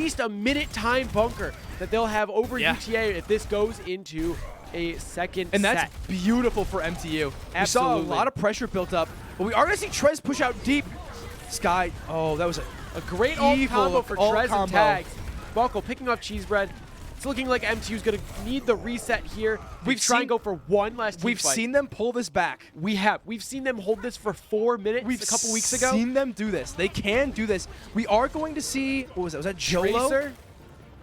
least a minute time bunker that they'll have over UTA if this goes into a second and set. that's beautiful for MTU. Absolutely. We saw a lot of pressure built up, but we are going to see Trez push out deep. Sky, oh, that was a great ult combo for Trez and tags. Buckle picking off Cheesebread. It's looking like MTU's going to need the reset here. We've tried to go for one last team We've fight. seen them pull this back. We have. We've seen them hold this for 4 minutes a couple weeks ago. We've seen them do this. They can do this. We are going to see, what was that? Was that Jolo? Tracer?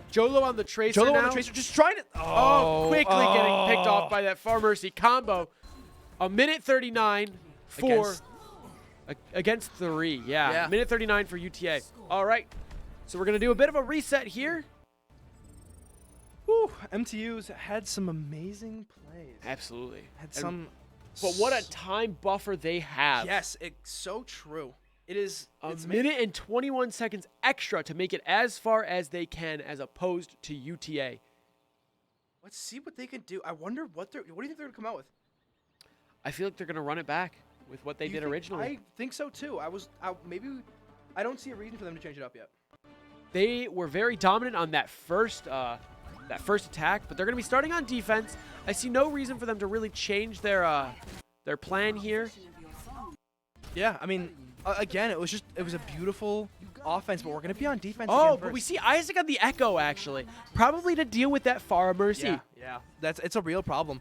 Jolo on the Tracer Jolo now. on the Tracer, just trying to... quickly getting picked off by that Far Mercy combo. A minute 39 for... Against 3, yeah. Minute 39 for UTA. All right, so we're going to do a bit of a reset here. Whew, MTU's had some amazing plays. Absolutely. But what a time buffer they have. Yes, it's so true. It is a minute and 21 seconds extra to make it as far as they can, as opposed to UTA. Let's see what they can do. I wonder what do you think they're going to come out with? I feel like they're going to run it back with what they did originally. I think so too. I don't see a reason for them to change it up yet. They were very dominant on that first attack, but they're going to be starting on defense. I see no reason for them to really change their plan here. Yeah, I mean, again, it was a beautiful offense, but we're going to be on defense again first. But we see Isaac on the Echo, actually. Probably to deal with that Far Mercy. Yeah. It's a real problem.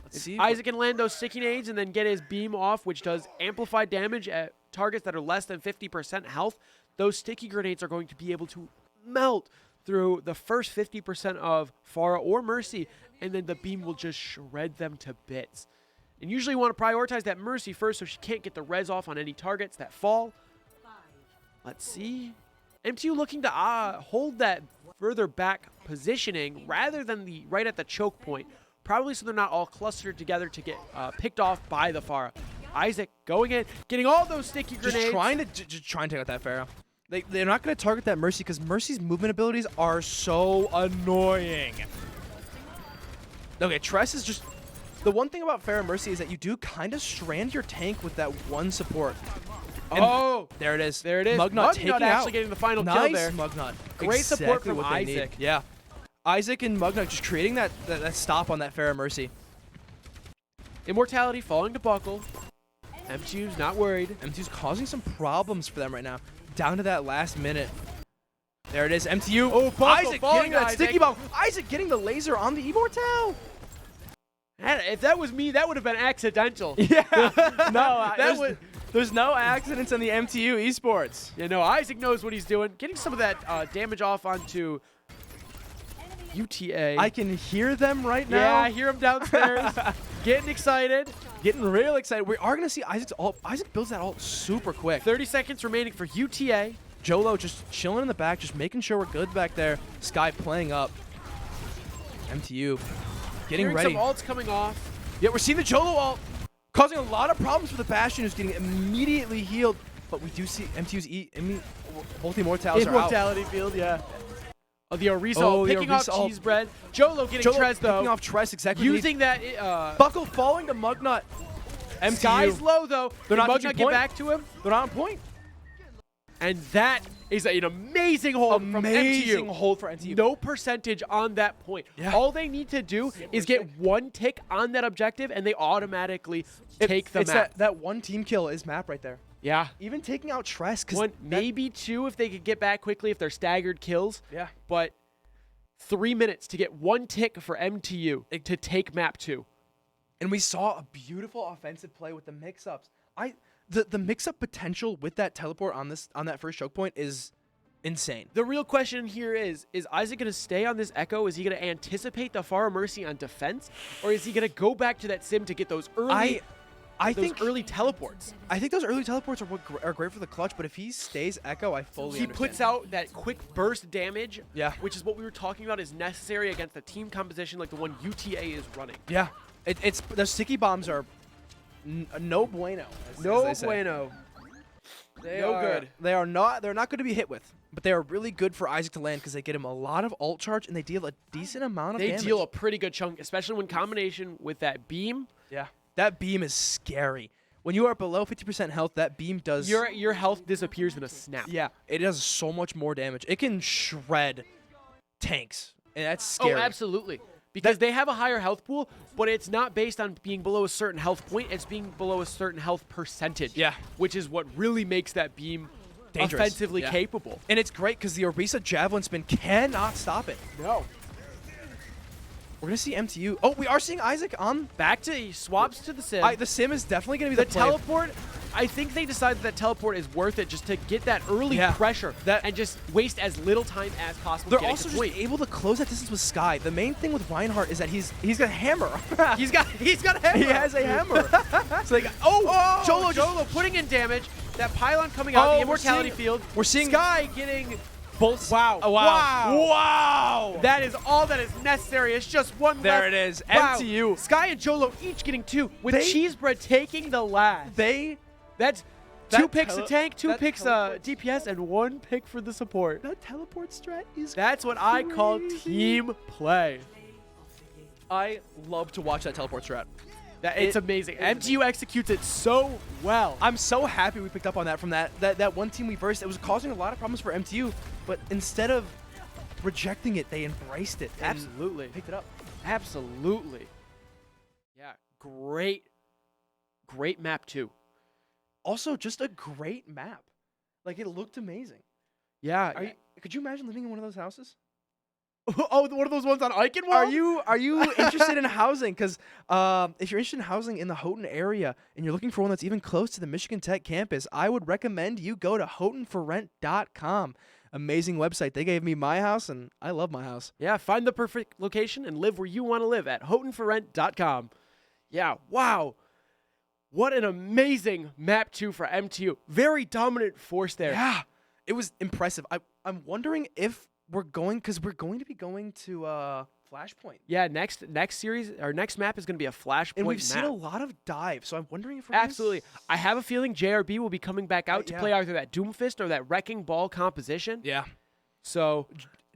Let's see. Isaac can land those sticky nades and then get his beam off, which does amplified damage at targets that are less than 50% health. Those sticky grenades are going to be able to melt through the first 50% of Pharah or Mercy, and then the beam will just shred them to bits. And usually you want to prioritize that Mercy first so she can't get the res off on any targets that fall. Let's see. MTU looking to hold that further back positioning rather than the right at the choke point. Probably so they're not all clustered together to get picked off by the Pharah. Isaac going in, getting all those sticky grenades. Just trying to take out that Pharah. They're not going to target that Mercy because Mercy's movement abilities are so annoying. Okay, Tress is just... The one thing about Pharah Mercy is that you do kind of strand your tank with that one support. And there it is. There it is. Mugnut taking actually out. getting the final kill there. Nice, Mugnut. Great support from Isaac. Yeah. Isaac and Mugnut just creating that stop on that Pharah Mercy. Immortality falling to Buckle. MTU's not worried. MTU's causing some problems for them right now. Down to that last minute. There it is. MTU. Oh, Buckle Isaac getting that Isaac. sticky bomb. Isaac getting the laser on the Immortal. If that was me, that would have been accidental. Yeah. There's no accidents in the MTU esports. Yeah, no, Isaac knows what he's doing. Getting some of that damage off onto UTA. I can hear them right now. Yeah, I hear them downstairs. Getting excited. Getting real excited. We are going to see Isaac's ult. Isaac builds that ult super quick. 30 seconds remaining for UTA. Jolo just chilling in the back, just making sure we're good back there. Sky playing up. MTU getting ready. Some ults coming off. Yeah, we're seeing the Jolo ult causing a lot of problems for the Bastion, who's getting immediately healed. But we do see MTU's both Immortals are out. Immortality field, yeah. Oh, the Oriza picking off Cheesebread. Jolo getting Trez, though. Picking off Trez, exactly. Using that... Buckle falling to Mugnut. MTU. Sky's low, though. They're not Mugnut get back to him? They're not on point. And that is an amazing hold from MTU. Amazing hold for MTU. No percentage on that point. Yeah. All they need to do is get one tick on that objective, and they automatically take the map. That one team kill is map right there. Yeah. Even taking out Tress. Maybe two if they could get back quickly if they're staggered kills. Yeah. But 3 minutes to get one tick for MTU to take map 2. And we saw a beautiful offensive play with the mix-ups. The mix-up potential with that teleport on that first choke point is insane. The real question here is Isaac going to stay on this Echo? Is he going to anticipate the Pharah Mercy on defense? Or is he going to go back to that sim to get those early... I think early teleports. I think those early teleports are great for the clutch, but if he stays Echo, I fully understand. He puts out that quick burst damage, which is what we were talking about is necessary against a team composition like the one UTA is running. Yeah, the sticky bombs are no bueno. No bueno. No good. They're not good to be hit with, but they are really good for Isaac to land because they get him a lot of ult charge and they deal a decent amount of damage. They deal a pretty good chunk, especially when combination with that beam. Yeah. That beam is scary. When you are below 50% health, that beam does... Your health disappears in a snap. Yeah, it does so much more damage. It can shred tanks, and that's Oh, scary. absolutely. Because they have a higher health pool, but it's not based on being below a certain health point. It's being below a certain health percentage. Yeah. Which is what really makes that beam Dangerous. offensively Yeah. capable. And it's great because the Orisa Javelin Spin cannot stop it. No. We're going to see MTU. Oh, we are seeing Isaac on... Back to he swaps to the sim. The sim is definitely going to be the the play. teleport, I think they decided that teleport is worth it just to get that early pressure and just waste as little time as possible. They're also just able to close that distance with Sky. The main thing with Reinhardt is that he's got a hammer. he's got a hammer. He has a hammer. It's like, Jolo putting in damage. That pylon coming out, the immortality field. We're seeing Sky getting bolts. Wow. Wow. That is all that is necessary. It's just one left. There it is. Wow. MTU. Sky and Jolo each getting 2, with Cheesebread taking the last. That's 2 picks a tank, 2 picks a DPS, and 1 pick for the support. That teleport strat is That's what I call team play. I love to watch that teleport strat. It's amazing. MTU executes it so well. I'm so happy we picked up on that from that one team we versed. It was causing a lot of problems for MTU, but instead of rejecting it, they embraced it. And Absolutely. picked it up. Absolutely. Yeah, great map too. Also, just a great map. Like, it looked amazing. Yeah. Could you imagine living in one of those houses? Oh, one of those ones on Eichenwald? Are you interested in housing? Because if you're interested in housing in the Houghton area and you're looking for one that's even close to the Michigan Tech campus, I would recommend you go to houghtonforrent.com. Amazing website. They gave me my house, and I love my house. Yeah, find the perfect location and live where you want to live at houghtonforrent.com. Yeah, wow. What an amazing map 2 for MTU. Very dominant force there. Yeah, it was impressive. I'm wondering if we're going to be going to Flashpoint. Yeah, next series, our next map is going to be a Flashpoint and we've map. seen a lot of dives, so I'm wondering if we're Absolutely. I have a feeling JRB will be coming back out to play either that Doomfist or that Wrecking Ball composition. Yeah. So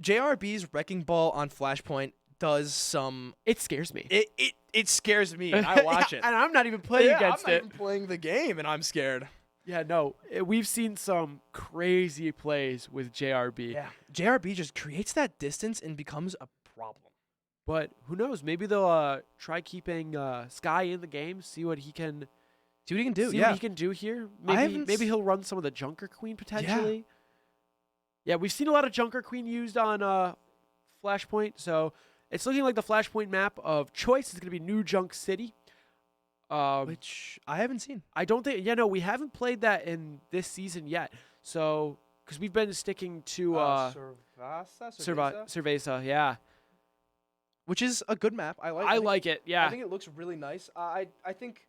JRB's Wrecking Ball on Flashpoint does some... It scares me. It scares me, and I watch it. And I'm not even playing against I'm not even playing the game, and I'm scared. Yeah, no. We've seen some crazy plays with JRB. Yeah. JRB just creates that distance and becomes a problem. But who knows? Maybe they'll try keeping Sky in the game, see what he can do. See what he can do here. Maybe he'll run some of the Junker Queen potentially. Yeah, we've seen a lot of Junker Queen used on Flashpoint, so it's looking like the Flashpoint map of choice is going to be New Junk City. Which I haven't seen. I don't think... Yeah, no, we haven't played that in this season yet. So, because we've been sticking to... Cerveza, yeah. Which is a good map. I like it, yeah. I think it looks really nice. I think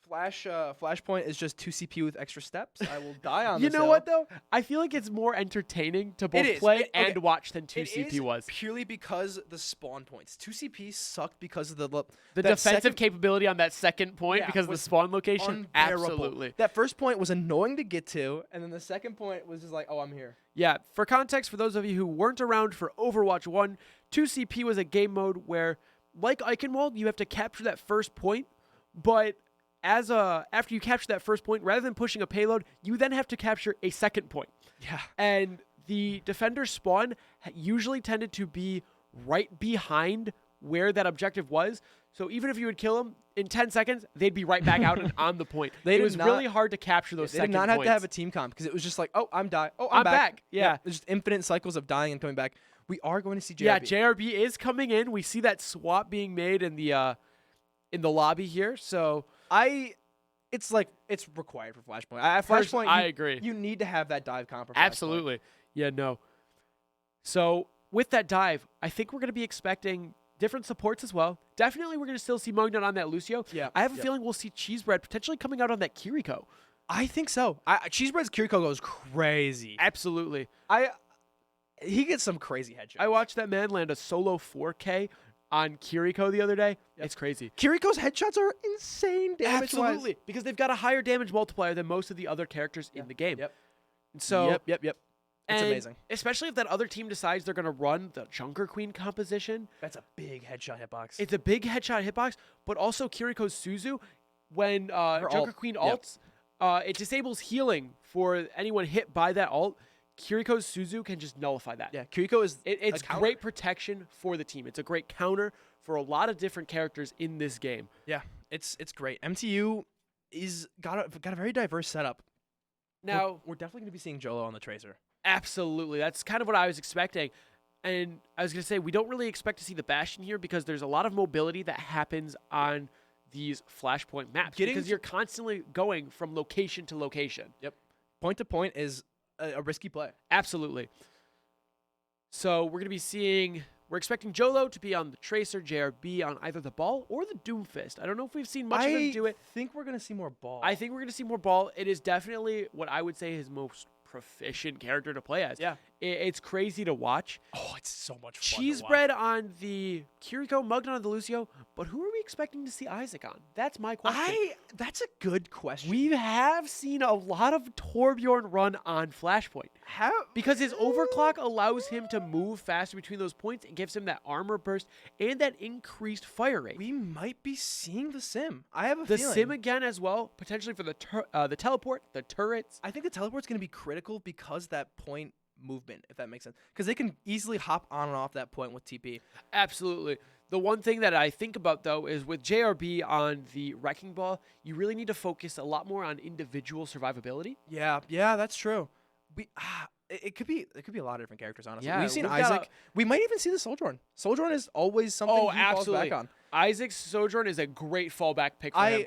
Flashpoint is just 2 CP with extra steps. I will die on this You know what, though? I feel like it's more entertaining to both play and watch than 2 CP was. Purely because the spawn points. 2 CP sucked because of the defensive capability on that second point because of the spawn location. Unbearable. Absolutely. That first point was annoying to get to, and then the second point was just like, oh, I'm here. Yeah, for context, for those of you who weren't around for Overwatch 1, 2 CP was a game mode where, like Eichenwald, you have to capture that first point, but after you capture that first point, rather than pushing a payload, you then have to capture a second point. Yeah. And the defender's spawn usually tended to be right behind where that objective was. So even if you would kill them, in 10 seconds, they'd be right back out and on the point. It was really hard to capture those second points. They did not have to have a team comp because it was just like, oh, I'm dying. Oh, I'm back. Yeah. There's just infinite cycles of dying and coming back. We are going to see JRB. Yeah, JRB is coming in. We see that swap being made in the lobby here. So... It's required for Flashpoint. Flashpoint, I agree. You need to have that dive comp for Flashpoint. Absolutely. Yeah, no. So with that dive, I think we're going to be expecting different supports as well. Definitely we're going to still see Mugnon on that Lucio. Yeah. I have a feeling we'll see Cheesebread potentially coming out on that Kiriko. I think so. Cheesebread's Kiriko goes crazy. Absolutely. He gets some crazy headshots. I watched that man land a solo 4K on Kiriko the other day. Yep. It's crazy. Kiriko's headshots are insane damage. Absolutely. Because they've got a higher damage multiplier than most of the other characters in the game. Yep. So, Yep. It's amazing. Especially if that other team decides they're going to run the Junker Queen composition. That's a big headshot hitbox. It's a big headshot hitbox, but also Kiriko's Suzu when Joker ult, Queen yep. ults, it disables healing for anyone hit by that ult. Kiriko's Suzu can just nullify that. Yeah, Kiriko is It's a counter. great protection for the team. It's a great counter for a lot of different characters in this game. Yeah, it's great. MTU is got a very diverse setup. Now, we're definitely going to be seeing Jolo on the Tracer. absolutely. That's kind of what I was expecting. And I was going to say, we don't really expect to see the Bastion here because there's a lot of mobility that happens on these Flashpoint maps because you're constantly going from location to location. Yep. Point to point is a risky play. Absolutely. So we're going to be seeing, we're expecting Jolo to be on the Tracer, JRB on either the Ball or the Doomfist. I don't know if we've seen much of him do it. I think we're going to see more Ball. I think we're going to see more Ball. It is definitely what I would say his most proficient character to play as. Yeah. It's crazy to watch. Oh, it's so much fun Cheese to watch. bread on the Kiriko, mugged on the Lucio, but who are we expecting to see Isaac on? That's my question. That's a good question. We have seen a lot of Torbjorn run on Flashpoint. Because his overclock allows him to move faster between those points and gives him that armor burst and that increased fire rate. We might be seeing the sim. I have a The feeling. sim again as well, potentially for the teleport, the turrets. I think the teleport's going to be critical because that point movement, if that makes sense. Because they can easily hop on and off that point with TP. Absolutely. The one thing that I think about, though, is with JRB on the Wrecking Ball, you really need to focus a lot more on individual survivability. Yeah, that's true. It could be a lot of different characters, honestly. Yeah, We've seen we've got Isaac. We might even see the Sojourn. Sojourn is always something he falls back on. Isaac's Sojourn is a great fallback pick for him.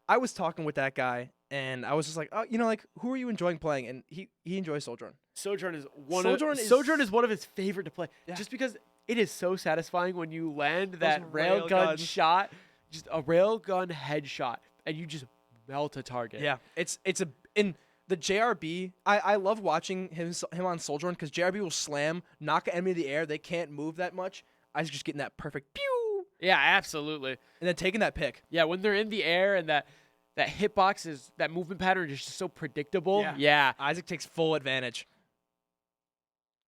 I was talking with that guy, and I was just like, oh, like, who are you enjoying playing? And he enjoys Sojourn. Sojourn is one of his favorite to play, just because it is so satisfying when you land that railgun shot, just a railgun headshot, and you just melt a target. Yeah, in the JRB. I love watching him on Sojourn because JRB will slam, knock an enemy in the air. They can't move that much. Isaac's just getting that perfect pew. Yeah, absolutely. And then taking that pick. Yeah, when they're in the air and that hitbox is that movement pattern is just so predictable. Yeah. Isaac takes full advantage.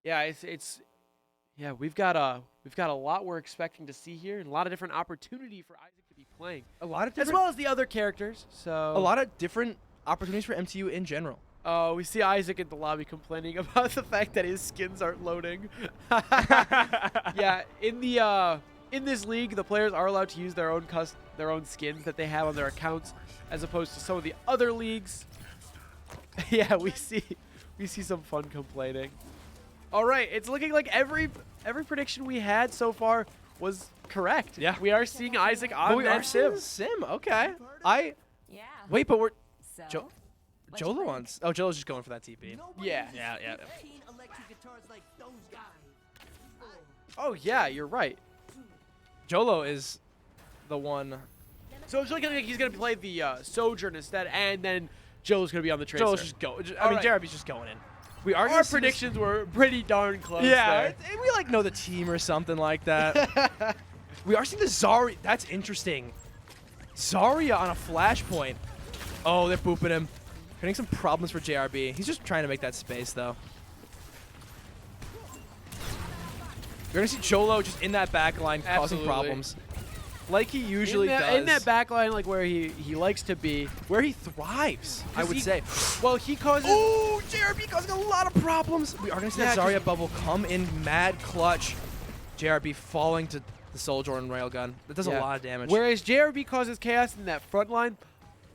Yeah, we've got a lot we're expecting to see here and a lot of different opportunity for Isaac to be playing. As well as the other characters. So a lot of different opportunities for MTU in general. Oh, we see Isaac in the lobby complaining about the fact that his skins aren't loading. Yeah, in this league, the players are allowed to use their own skins that they have on their accounts, as opposed to some of the other leagues. Yeah, we see some fun complaining. All right, it's looking like every prediction we had so far was correct. Yeah, we are seeing Isaac on that sim. Okay, wait, but we're Jolo wants. Oh, Jolo's just going for that TP. Yeah. Yeah. Oh yeah, you're right. Jolo is the one. So it's looking like he's gonna play the Sojourn instead, and then Jolo's gonna be on the Tracer. Jolo's just going. I mean, JRB's just going in. Our predictions were pretty darn close. Yeah, we know the team or something like that. We are seeing the Zarya. That's interesting. Zarya on a flashpoint. Oh, they're booping him. Creating some problems for JRB. He's just trying to make that space, though. You're going to see Jolo just in that back line causing problems. Like he usually does. In that back line, like where he likes to be. Where he thrives, I would say. Well, he causes... Ooh, JRB causing a lot of problems. We are going to see that Zarya bubble come in mad clutch. JRB falling to the Sojourn railgun. That does a lot of damage. Whereas JRB causes chaos in that front line,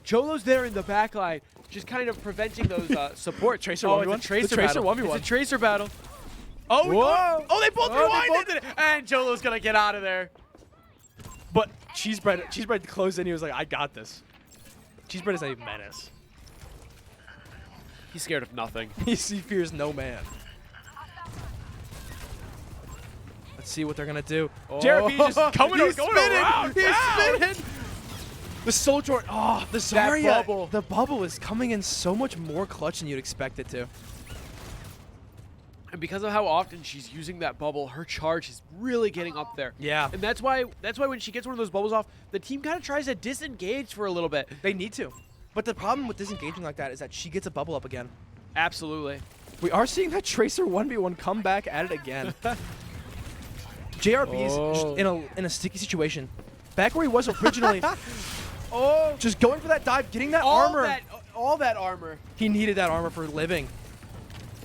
Jolo's there in the back line, just kind of preventing those support. Tracer 1v1? It's a Tracer battle. 1v1. It's a Tracer battle. Oh, whoa. Oh, they both rewinded. And Jolo's going to get out of there. But Cheesebread closed in. He was like, I got this. Cheesebread is a menace. He's scared of nothing. He fears no man. Let's see what they're going to do. Oh. JRB just going around. He's spinning. The Sojourn. Oh, the Zarya. That bubble. The bubble is coming in so much more clutch than you'd expect it to. And because of how often she's using that bubble, her charge is really getting up there. Yeah. And that's why when she gets one of those bubbles off, the team kind of tries to disengage for a little bit. They need to. But the problem with disengaging like that is that she gets a bubble up again. Absolutely. We are seeing that Tracer 1v1 come back at it again. JRB is in a sticky situation. Back where he was originally. Oh, Just going for that dive, getting that armor. All that armor. He needed that armor for living.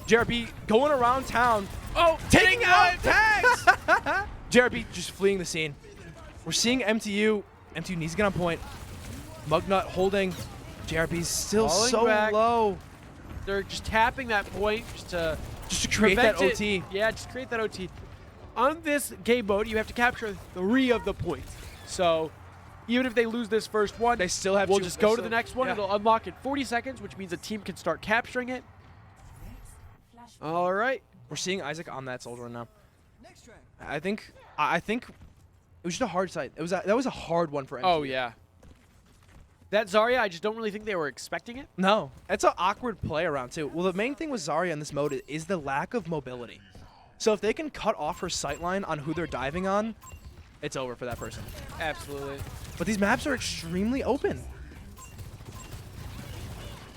JRB going around town. Oh, Taking out tags! JRB just fleeing the scene. We're seeing MTU. MTU needs to get on point. Mugnut holding. JRB's still Falling so back. low. They're just tapping that point just to Create that prevent OT. it. Yeah, just create that OT. On this game mode, you have to capture 3 of the points. So even if they lose this first one, They still have we'll two- just they go to still- the next one. yeah. It'll unlock in 40 seconds, which means a team can start capturing it. All right. We're seeing Isaac on that soldier now. I think it was just a hard sight. That was a hard one for MTU. Oh, yeah. That Zarya, I just don't really think they were expecting it. No, it's an awkward play around too. Well, the main thing with Zarya in this mode is the lack of mobility. So if they can cut off her sightline on who they're diving on, it's over for that person. Absolutely. But these maps are extremely open.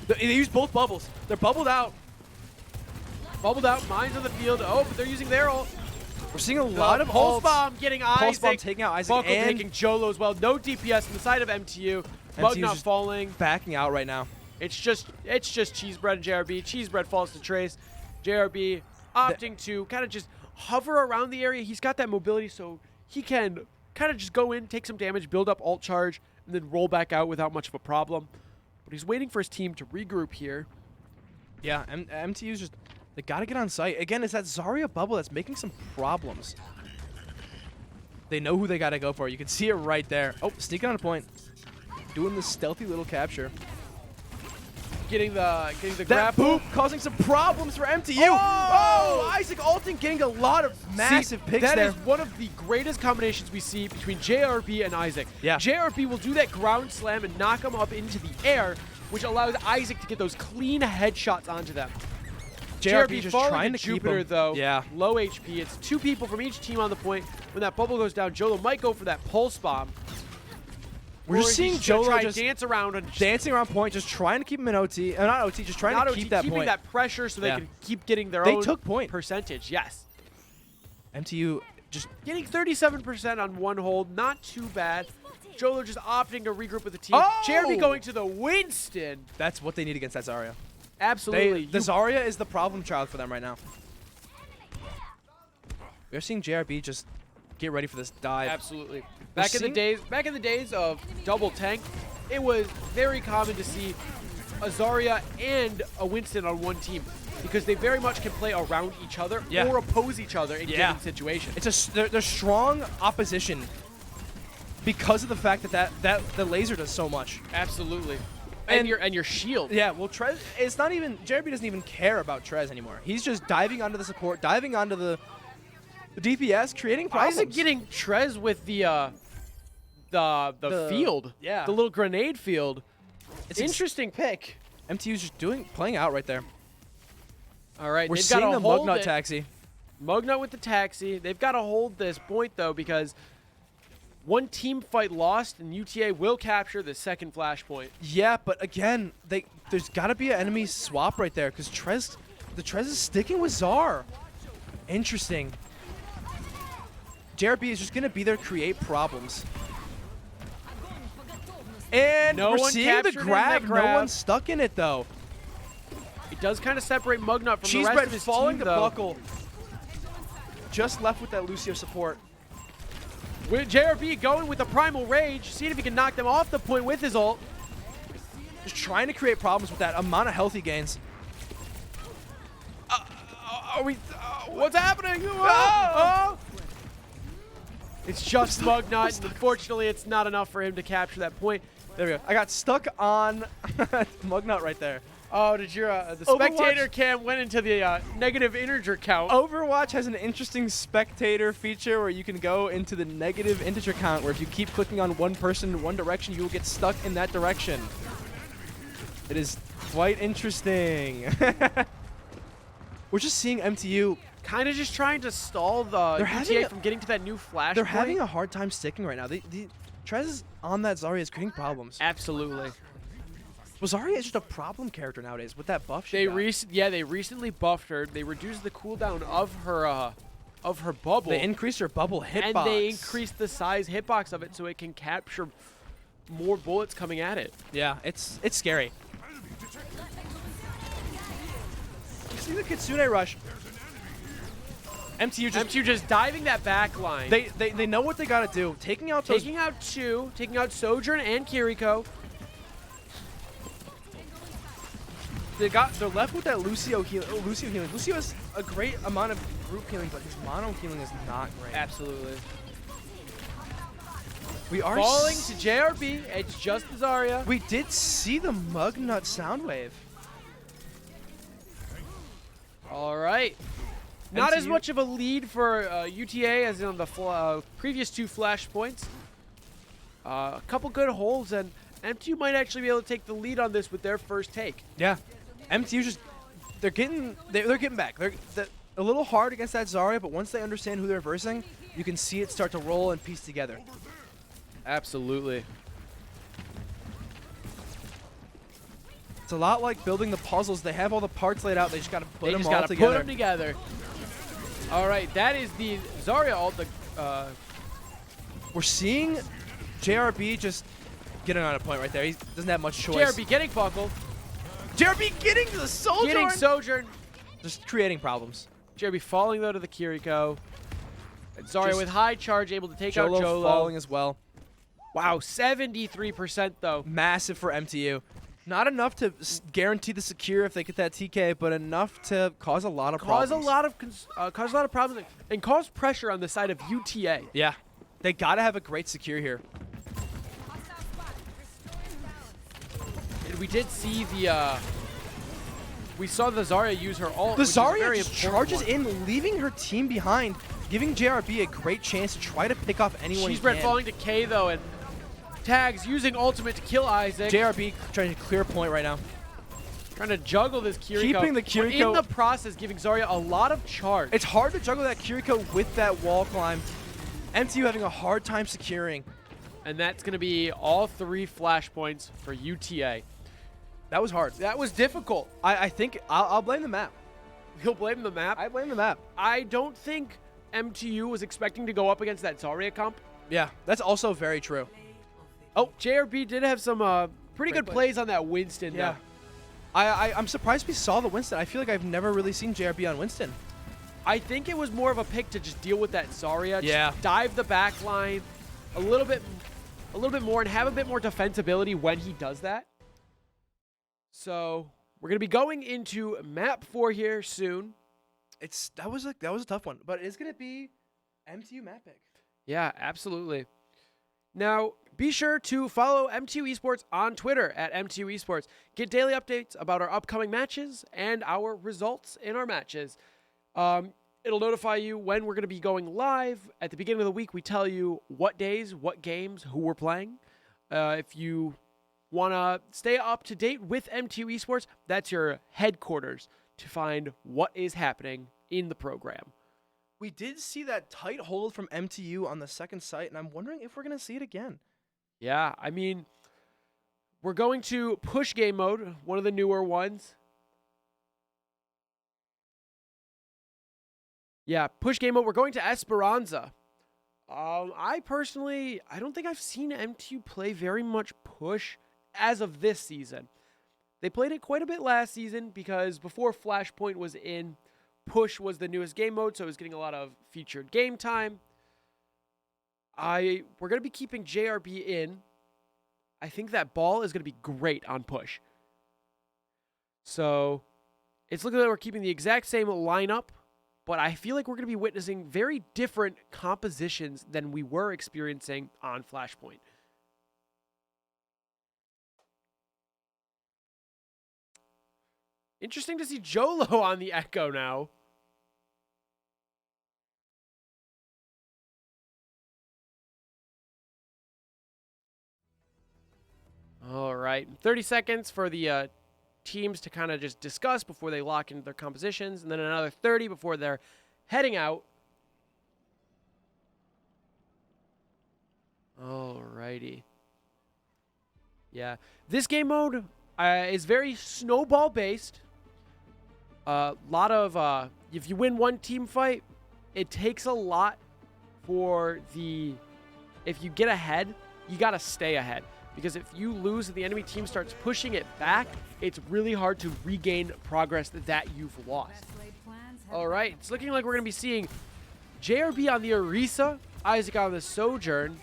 They use both bubbles. They're bubbled out. Bubbled out, mines on the field. Oh, but they're using their ult. We're seeing a lot of Pulse ults. Bomb getting Pulse Isaac. Bomb taking out Isaac Buckle and taking Jolo as well. No DPS on the side of MTU. Mug MTU's not just falling. backing out right now. It's just Cheesebread and JRB. Cheesebread falls to Trace. JRB opting to kind of just hover around the area. He's got that mobility, so he can kind of just go in, take some damage, build up ult charge, and then roll back out without much of a problem. But he's waiting for his team to regroup here. Yeah, MTU's just, they got to get on site. Again, it's that Zarya bubble that's making some problems. They know who they got to go for. You can see it right there. Oh, sneaking on a point. Doing the stealthy little capture. Getting the That grab. boop causing some problems for MTU. Oh! Isaac Alton getting a lot of massive picks That there. is one of the greatest combinations we see between JRB and Isaac. Yeah. JRB will do that ground slam and knock him up into the air, which allows Isaac to get those clean headshots onto them. JRB just falling trying to to keep Jupiter him. though. Yeah. Low HP. It's 2 people from each team on the point. When that bubble goes down, Jolo might go for that pulse bomb. We're Or just seeing he's gonna Jolo try just and dance around and dancing around point, just trying to keep him in OT. Not OT, just trying not to OT, keep that keeping point. that pressure so they Yeah. can keep getting their They own took point. percentage. Yes. MTU just Getting 37% on one hold, not too bad. Jolo just opting to regroup with the team. Oh! JRB going to the Winston. that's what they need against that Zarya. Absolutely. The Zarya is the problem child for them right now. We're seeing JRB just get ready for this dive. Absolutely. Back in the days of double tank, it was very common to see a Zarya and a Winston on one team because they very much can play around each other Yeah. or oppose each other in Yeah. given situations. They're strong opposition because of the fact that the laser does so much. Absolutely. And- And your shield. Yeah, well, Trez, it's not even, JRB doesn't even care about Trez anymore. He's just diving onto the support, diving onto the DPS, creating problems. Isaac getting Trez with the field. yeah. The little grenade field. It's Interesting pick. MTU's just playing out right there. All right, We're they've seeing got to the hold Mugnut it. taxi. Mugnut with the taxi. They've got to hold this point, though, because one team fight lost, and UTA will capture the second flashpoint. Yeah, but again, there's got to be an enemy swap right there because the Trez is sticking with Zar. Interesting. JRB is just going to be there to create problems. And No we're one seeing the captured in grab. that No grab. one's stuck in it, though. It does kind of separate Mugnut from the rest Cheesebread of his falling team, to though. buckle. Just left with that Lucio support. With JRB going with the Primal Rage, seeing if he can knock them off the point with his ult. Just trying to create problems with that amount of healthy gains. What's happening? Oh! It's just Mugnut, and unfortunately, it's not enough for him to capture that point. There we go. I got stuck on Mugnut right there. Oh, did your the Overwatch- spectator cam went into the negative integer count? Overwatch has an interesting spectator feature where you can go into the negative integer count, where if you keep clicking on one person in one direction, you will get stuck in that direction. It is quite interesting. We're just seeing MTU. Kind of just trying to stall the having UTA a- from getting to that new flash They're point. having a hard time sticking right now. Trez on that Zarya is creating problems. Absolutely. Well, Zarya is just a problem character nowadays with that buff she They got. they recently buffed her. They reduced the cooldown of her bubble. They increased her bubble hitbox. and they increased the size hitbox of it so it can capture more bullets coming at it. Yeah, it's scary. You see the Kitsune rush. MTU just diving that back line. They know what they gotta do. Taking out Sojourn and Kiriko. They're left with that Lucio healing. Lucio has a great amount of group healing, but his mono healing is not great. Absolutely. We are falling to JRB. It's just Zarya. We did see the Mugnut Soundwave. All right. Not as MTU. much of a lead for UTA as on the previous 2 flashpoints. A couple good holds, and MTU might actually be able to take the lead on this with their first take. Yeah, MTU they're getting back. They're a little hard against that Zarya, but once they understand who they're versing, you can see it start to roll and piece together. Absolutely. It's a lot like building the puzzles. They have all the parts laid out. They just got to put them together. All right, that is the Zarya ult. We're seeing JRB just getting on a point right there. He doesn't have much choice. JRB getting buckled. JRB getting the Sojourn. Getting Sojourn. Just creating problems. JRB falling, though, to the Kiriko. And Zarya with high charge, able to take out Jolo. Falling as well. Wow, 73%, though. Massive for MTU. Not enough to guarantee the secure if they get that TK, but enough to cause a lot of problems. Cause a lot of problems and cause pressure on the side of UTA. Yeah, they gotta have a great secure here. And we did see we saw the Zarya use her ult. The Zarya just charges in, leaving her team behind, giving JRB a great chance to try to pick off anyone. She's falling to K though, and tags using ultimate to kill Isaac. JRB trying to clear point right now. Trying to juggle this Kiriko. Keeping the Kiriko. In the process, giving Zarya a lot of charge. It's hard to juggle that Kiriko with that wall climb. MTU having a hard time securing. And that's going to be all 3 flashpoints for UTA. That was hard. That was difficult. I think I'll blame the map. You'll blame the map? I blame the map. I don't think MTU was expecting to go up against that Zarya comp. Yeah, that's also very true. Oh, JRB did have some pretty good plays on that Winston. Yeah. I'm surprised we saw the Winston. I feel like I've never really seen JRB on Winston. I think it was more of a pick to just deal with that Zarya. Yeah. Just dive the back line a little bit more and have a bit more defensibility when he does that. So we're going to be going into map 4 here soon. That was a tough one, but it's going to be MTU map pick. Yeah, absolutely. Now, be sure to follow MTU Esports on Twitter at MTU Esports. Get daily updates about our upcoming matches and our results in our matches. It'll notify you when we're going to be going live. At the beginning of the week, we tell you what days, what games, who we're playing. If you want to stay up to date with MTU Esports, that's your headquarters to find what is happening in the program. We did see that tight hold from MTU on the second site, and I'm wondering if we're going to see it again. Yeah, I mean, we're going to push game mode, one of the newer ones. Yeah, push game mode. We're going to Esperanza. I don't think I've seen MTU play very much push as of this season. They played it quite a bit last season because before Flashpoint was in, push was the newest game mode, so it was getting a lot of featured game time. We're going to be keeping JRB in. I think that ball is going to be great on push. So it's looking like we're keeping the exact same lineup, but I feel like we're going to be witnessing very different compositions than we were experiencing on Flashpoint. Interesting to see Jolo on the Echo now. All right, 30 seconds for the teams to kind of just discuss before they lock into their compositions, and then another 30 before they're heading out. All righty. Yeah, this game mode is very snowball-based. A lot of, if you win one team fight, it takes a lot for if you get ahead, you got to stay ahead. because if you lose and the enemy team starts pushing it back, it's really hard to regain progress that you've lost. All right, it's looking like we're going to be seeing JRB on the Orisa, Isaac on the Sojourn.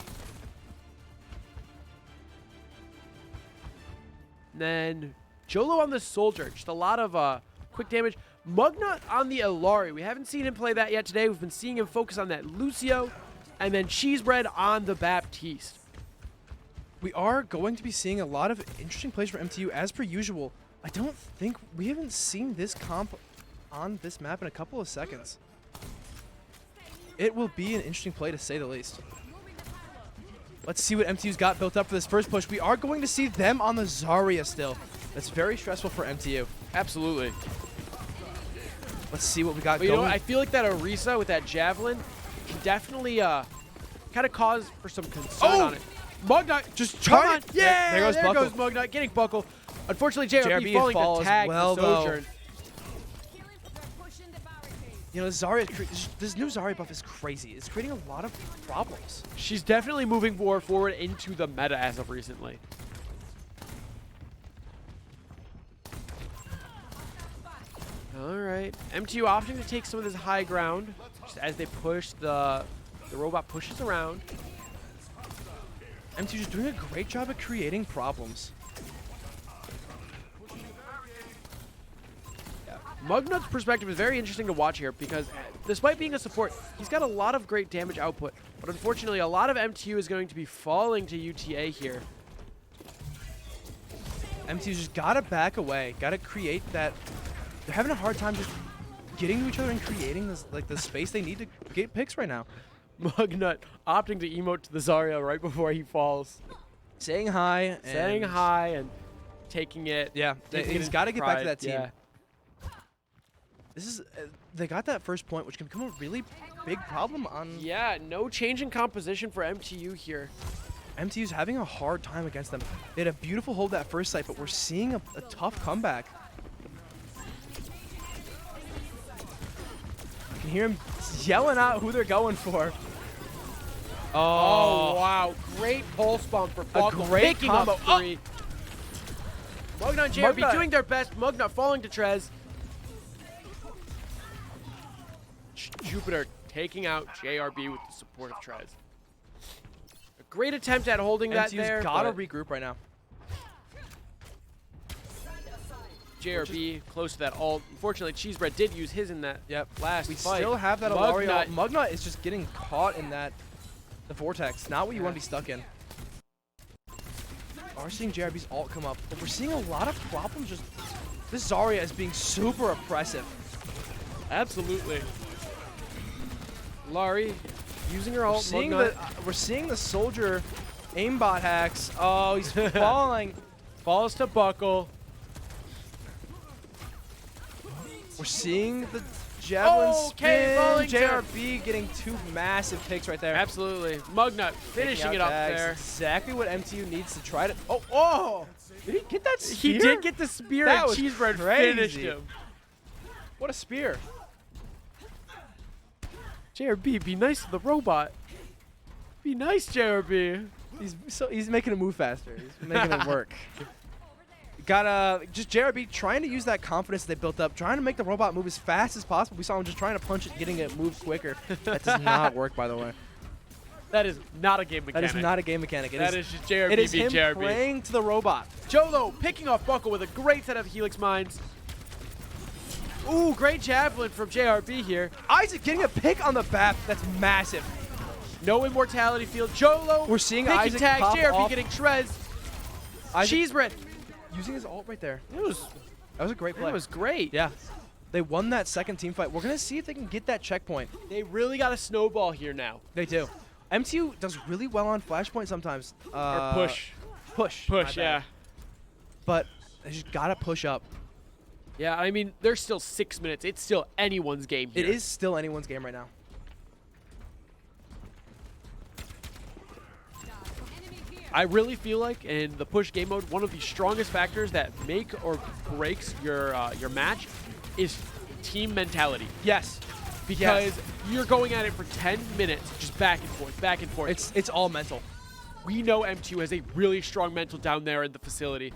And then Jolo on the Soldier. Just a lot of quick damage. Mugnut on the Ilari. We haven't seen him play that yet today. We've been seeing him focus on that Lucio. And then Cheesebread on the Baptiste. We are going to be seeing a lot of interesting plays for MTU as per usual. I don't think we haven't seen this comp on this map in a couple of seconds. It will be an interesting play to say the least. Let's see what MTU's got built up for this first push. We are going to see them on the Zarya still. That's very stressful for MTU. Absolutely. Let's see what we got But going. you know, I feel like that Orisa with that Javelin can definitely kind of cause for some concern on it. Mugnut, just come try on. it. Yeah, there goes Buckle. Mugnut getting Buckle. Unfortunately, JRB falling falls to tag well, the though. Sojourn. You know, this new Zarya buff is crazy. It's creating a lot of problems. She's definitely moving more forward into the meta as of recently. All right, MTU opting to take some of this high ground just as they push the robot pushes around. MTU just doing a great job at creating problems. Mugnut's perspective is very interesting to watch here because despite being a support, he's got a lot of great damage output. But unfortunately, a lot of MTU is going to be falling to UTA here. MTU's just gotta back away, gotta create that. They're having a hard time just getting to each other and creating this, like, the space they need to get picks right now. Mugnut opting to emote to the Zarya right before he falls. Saying hi. Saying hi and taking it. Yeah, taking he's it got to get back to pride, that team. yeah. This is they got that first point, which can become a really big problem on. Yeah, no change in composition for MTU here. MTU's having a hard time against them. They had a beautiful hold that first site, but we're seeing a tough comeback. I can hear him yelling out who they're going for. Oh, wow. Great pulse bomb for Buckle. great Picking combo. up 3. Mugnut and JRB Mugnut. doing their best. Mugnut falling to Trez. Jupiter taking out JRB with the support of Trez. A great attempt at holding that there. MTU's got to but regroup right now. JRB close to that ult. Unfortunately, Cheesebread did use his in that last We fight. still have that Ilari ult. Mugnut. Mugnut is just getting caught in the vortex. Not what you want to be stuck in. We are seeing JRB's ult come up, but we're seeing a lot of problems. Just this Zarya is being super oppressive. Absolutely. Lari using her ult. We're seeing the Soldier aimbot hacks. Oh, he's falling. Falls to Buckle. We're seeing the Javelin Okay, spin. falling to- JRB getting 2 massive picks right there. Absolutely. Mugnut finishing it up there. Exactly what MTU needs to try to. Oh! Did he get that spear? He did get the spear That and was Cheesebread crazy. finished him. What a spear. JRB, be nice to the robot. Be nice, JRB. He's making it move faster. He's making it work. Gotta just JRB trying to use that confidence they built up, trying to make the robot move as fast as possible. We saw him just trying to punch it, getting it move quicker. That does not work, by the way. That is not a game mechanic. That is not a game mechanic. That is just JRB it is being him JRB. praying to the robot. Jolo picking off Buckle with a great set of Helix Mines. Ooh, great javelin from JRB here. Isaac getting a pick on the BAP. That's massive. No immortality field. Jolo We're seeing picking Isaac tags. pop JRB off. getting Trez. Isaac Cheesebread. using his ult right there. That was a great play. That was great. Yeah. They won that second team fight. We're going to see if they can get that checkpoint. They really got a snowball here now. They do. MTU does really well on Flashpoint sometimes. Or push. Push. Push, my yeah. bad. But they just got to push up. Yeah, I mean, there's still 6 minutes. It's still anyone's game here. It is still anyone's game right now. I really feel like in the push game mode, one of the strongest factors that make or breaks your match is team mentality. Yes. Because you're going at it for 10 minutes, just back and forth, back and forth. It's all mental. we know M2 has a really strong mental down there in the facility.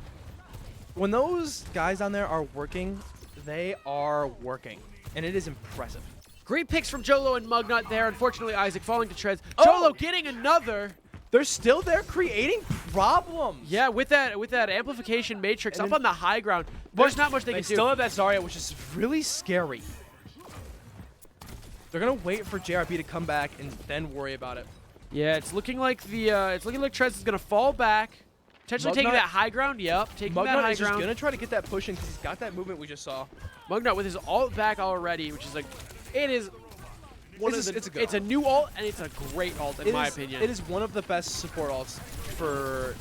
When those guys down there are working, they are working, and it is impressive. Great picks from Jolo and Mugnut there. Unfortunately, Isaac falling to Trez. Oh! Jolo getting another. They're still there creating problems. Yeah, with that amplification matrix up on the high ground, there's not much they can do. They still have that Zarya, which is really scary. They're gonna wait for JRB to come back and then worry about it. Yeah, it's looking like Trez is gonna fall back, potentially taking that high ground. Yep, taking that high Mugnut is just ground. gonna try to get that push in because he's got that movement we just saw. Mugnut with his ult back already, which is like, it is. It's a new ult, and it's a great ult in my opinion. It is one of the best support ults for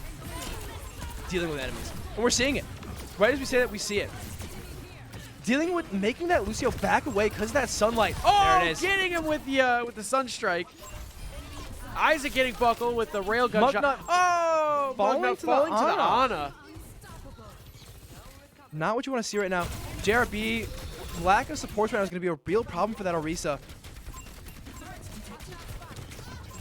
dealing with enemies. And we're seeing it. Right as we say that, we see it. Dealing with making that Lucio back away because of that sunlight. Oh, there it is. getting him with the Sunstrike. Isaac getting buckled with the railgun shot. Oh, falling to the Ana. Not what you want to see right now. JRB, lack of support right now is going to be a real problem for that Orisa.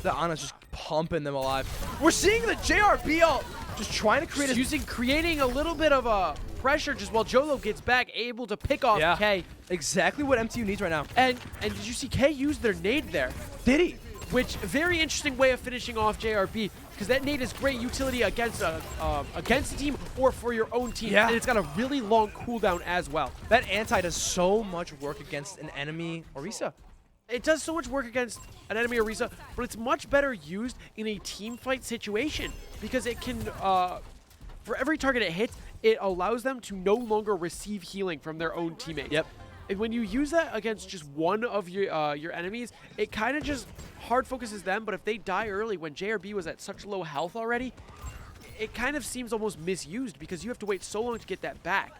The Ana's just pumping them alive. We're seeing the JRB ult just trying to create creating a little bit of a pressure just while Jolo gets back, able to pick off K. Exactly what MTU needs right now. And did you see K use their nade there? Did he? Which, very interesting way of finishing off JRB, because that nade is great utility against a team or for your own team, and it's got a really long cooldown as well. That anti does so much work against an enemy Orisa. It does so much work against an enemy Orisa, but it's much better used in a team fight situation, because it can, for every target it hits, it allows them to no longer receive healing from their own teammates. Yep. And when you use that against just one of your enemies, it kind of just hard focuses them, but if they die early when JRB was at such low health already, it kind of seems almost misused because you have to wait so long to get that back.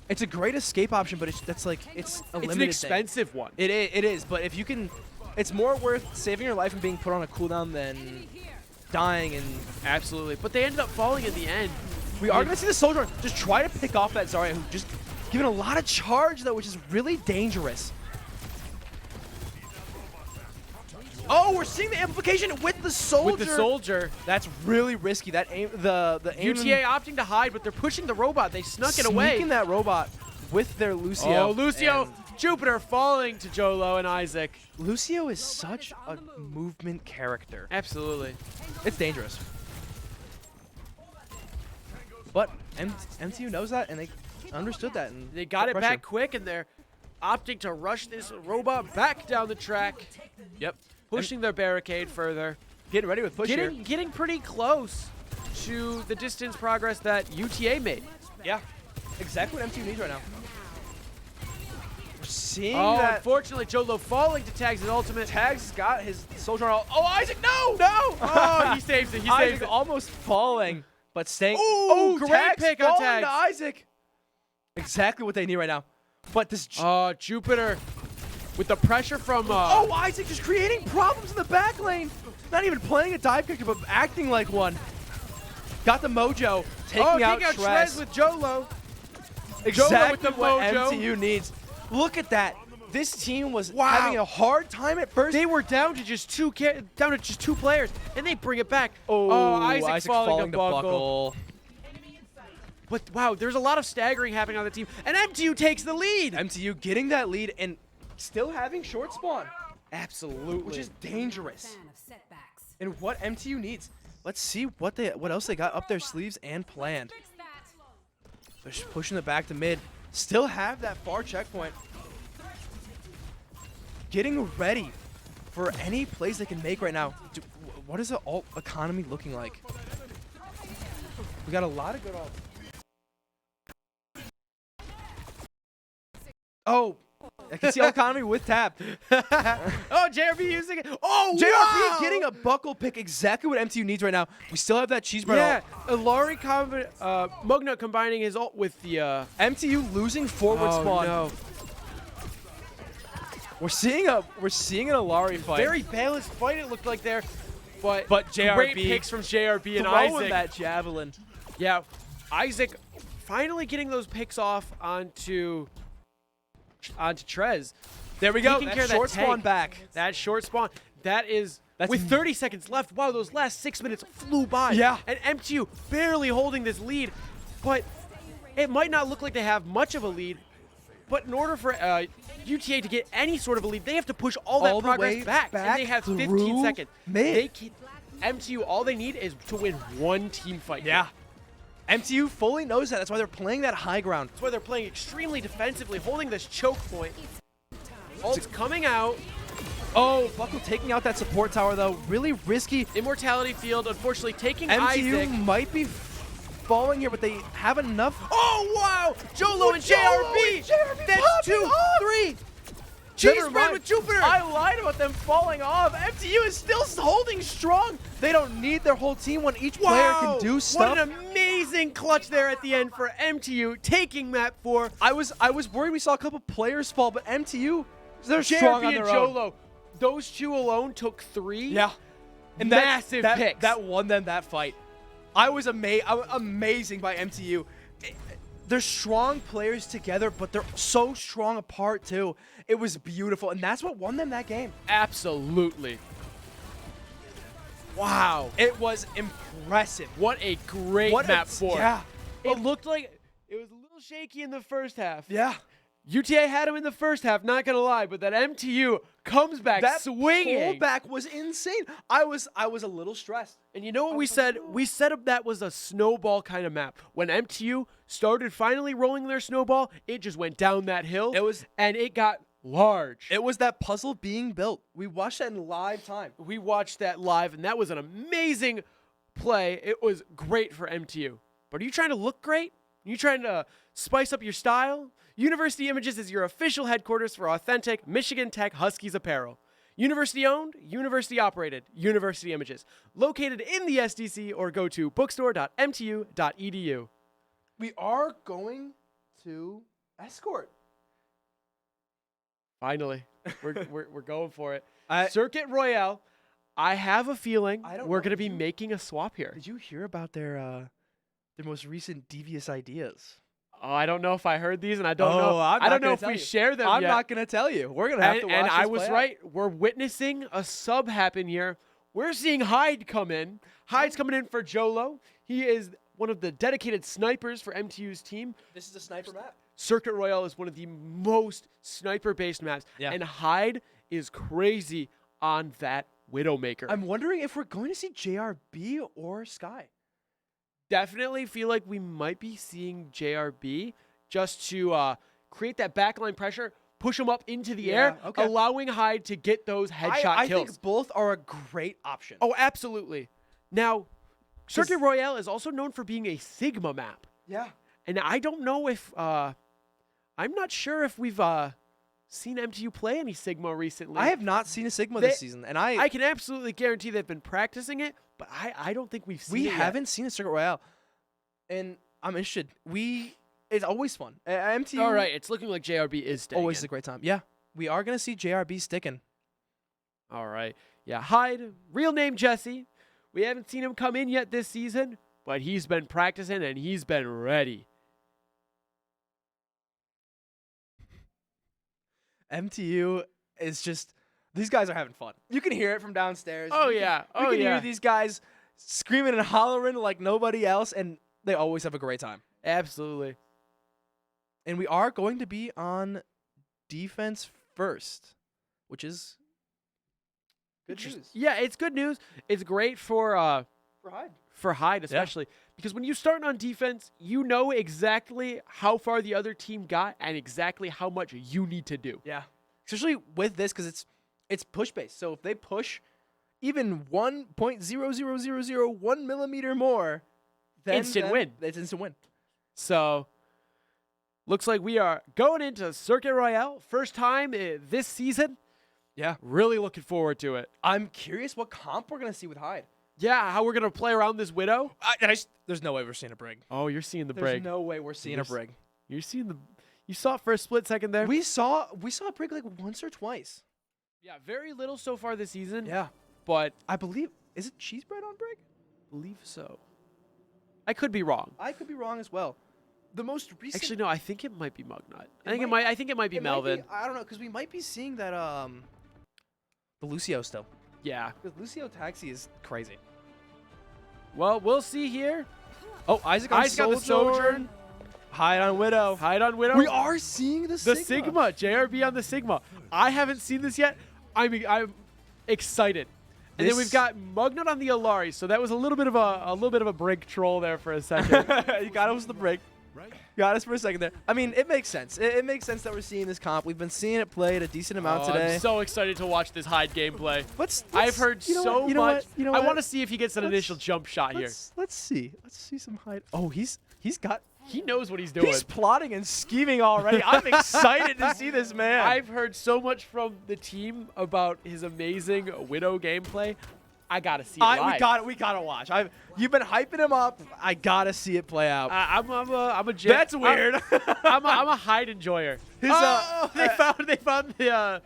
It's a great escape option, but it's a limited It's an expensive one. It is, but if you can, it's more worth saving your life and being put on a cooldown than dying. And absolutely, but they ended up falling in the end. We are going to see the Soldier just try to pick off that Zarya, who just given a lot of charge, though, which is really dangerous. Oh, we're seeing the amplification with the Soldier. With the Soldier. That's really risky. That aim, the aim UTA opting to hide, but they're pushing the robot. They snuck it away. Sneaking that robot with their Lucio. Oh, Lucio. Jupiter falling to Jolo and Isaac. Lucio is such a movement character. Absolutely. It's dangerous. But MTU knows that, and they understood that. And they got it back quick, and they're opting to rush this robot back down the track. Yep. Pushing their barricade further. Getting ready with push here. Getting pretty close to the distance progress that UTA made. Yeah. Exactly what MTU needs right now. We're seeing that. Oh, Unfortunately, Jolo falling to Tags' ultimate. Tags got his Soldier on. Oh, Isaac, no! No! Oh, he saves it. He saves it. Almost falling, but staying. Oh, great Tags pick on falling Tags. to Isaac. Exactly what they need right now. But this. Jupiter with the pressure from. Oh, Isaac just creating problems in the back lane. Not even playing a dive kicker, but acting like one. Got the mojo, taking out Trez with Jolo. Exactly with the what mojo. MTU needs. Look at that. This team was having a hard time at first. They were down to just two players, and they bring it back. Oh, Isaac falling to buckle. But wow, there's a lot of staggering happening on the team, and MTU takes the lead. MTU getting that lead and still having short spawn. Absolutely. Which is dangerous. And what MTU needs. Let's see what else they got up their sleeves and planned. They're just pushing it back to mid. Still have that far checkpoint. Getting ready for any plays they can make right now. What is the ult economy looking like? We got a lot of good ults. Oh, I can see ult economy with tap. Oh, JRB using it. Oh, JRB getting a buckle pick, exactly what MTU needs right now. We still have that cheese bread ult. Yeah, Ilari Mugnut combining his ult with the MTU losing forward spawn. No. We're seeing an Ilari fight. Very balanced fight it looked like there, but JRB great picks from JRB and throwing Isaac. that javelin. Yeah, Isaac finally getting those picks off onto Trez. There we go. Taking care That of short that tank. spawn back. That short spawn. That is, That's with 30 seconds left, wow, those last 6 minutes flew by. Yeah. And MTU barely holding this lead, but it might not look like they have much of a lead, but in order for UTA to get any sort of a lead, they have to push all that the progress way back, and they have 15 seconds. mid. MTU, all they need is to win one team fight. Yeah. MTU fully knows that. That's why they're playing that high ground. That's why they're playing extremely defensively, holding this choke point. Ult's coming out. Oh, Buckle taking out that support tower, though. Really risky. Immortality Field, unfortunately, taking MTU Isaac. might be falling here, but they have enough. Oh, wow! Jolo and JRB! That's popping 2, off. 3! Never Cheese bread mind. with Jupiter! I lied about them falling off. MTU is still holding strong. They don't need their whole team when each player can do stuff. What an amazing clutch there at the end for MTU, taking map 4. I was worried we saw a couple players fall, but MTU, they're JRB strong on and their own. Jolo, those two alone took 3. Yeah. And massive picks. That won them that fight. I was amazing by MTU. They're strong players together, but they're so strong apart too. It was beautiful, and that's what won them that game. Absolutely. Wow. It was impressive. What a great map 4. Yeah. It looked like it was a little shaky in the first half. Yeah. UTA had him in the first half, not gonna lie, but that MTU comes back That swinging. pullback was insane. I was a little stressed. And you know what we said? We said that was a snowball kind of map. When MTU started finally rolling their snowball, it just went down that hill. And it got large. It was that puzzle being built. We watched that in live time. We watched that live, and that was an amazing play. It was great for MTU. But are you trying to look great? Are you trying to spice up your style? University Images is your official headquarters for authentic Michigan Tech Huskies apparel. University owned, university operated, University Images. Located in the SDC, or go to bookstore.mtu.edu. We are going to escort. Finally, we're going for it. I- Circuit Royale. I have a feeling I don't we're know. going to be making a swap here. Did you hear about their most recent devious ideas? Oh, I don't know if I heard these, and I don't know. I'm I not don't know gonna if tell we you. share them I'm yet. not gonna tell you. We're gonna have to watch And this I was play out. right. We're witnessing a sub happen here. We're seeing Hyde come in. Hyde's coming in for Jolo. He is one of the dedicated snipers for MTU's team. This is a sniper map. Circuit Royale is one of the most sniper-based maps, Yeah. and Hyde is crazy on that Widowmaker. I'm wondering if we're going to see JRB or Sky. Definitely feel like we might be seeing JRB just to create that backline pressure, push him up into the air, okay. allowing Hyde to get those headshot I kills. think both are a great option. Oh, absolutely. Now, Circuit Royale is also known for being a Sigma map. Yeah. And I don't know if, I'm not sure if we've seen MTU play any Sigma recently. I have not seen a Sigma this season, and I can absolutely guarantee they've been practicing it, but I don't think we've seen it we yet. haven't seen a Circuit Royale, and I'm interested. It's always fun. MTU. All right, it's looking like JRB is staying Always in. a great time. Yeah, we are gonna see JRB sticking. All right. Yeah, Hyde, real name Jesse. We haven't seen him come in yet this season, but he's been practicing and he's been ready. MTU is just, these guys are having fun. You can hear it from downstairs. Oh, You can- yeah. You Oh, can yeah. hear these guys screaming and hollering like nobody else, and they always have a great time. Absolutely. And we are going to be on defense first, which is good news. Yeah, it's good news. It's great for Hyde. Hyde especially because when you start on defense, you know exactly how far the other team got and exactly how much you need to do. Yeah. Especially with this, because it's push based. So if they push even 1.00001 millimeter more, then Instant win. It's instant win. So looks like we are going into Circuit Royale. First time this season. Yeah. Really looking forward to it. I'm curious what comp we're going to see with Hyde. Yeah, how we're going to play around this Widow. There's no way we're seeing a Brig. Oh, you're seeing the There's Brig. no way we're seeing a Brig. You're seeing the... You saw it for a split second there? We saw a Brig like once or twice. Yeah, very little so far this season. Yeah. But I believe, is it cheese bread on Brig? believe so. I could be wrong. I could be wrong as well. The most recent. Actually, no, I think it might be Mugnut. I think it might be it might Melvin. I don't know, because we might be seeing that the Lucio still. Yeah. Because Lucio Taxi is crazy. Well, we'll see here. Oh, Isaac on Isaac got the Sojourn. Hide on Widow. Hide on Widow. We are seeing the Sigma. JRB on the Sigma. I haven't seen this yet. I'm excited. And then we've got Mugnut on the Alari. So that was a little bit of a break troll there for a second. You got us the break. Got us for a second there. I mean, it makes sense. It makes sense that we're seeing this comp. We've been seeing it played a decent amount today. I'm so excited to watch this Hyde gameplay. I've heard so much. I want to see if he gets an initial jump shot here. Let's see. Let's see some Hyde. Oh, he's got. He knows what he's doing. He's plotting and scheming already. I'm excited to see this man. I've heard so much from the team about his amazing Widow gameplay. I gotta see it live. We gotta watch. You've been hyping him up. I gotta see it play out. I'm a That's weird. I'm a Hyde enjoyer. They found the.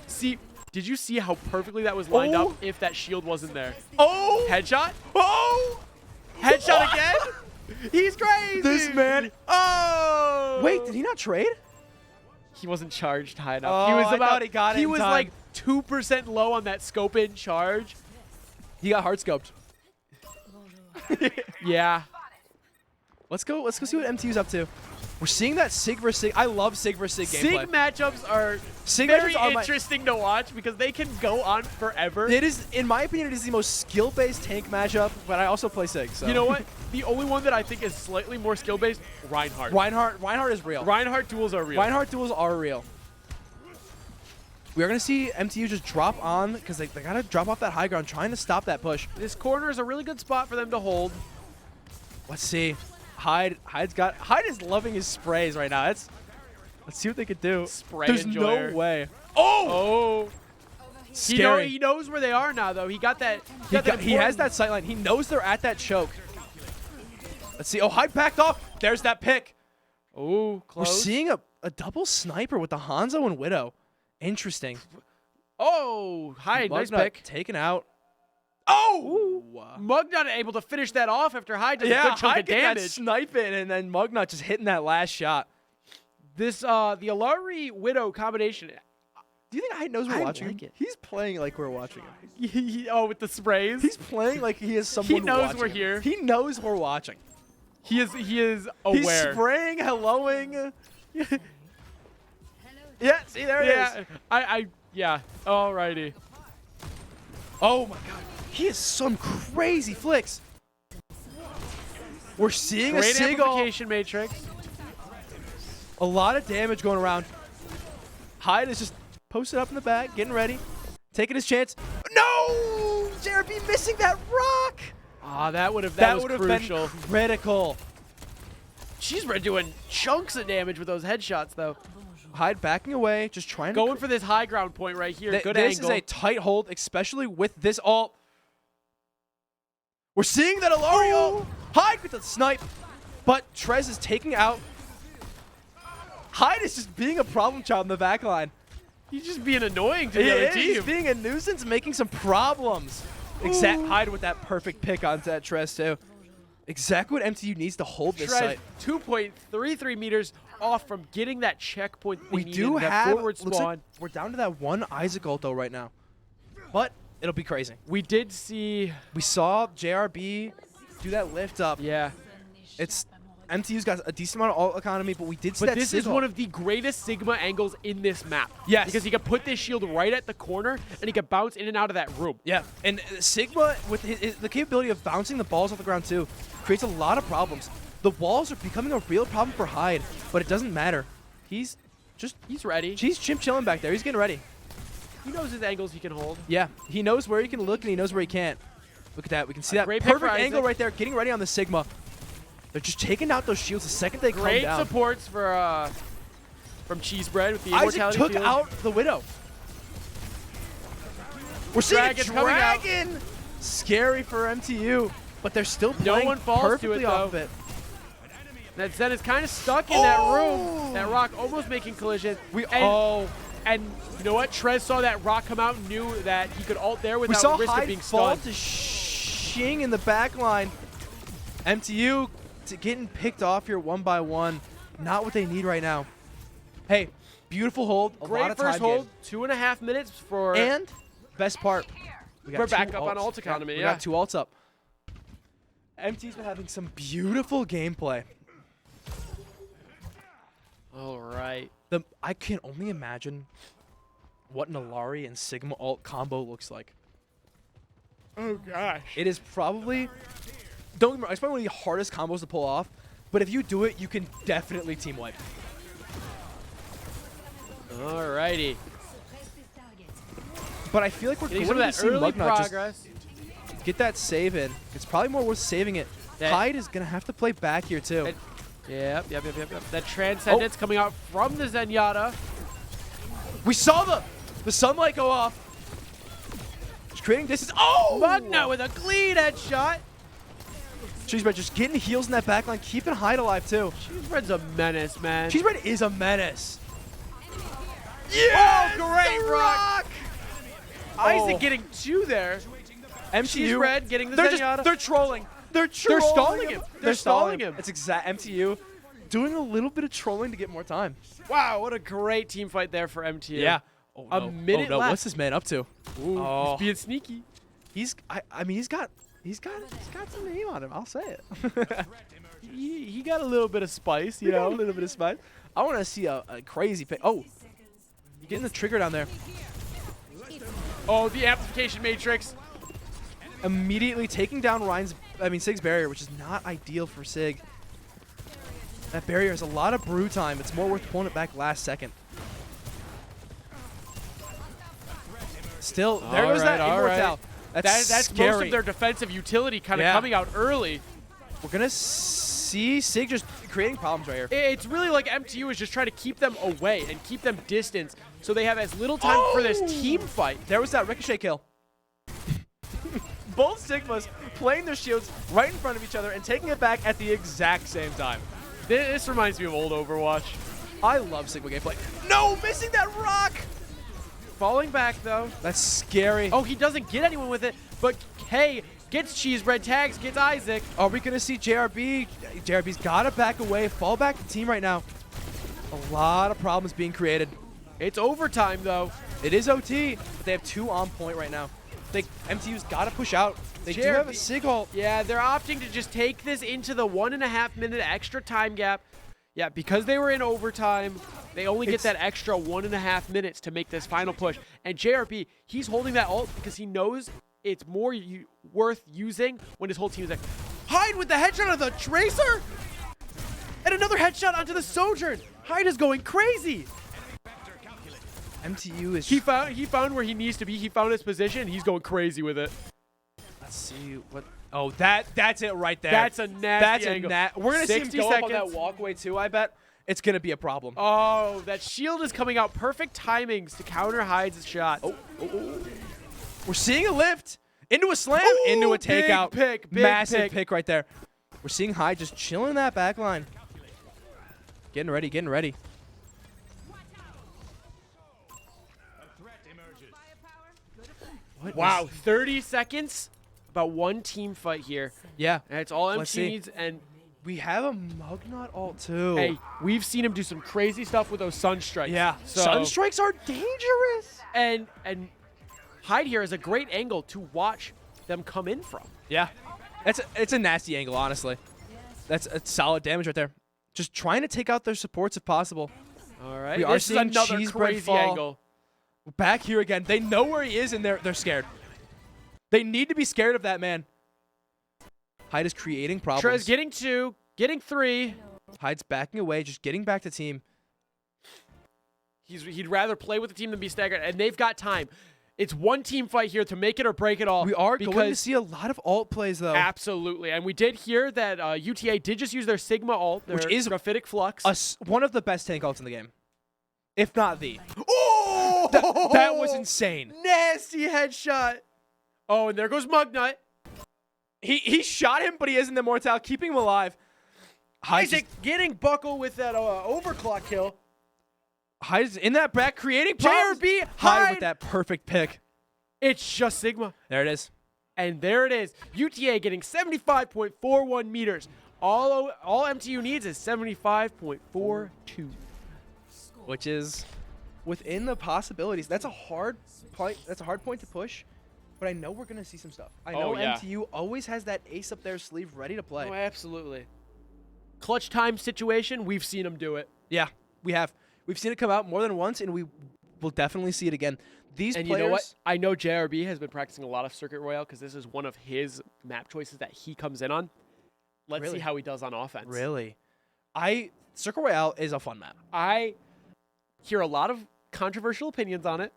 See, did you see how perfectly that was lined up? If that shield wasn't there. Oh! Headshot. Oh! Headshot again. He's crazy. This man. Oh! Wait, did he not trade? He wasn't charged high enough. Oh, He was I thought he got it in was time. like 2% low on that scope in charge. He got hard scoped. Yeah. Let's go see what MTU's up to. We're seeing that Sig vs Sig. I love Sig vs Sig gameplay. Sig matchups are very interesting to watch because they can go on forever. It is, in my opinion, it is the most skill-based tank matchup, but I also play Sig, so. You know what? The only one that I think is slightly more skill-based, Reinhardt. Reinhardt is real. Reinhardt duels are real. Reinhardt duels are real. We are going to see MTU just drop on because they got to drop off that high ground, trying to stop that push. This corner is a really good spot for them to hold. Let's see. Hyde is loving his sprays right now. Let's see what they could do. There's enjoyer. no way. Oh! Scary. He knows where they are now, though. He got that. He has that sight line. He knows they're at that choke. Let's see. Oh, Hyde backed off. There's that pick. Oh, close. We're seeing a double sniper with the Hanzo and Widow. Interesting. Oh, Hyde, nice pick. Taken out. Oh! Mugnut able to finish that off after Hyde does a good chunk of damage. That sniping, and then Mugnut just hitting that last shot. This, the Alari Widow combination. Do you think Hyde knows we're watching like him? it. He's playing like we're watching him. Oh, with the sprays? He's playing like he is someone He knows watching we're him. here. He knows we're watching. He is aware. He's spraying, helloing. Yeah, see, there it is. Yeah. Alrighty. Oh my god. He has some crazy flicks. We're seeing Great a Seagull. amplification matrix. A lot of damage going around. Hyde is just posted up in the back, getting ready, taking his chance. No! JRB missing that rock. That would have been crucial. critical. She's doing chunks of damage with those headshots, though. Hyde backing away, just trying going for this high ground point right here. Good this angle. Is a tight hold, especially with this ult. We're seeing that Ilario. Hyde with the snipe, but Trez is taking out. Hyde is just being a problem child in the back line. He's just being annoying to the other team. He's being a nuisance, making some problems. Hyde with that perfect pick onto that Trez too. Exactly what MTU needs to hold this site. 2.33 meters off from getting that checkpoint. We do have forward spawn. like we're down to that one Isaac ult though right now, but it'll be crazy. We saw JRB do that lift up. Yeah. It's MTU's got a decent amount of ult economy, but we did see that this is Sigma. one of the greatest Sigma angles in this map. Yes. Because he can put this shield right at the corner, and he can bounce in and out of that room. Yeah, and Sigma, with the capability of bouncing the balls off the ground too, creates a lot of problems. The walls are becoming a real problem for Hyde, but it doesn't matter. He's ready. He's chilling back there. He's getting ready. He knows his angles he can hold. Yeah, he knows where he can look, and he knows where he can't. Look at that. We can see that great pick for perfect angle Isaac. right there, getting ready on the Sigma. They're just taking out those shields the second they come down. Great supports for from Cheesebread with the Isaac immortality took field. out the Widow. We're seeing a Dragon's coming out. Dragon! Scary for MTU, but they're still playing one falls perfectly to it, off though. of it. That Zen is kind of stuck in that room. That rock almost making collision. And you know what? Trez saw that rock come out and knew that he could ult there We without saw risk Hyde of being fall stunned. to Shing in the back line. MTU getting picked off here one by one. Not what they need right now. Hey, beautiful hold. A lot Great of first time hold. 2.5 minutes for... And best part. We're back two up on ults. ult economy, We yeah. got 2 ults up. MT's been having some beautiful gameplay. All right. I can only imagine what an Alari and Sigma ult combo looks like. Oh, gosh. It is probably, don't get me wrong, it's probably one of the hardest combos to pull off, but if you do it, you can definitely team wipe. All righty. But I feel like we're Getting going some of to that see early Mugna just progress. get that save in. It's probably more worth saving it. That- Hyde is going to have to play back here, too. That- Yep. That Transcendence coming out from the Zenyatta. We saw the sunlight go off. Just creating distance. Oh! Mugna with a clean headshot. Cheesebread just getting heals in that backline, keeping Hyde alive, too. Cheesebread's a menace, man. Cheesebread is a menace. Oh, great rock. Isaac Oh. getting 2 there. MTU. Cheesebread getting the They're Zenyatta. they're trolling. They're They're trolling stalling him. They're stalling him. It's exact MTU doing a little bit of trolling to get more time. Wow, what a great team fight there for MTU. Oh, A no. minute oh, no. left. What's this man up to? Ooh, Oh. he's being sneaky. I mean he's got some name on him. I'll say it. He got a little bit of spice, you You know, a know. little bit of spite. I want to see a crazy pick. Oh, you're getting the trigger down there. Oh, the amplification matrix. Immediately taking down Sig's barrier, which is not ideal for Sig. That barrier has a lot of brew time. It's more worth pulling it back last second. Still, there goes that all right. Immortal. That's That's scary. most of their defensive utility kind of Yeah. coming out early. We're going to see Sig just creating problems right here. It's really like MTU is just trying to keep them away and keep them distance so they have as little time for this team fight. There was that ricochet kill. Both Sigmas playing their shields right in front of each other and taking it back at the exact same time. This reminds me of old Overwatch. I love Sigma gameplay. No, missing that rock! Falling back, though. That's scary. Oh, he doesn't get anyone with it, but hey, gets Cheesebread tags, gets Isaac. Are we going to see JRB? JRB's got to back away, fall back to team right now. A lot of problems being created. It's overtime, though. It is OT, but they have 2 on point right now. MTU's got to push out. They do have a Sig ult. Yeah, they're opting to just take this into the 1.5 minute extra time gap. Yeah, because they were in overtime, they only get that extra 1.5 minutes to make this final push. And JRB, he's holding that ult because he knows it's more worth using when his whole team is like, Hyde with the headshot of the Tracer! And another headshot onto the Sojourn! Hyde is going crazy! MTU is... He found where he needs to be. He found his position. He's going crazy with it. Let's see what... Oh, that's it right there. That's a nasty angle. We're going to see him 60 go up on seconds. that walkway too, I bet. It's going to be a problem. Oh, that shield is coming out. Perfect timings to counter Hyde's shot. We're seeing a lift. Into a slam. Ooh, into a big takeout. pick, big Massive pick. pick right there. We're seeing Hyde just chilling in that back line. Getting ready, getting ready. Wow, 30 seconds. About one team fight here. Yeah. And it's all Let's MT see. needs. And We have a Mugnot ult too. hey, we've seen him do some crazy stuff with those Sunstrikes. Yeah. So, Sunstrikes are dangerous. And Hyde here is a great angle to watch them come in from. Yeah. It's a nasty angle, honestly. That's a solid damage right there. Just trying to take out their supports if possible. All right. We are This is seeing another Cheesebread crazy fall. angle. Back here again. They know where he is, and they're scared. They need to be scared of that man. Hyde is creating problems. Trez getting 2, getting 3. Hyde's backing away, just getting back to team. He'd rather play with the team than be staggered, and they've got time. It's one team fight here to make it or break it all. We are going to because- see a lot of ult plays, though. Absolutely. And we did hear that UTA did just use their Sigma ult, their Which is Graphitic Flux. One of the best tank ults in the game. If not the. Oh! That was insane. Nasty headshot. Oh, and there goes Mugnut. He shot him, but he isn't immortal, keeping him alive. Isaac getting Buckle with that overclock kill. Hyde's in that back, creating problems. JRB, Hyde Hyde. with that perfect pick. It's just Sigma. There it is. And there it is. UTA getting 75.41 meters. All MTU needs is 75.42. Which is within the possibilities. That's a hard point. That's a hard point to push. But I know we're gonna see some stuff. I know MTU always has that ace up their sleeve ready to play. Oh, absolutely. Clutch time situation, we've seen him do it. Yeah, we have. We've seen it come out more than once, and we will definitely see it again. These And players, you know what? I know JRB has been practicing a lot of Circuit Royale because this is one of his map choices that he comes in on. Let's Really? see how he does on offense. Really, Circle Royale is a fun map. I hear a lot of controversial opinions on it.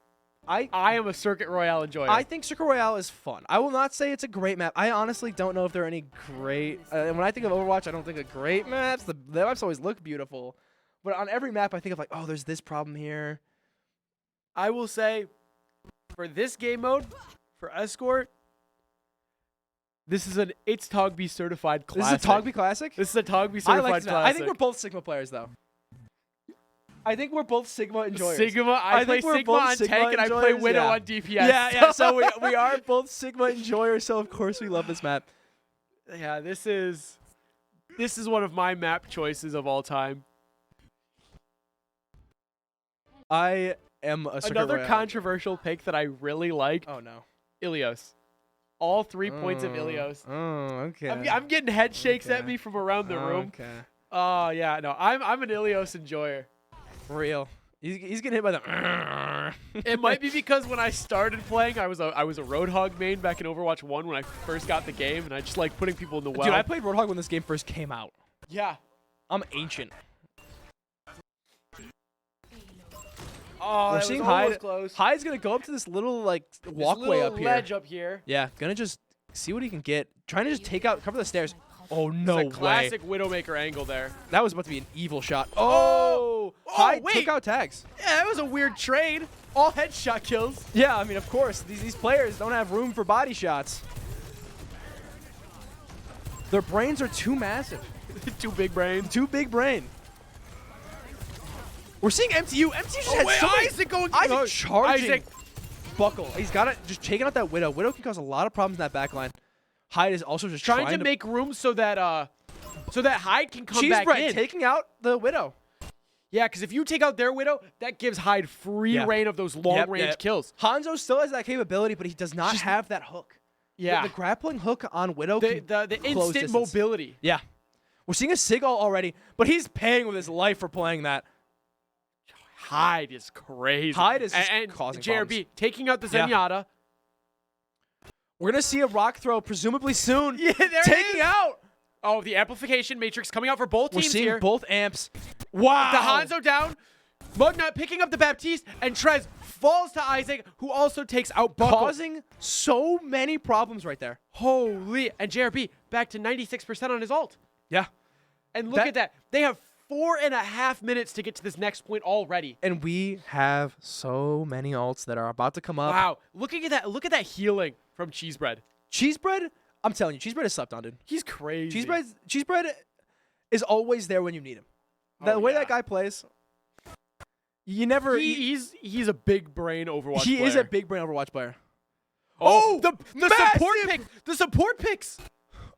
I am a Circuit Royale enjoyer. I think Circle Royale is fun. I will not say it's a great map. I honestly don't know if there are any great. And when I think of Overwatch, I don't think of great maps. The maps always look beautiful, but on every map, I think of like, oh, there's this problem here. I will say, for this game mode, for Escort, this is an It's Togby certified classic. This is a Togby classic. This is a Togby I certified like this map. classic. I think we're both Sigma players, though. I think we're both Sigma enjoyers. Sigma. I play think we're Sigma both on Sigma tank, and I play enjoyers, Widow yeah. on DPS. Yeah. So we are both Sigma enjoyers. So of course we love this map. Yeah, this is one of my map choices of all time. I am a Circuit Another Royale. controversial pick that I really like, Oh no. Ilios. All 3 points of Ilios. Oh, okay. I'm getting head shakes at Okay. me from around the room. Okay. Oh yeah, no, I'm an Ilios enjoyer. For real. He's getting hit by the. It might be because when I started playing, I was a Roadhog main back in Overwatch 1 when I first got the game, and I just like putting people in the well. Dude, I played Roadhog when this game first came out. Yeah. I'm ancient. Oh, We're that seeing was almost Hyde. close. Hyde's gonna go up to this little like This walkway little up here. ledge up here. Yeah, gonna just see what he can get. Trying to just cover the stairs. Oh no It's a way! classic Widowmaker angle there. That was about to be an evil shot. Oh, Hyde wait. took out tags. Yeah, that was a weird trade. All headshot kills. Yeah, I mean, of course, these players don't have room for body shots. Their brains are too massive. Too big brain. Too big brain. We're seeing MTU. MTU just Oh, had wait, so many- Isaac going. Isaac no, charging. Isaac. Buckle. He's got it. Just taking out that Widow. Widow can cause a lot of problems in that backline. Hyde is also just Trying to make room so that Hyde can come Cheese back bread in. taking out the Widow. Yeah, because if you take out their Widow, that gives Hyde free Yeah. reign of those long-range kills. Hanzo still has that capability, but he does not have that hook. Yeah. The grappling hook on Widow The can close instant distance. mobility. Yeah. We're seeing a Sigol already, but he's paying with his life for playing that. Hyde is crazy. Hyde is just and causing JRB problems. taking out the Yeah. Zenyatta. We're going to see a rock throw presumably soon. Yeah, there Taking out. Oh, the amplification matrix coming out for both We're teams seeing here. both amps. Wow. The Hanzo down. Mugnut picking up the Baptiste, and Trez falls to Isaac, who also takes out Buckle. Causing so many problems right there. Holy. And JRB back to 96% on his ult. Yeah. And look at that. They have 4.5 minutes to get to this next point already. And we have so many ults that are about to come up. Wow. Looking at that. Look at that healing from Cheesebread. Cheesebread, I'm telling you, Cheesebread is slept on, dude. He's crazy. Cheesebread is always there when you need him. The way that guy plays, you never. He's a big brain Overwatch He player. is a big brain Overwatch player. Oh, the massive! support pick. The support picks.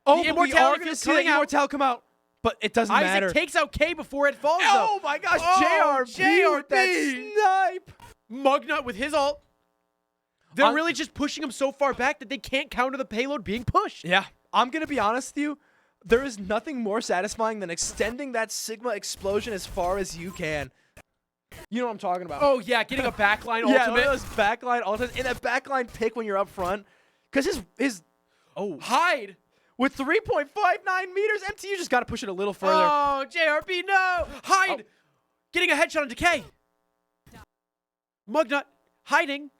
Oh, The but we are immortality going to is see that coming out. Immortal come out, but it doesn't Isaac matter. takes out K before it falls, Oh though. my gosh, Oh, JRB with that snipe. Mugnut with his ult. They're On- really just pushing him so far back that they can't counter the payload being pushed. Yeah, I'm going to be honest with you. There is nothing more satisfying than extending that Sigma explosion as far as you can. You know what I'm talking about. Oh, yeah, getting a backline yeah, ultimate. one of those backline ultimates. In a backline pick when you're up front. Because his Hyde. with 3.59 meters, MTU just got to push it a little further. Oh, JRB, no. Hyde. Getting a headshot on Decay. Mugnut hiding.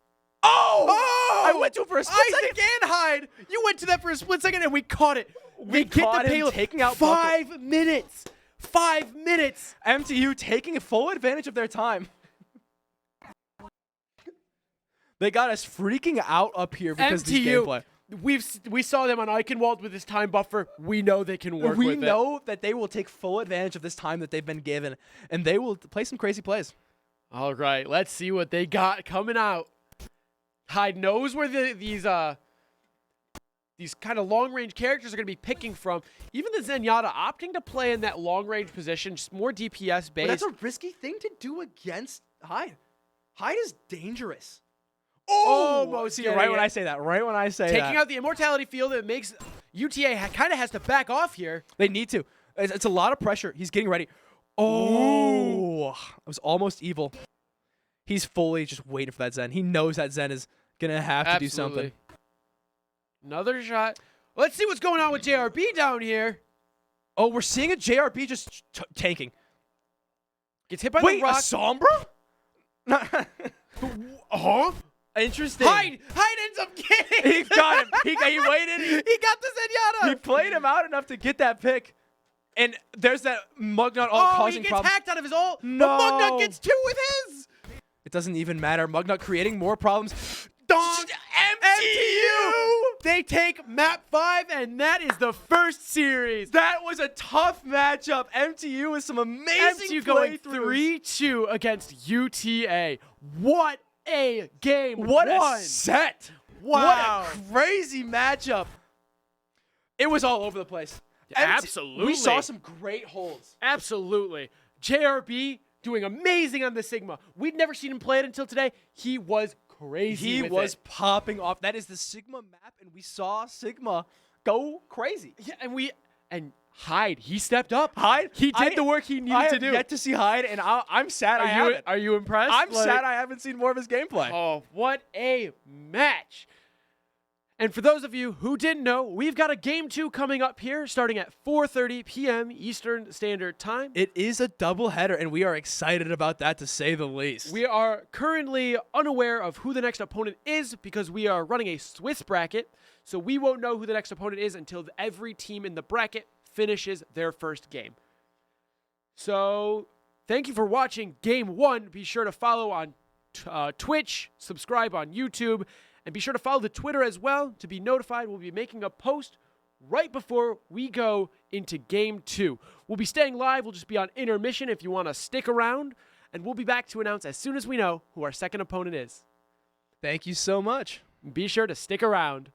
Oh! I went to it for a split Isaac second. and Hyde. You went to that for a split second, and we caught it. We get caught the him payload. taking out 5 minutes. 5 minutes. MTU taking full advantage of their time. They got us freaking out up here because of this gameplay. We saw them on Eichenwald with this time buffer. We know they can work We with know that they will take full advantage of this time that they've been given, and they will play some crazy plays. it. All right, let's see what they got coming out. Hyde knows where these kind of long-range characters are going to be picking from. Even the Zenyatta opting to play in that long-range position, just more DPS based. But that's a risky thing to do against Hyde. Hyde is dangerous. Almost see, getting right when it. I say that. Right when I say Taking that. out the immortality field, it makes UTA kind of has to back off here. They need to. It's a lot of pressure. He's getting ready. Oh, it was almost evil. He's fully just waiting for that Zen. He knows that Zen is going to have to do something. Another shot. Let's see what's going on with JRB down here. Oh, we're seeing a JRB just tanking. Gets hit by Wait, the rock. a Sombra? Huh? Interesting. Hyde ends up getting. He got him. He waited. He got the Zenyatta. He played him out enough to get that pick. And there's that Mugnut ult he causing gets problems. hacked out of his ult. No. But Mugnut gets 2 with his. It doesn't even matter. Mugnut creating more problems. Donk. MTU. They take map 5, and that is the first series. That was a tough matchup. MTU with some amazing MTU going playthroughs. 3-2 against UTA. What a game. What one. a set. Wow. What a crazy matchup. It was all over the place. Absolutely. We saw some great holds. Absolutely. JRB doing amazing on the Sigma. We'd never seen him play it until today. He was crazy. He with was it. popping off. That is the Sigma map, and we saw Sigma go crazy. Yeah, and Hyde, he stepped up. Hyde, He did the work he needed I to have do. yet to see Hyde, and I'm sad I haven't. Are you impressed? I'm sad I haven't seen more of his gameplay. Oh, what a match. And for those of you who didn't know, we've got a Game 2 coming up here starting at 4:30 p.m. Eastern Standard Time. It is a doubleheader, and we are excited about that, to say the least. We are currently unaware of who the next opponent is because we are running a Swiss bracket, so we won't know who the next opponent is until every team in the bracket finishes their first game. So thank you for watching Game 1. Be sure to follow on Twitch, subscribe on YouTube, and be sure to follow the Twitter as well to be notified. We'll be making a post right before we go into Game 2. We'll be staying live. We'll just be on intermission if you want to stick around. And we'll be back to announce as soon as we know who our second opponent is. Thank you so much. Be sure to stick around.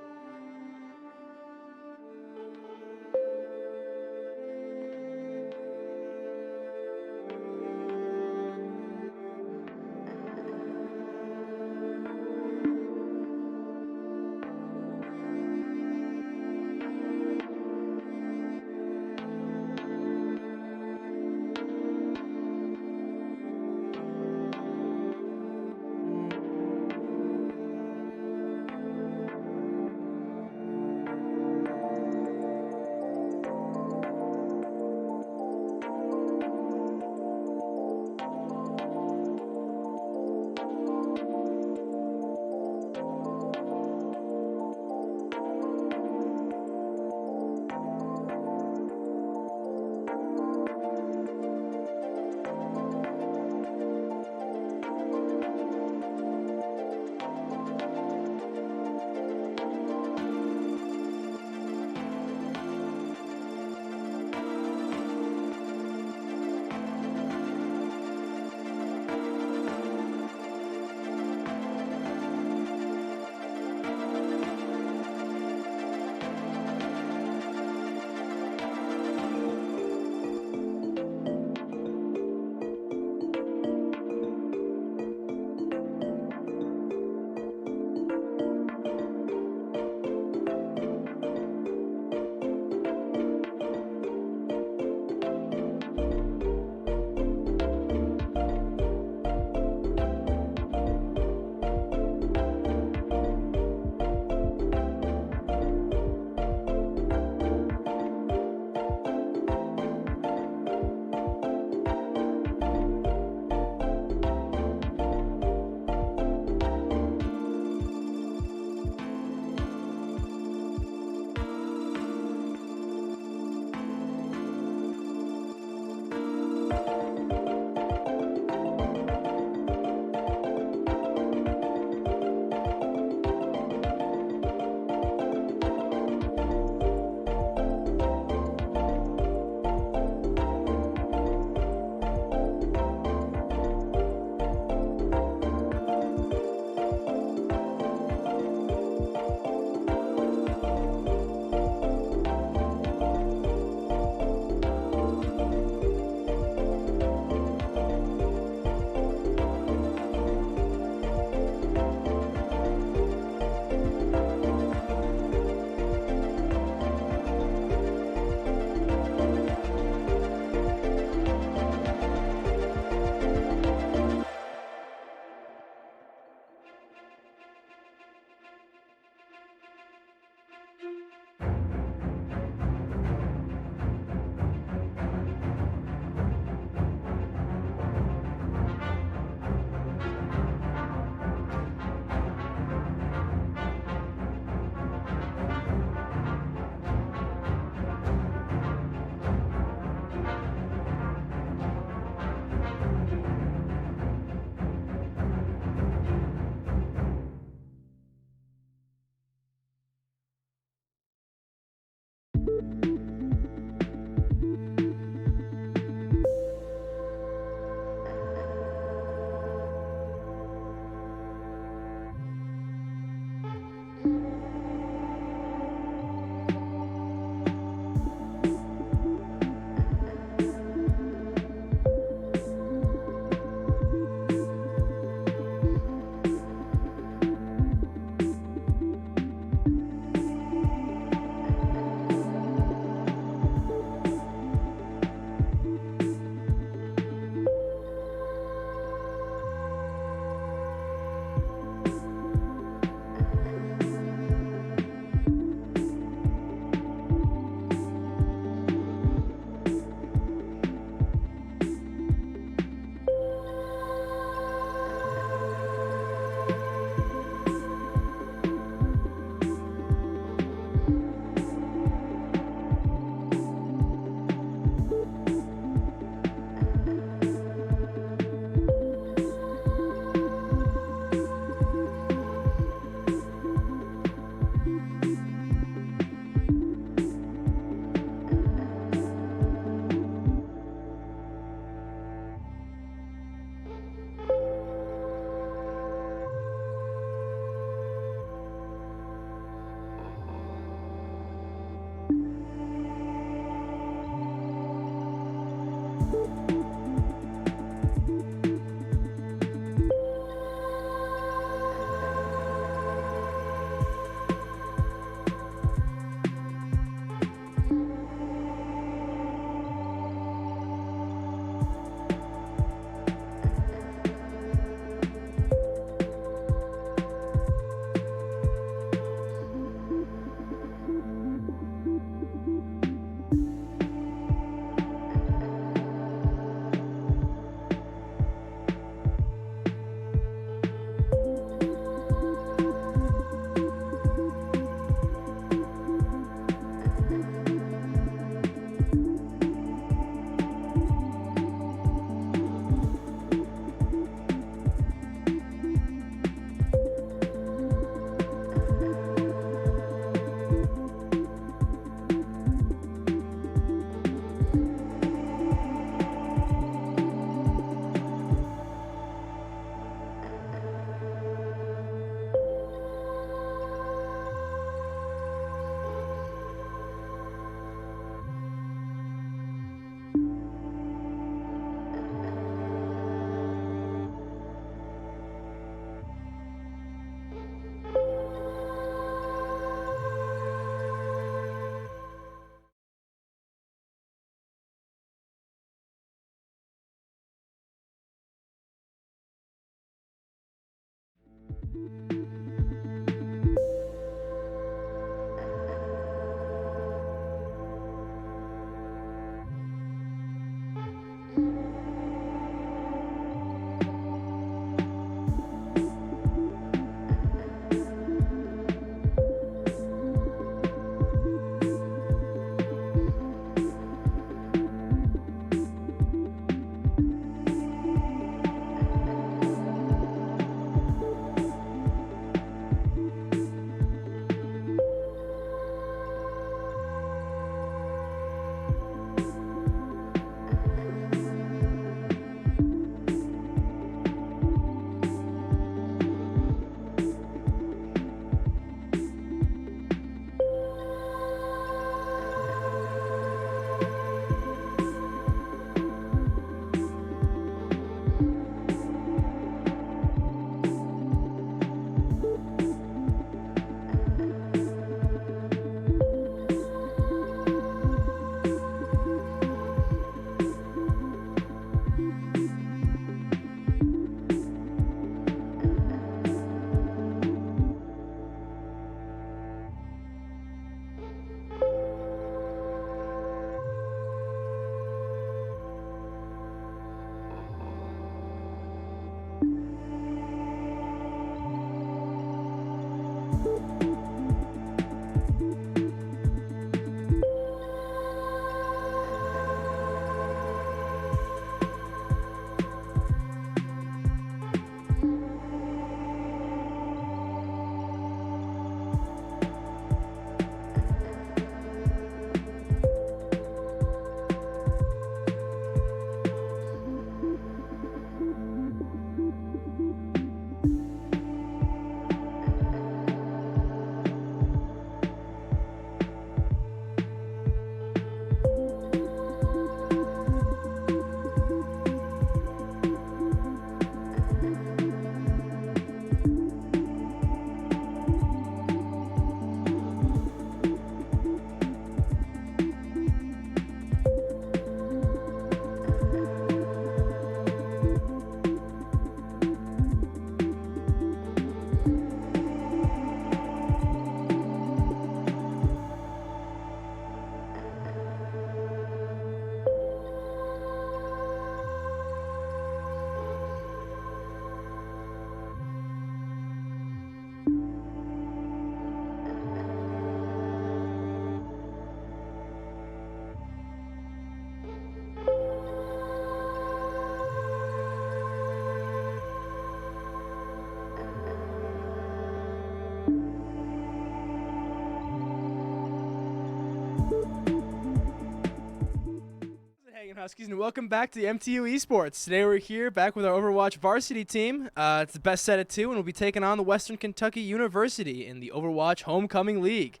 Huskies, and welcome back to the MTU Esports. Today we're here back with our Overwatch varsity team. It's the best set of two, and we'll be taking on the Western Kentucky University in the Overwatch Homecoming League.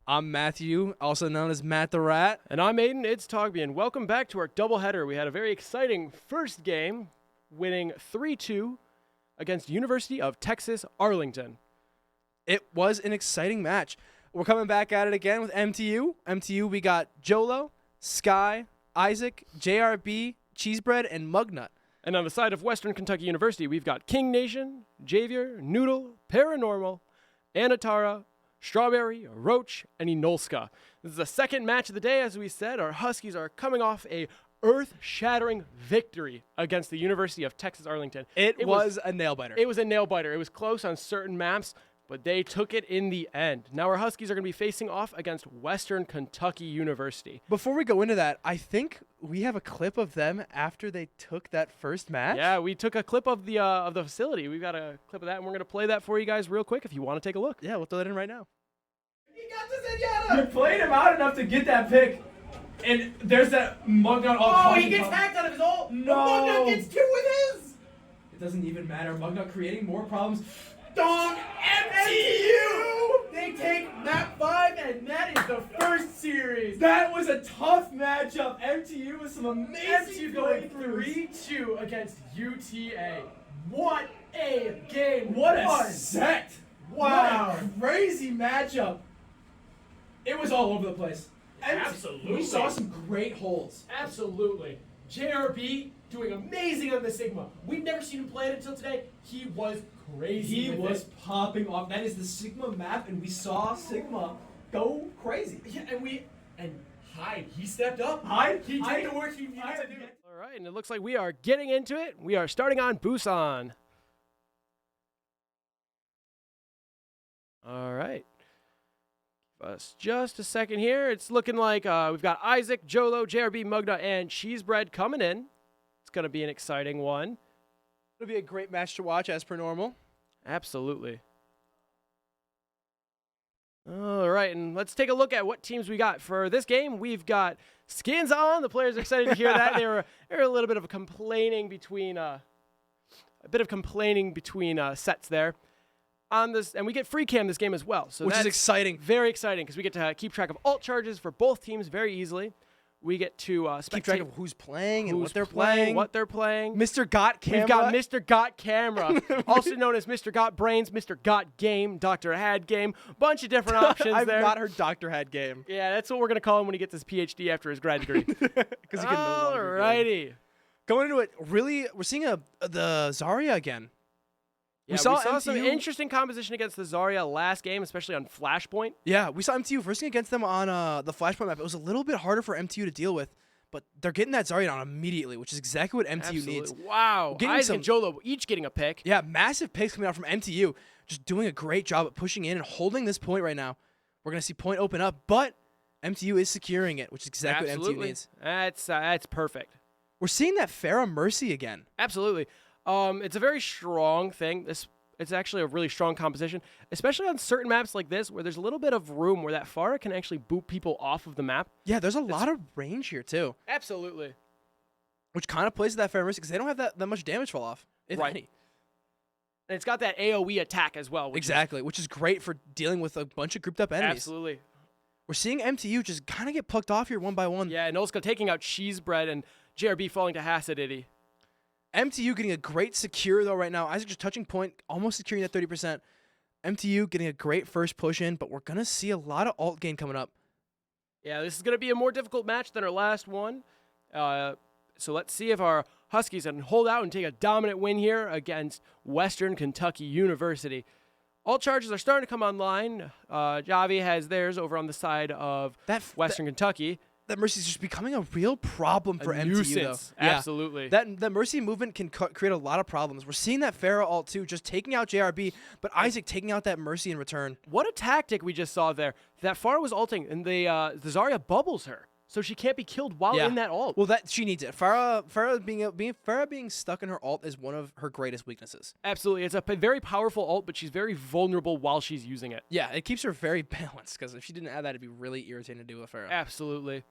I'm Matthew, also known as Matt the Rat. And I'm Aiden, it's Togby, and welcome back to our doubleheader. We had a very exciting first game, winning 3-2 against University of Texas Arlington. It was an exciting match. We're coming back at it again with MTU. MTU, we got Jolo, Sky, Isaac, JRB, Cheesebread, and Mugnut. And on the side of Western Kentucky University, we've got King Nation, Javier, Noodle, Paranormal, Anatara, Strawberry, Roach, and Enolska. This is the second match of the day. As we said, our Huskies are coming off a earth-shattering victory against the University of Texas Arlington. It was a nail-biter. It was a nail-biter. It was close on certain maps, but they took it in the end. Now our Huskies are going to be facing off against Western Kentucky University. Before we go into that, I think we have a clip of them after they took that first match. Yeah, we took a clip of the facility. We've got a clip of that, and we're going to play that for you guys real quick if you want to take a look. Yeah, we'll throw that in right now. He got this Zenyatta! You played him out enough to get that pick. And there's that Mugnut. Oh, he gets hacked out of his ult! No! Mugnut gets two with his! It doesn't even matter. Mugnut creating more problems. Dong! MTU! They take map 5, and that is the first series. That was a tough matchup. MTU with some amazing MTU going playthroughs. 3-2 against UTA. What a game! What a set! Wow! What a crazy matchup. It was all over the place. Absolutely. We saw some great holds. Absolutely. JRB doing amazing on the Sigma. We've never seen him play it until today. He was crazy. He with was it. popping off. That is the Sigma map, and we saw Sigma go crazy. Yeah, and Hyde, he stepped up. Hyde? He did Hyde? the work he needed to do. All right, and it looks like we are getting into it. We are starting on Busan. All right. Give us just a second here. It's looking like we've got Isaac, Jolo, JRB, Mugna, and Cheesebread coming in. It's going to be an exciting one. It'll be a great match to watch as per normal. Absolutely. All right, and let's take a look at what teams we got for this game. We've got skins on. The players are excited to hear that. They were a little bit of complaining between sets there. On this, and we get free cam this game as well, so Which is that's exciting. very exciting because we get to keep track of alt charges for both teams very easily. We get to Keep track of who's playing and who's what they're playing. what they're playing. Mr. Got Camera. We've got Mr. Got Camera, also known as Mr. Got Brains, Mr. Got Game, Dr. Had Game, bunch of different options I've there. not heard Dr. Had Game. Yeah, that's what we're gonna call him when he gets his PhD after his grad degree. Because he can no longer game. Alrighty. Going into it, really, we're seeing the Zarya again. Yeah, we saw some interesting composition against the Zarya last game, especially on Flashpoint. Yeah, we saw MTU versing against them on the Flashpoint map. It was a little bit harder for MTU to deal with, but they're getting that Zarya down immediately, which is exactly what MTU needs. Wow. Getting Isaac some- and Jolo each getting a pick. Yeah, massive picks coming out from MTU, just doing a great job at pushing in and holding this point right now. We're going to see point open up, but MTU is securing it, which is exactly what MTU needs. That's perfect. We're seeing that Pharah Mercy again. Absolutely. It's a very strong thing. It's actually a really strong composition, especially on certain maps like this where there's a little bit of room where that Pharah can actually boot people off of the map. Yeah, there's a lot of range here too, Absolutely. which kind of plays to that Pharah Mercy because they don't have that much damage fall off, if Right. any. And it's got that AoE attack as well. Which is great for dealing with a bunch of grouped up enemies. Absolutely. We're seeing MTU just kind of get plucked off here one by one. Yeah, and Olska taking out Cheesebread and JRB falling to Hacidity. MTU getting a great secure though right now. Isaac just touching point, almost securing that 30%. MTU getting a great first push in, but we're going to see a lot of alt gain coming up. Yeah, this is going to be a more difficult match than our last one. So let's see if our Huskies can hold out and take a dominant win here against Western Kentucky University. Alt charges are starting to come online. Javi has theirs over on the side of Western Kentucky. That Mercy is just becoming a real problem for MTU nuisance. though. Yeah. Absolutely. That Mercy movement can create a lot of problems. We're seeing that Pharah ult too, just taking out JRB, but Isaac taking out that Mercy in return. What a tactic we just saw there. That Pharah was ulting, and the Zarya bubbles her, so she can't be killed while in that ult. Well, that she needs it. Pharah being stuck in her ult is one of her greatest weaknesses. Absolutely. It's a very powerful ult, but she's very vulnerable while she's using it. Yeah, it keeps her very balanced because if she didn't have that, it'd be really irritating to do with Pharah. Absolutely.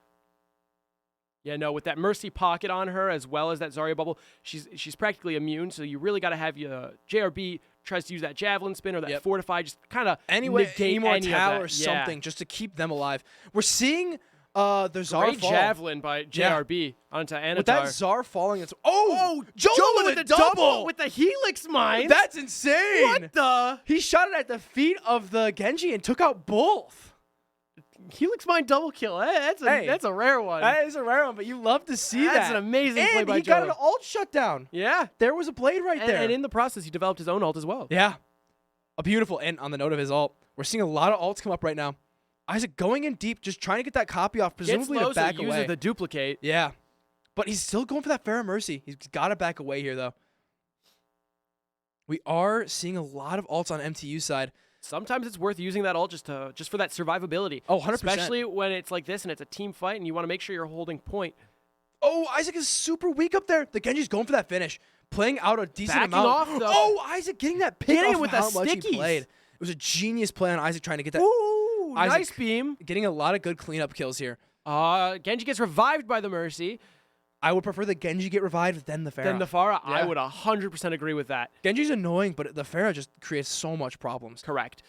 Yeah, no, with that Mercy pocket on her as well as that Zarya bubble, she's practically immune, so you really got to have JRB tries to use that Javelin spin or that Fortify, just kind of negate Immortal or something just to keep them alive. We're seeing the Zar Great fall. Javelin by JRB onto Anatar. With that Zar falling, it's Jolo with a double! With the Helix Mine! That's insane! What the? He shot it at the feet of the Genji and took out both. Helix Mine double kill. That's a rare one. That is a rare one, but you love to see that. That's an amazing play by And he got Jolo. an ult shutdown. Yeah. There was a blade right there. And in the process, he developed his own ult as well. Yeah. A beautiful. And on the note of his ult, we're seeing a lot of ults come up right now. Isaac going in deep, just trying to get that copy off, presumably Gets low, to back so he away. uses the duplicate. Yeah. But he's still going for that Pharah Mercy. He's got to back away here, though. We are seeing a lot of ults on MTU side. Sometimes it's worth using that ult just for that survivability. Oh, 100%. Especially when it's like this and it's a team fight and you want to make sure you're holding point. Oh, Isaac is super weak up there. The Genji's going for that finish. Playing out a decent Backing amount. off, though. Oh, Isaac getting that pick Getting off it with of the how much he stickies. played. It was a genius play on Isaac trying to get that. Ooh, Isaac nice beam. Getting a lot of good cleanup kills here. Genji gets revived by the Mercy. I would prefer the Genji get revived than the Pharah. Then the Pharah, Yeah. I would 100% agree with that. Genji's annoying, but the Pharah just creates so much problems. Correct.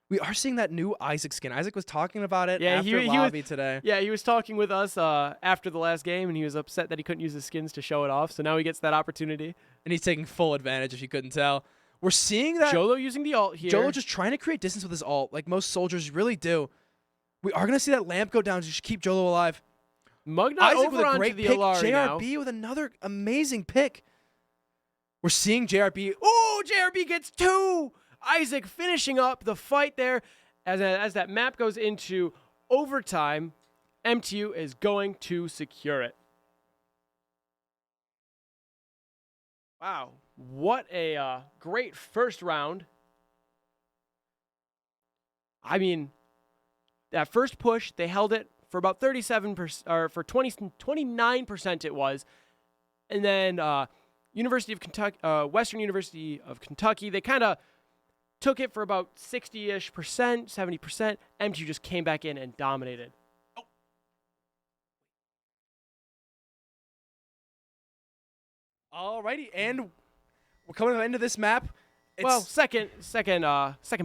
We are seeing that new Isaac skin. Isaac was talking about it Yeah, after he lobby was, today. Yeah, he was talking with us after the last game, and he was upset that he couldn't use his skins to show it off. So now he gets that opportunity. And he's taking full advantage, if you couldn't tell. We're seeing that Jolo using the ult here. Jolo just trying to create distance with his ult, like most soldiers really do. We are going to see that lamp go down to just keep Jolo alive. Mugna Isaac over with a onto great the pick. Alari now. JRB with another amazing pick. We're seeing JRB. Oh, JRB gets 2. Isaac finishing up the fight there. As that map goes into overtime, MTU is going to secure it. Wow, what a great first round. I mean, that first push, they held it for about 37%, or for 29% it was. And then University of Kentucky, Western University of Kentucky, they kind of took it for about 60-ish percent, 70%. MTU just came back in and dominated. Alrighty, and we're coming to the end of this map. Well, second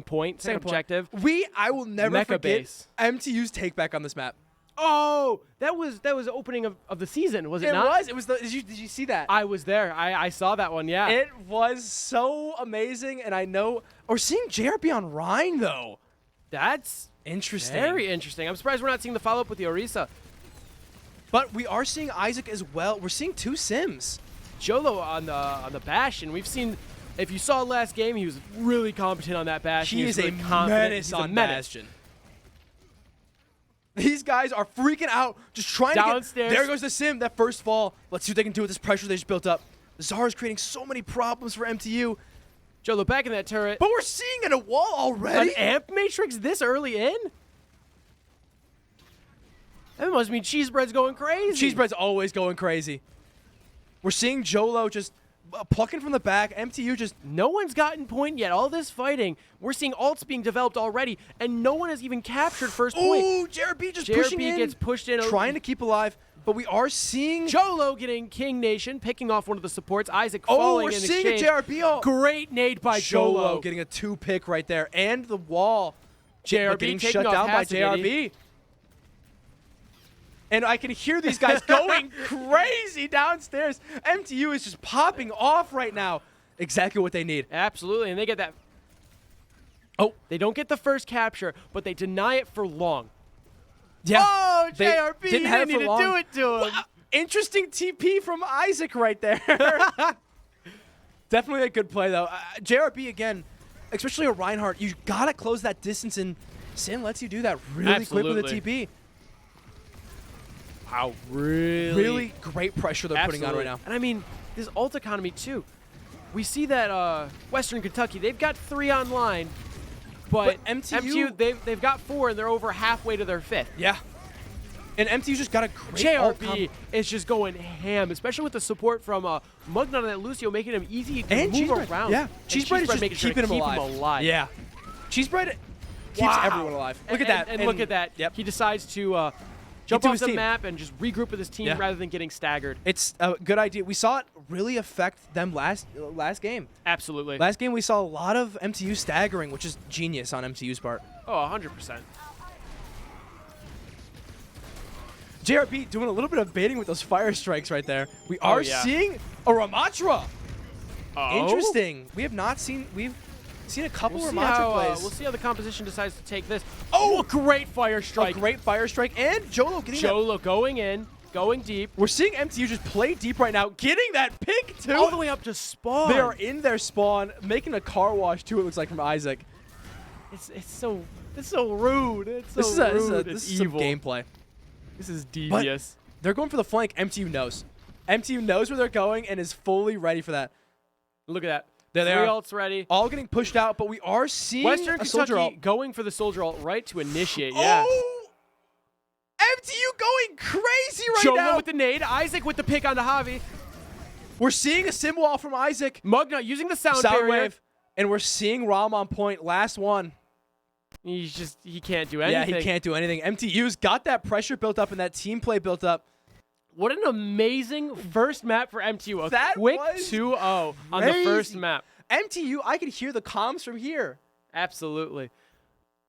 point, second point. objective. I will never Mecha forget base. MTU's take back on this map. Oh, that was opening of the season, was it not? It was. Did you see that? I was there. I saw that one. Yeah. It was so amazing, and I know we're seeing JRB on Rhine though. That's Interesting. very interesting. I'm surprised we're not seeing the follow up with the Orisa. But we are seeing Isaac as well. We're seeing 2 Sims. Jolo on the Bastion. We've seen. If you saw last game, he was really competent on that Bastion. He was is really a confident. menace He's a on menace. Bastion. These guys are freaking out, just trying Downstairs. to get. There goes the Sim, that first fall. Let's see what they can do with this pressure they just built up. Zara's creating so many problems for MTU. Jolo back in that turret. But we're seeing it a wall already. An amp matrix this early in? That must mean Cheesebread's going crazy. Cheesebread's always going crazy. We're seeing Jolo just plucking from the back. MTU just. No one's gotten point yet. All this fighting. We're seeing ults being developed already, and no one has even captured first point. Ooh, JRB just pushing in. JRB gets pushed in. Trying to keep alive. But we are seeing. Jolo getting King Nation, picking off one of the supports. Isaac Oh, falling we're in seeing exchange. a JRB. Oh. Great nade by Jolo. Getting a 2 pick right there. And the wall. JRB getting taking shut off down by Hassadity. JRB. And I can hear these guys going crazy downstairs. MTU is just popping off right now. Exactly what they need. Absolutely, and they get that. Oh. They don't get the first capture, but they deny it for long. Yeah. Oh, They JRB didn't have it need for to long. do it to him. Wow. Interesting TP from Isaac right there. Definitely a good play, though. JRB, again, especially a Reinhardt, you got to close that distance, and Sin lets you do that really quick with a TP. Wow, really great pressure they're putting on right now. And I mean, this ult economy, too. We see that Western Kentucky, they've got 3 online, but MTU they've got 4, and they're over halfway to their 5th. Yeah. And MTU's just got a great ult JRB is just going ham, especially with the support from Mugna and that Lucio, making him easy to and move Cheesebread. around. Yeah, And Cheesebread is just making sure keeping to him keep alive. Yeah. Cheesebread keeps Wow. everyone alive. Look at that. And look at that. Yep. He decides to jump to off his the team. map and just regroup with his team Yeah. rather than getting staggered. It's a good idea. We saw it really affect them last game. Absolutely. Last game, we saw a lot of MTU staggering, which is genius on MTU's part. Oh, 100%. JRB doing a little bit of baiting with those fire strikes right there. We are seeing a Ramatra. Oh. Interesting. We've seen a couple We'll see, Ramatra plays. we'll see how the composition decides to take this. Oh, a great fire strike. A great fire strike, and Jolo getting that. Jolo going in, going deep. We're seeing MTU just play deep right now, getting that pick too. All the way up to spawn. They are in their spawn, making a car wash too. It looks like from Isaac. It's so rude. It's so rude. This It's is some evil. gameplay. This is devious. They're going for the flank. MTU knows. MTU knows where they're going and is fully ready for that. Look at that. There they 3 are. ults ready. All getting pushed out, but we are seeing Western a soldier Kentucky ult. going for the soldier ult right to initiate. Yeah. Oh! MTU going crazy right Jolo now. with the nade. Isaac with the pick onto Javi. We're seeing a sim wall from Isaac. Mugna using the sound barrier. wave. And we're seeing Ram on point. Last one. He can't do anything. Yeah, he can't do anything. MTU's got that pressure built up and that team play built up. What an amazing first map for MTU. A That quick was 2-0 on the first crazy. map. MTU, I can hear the comms from here. Absolutely.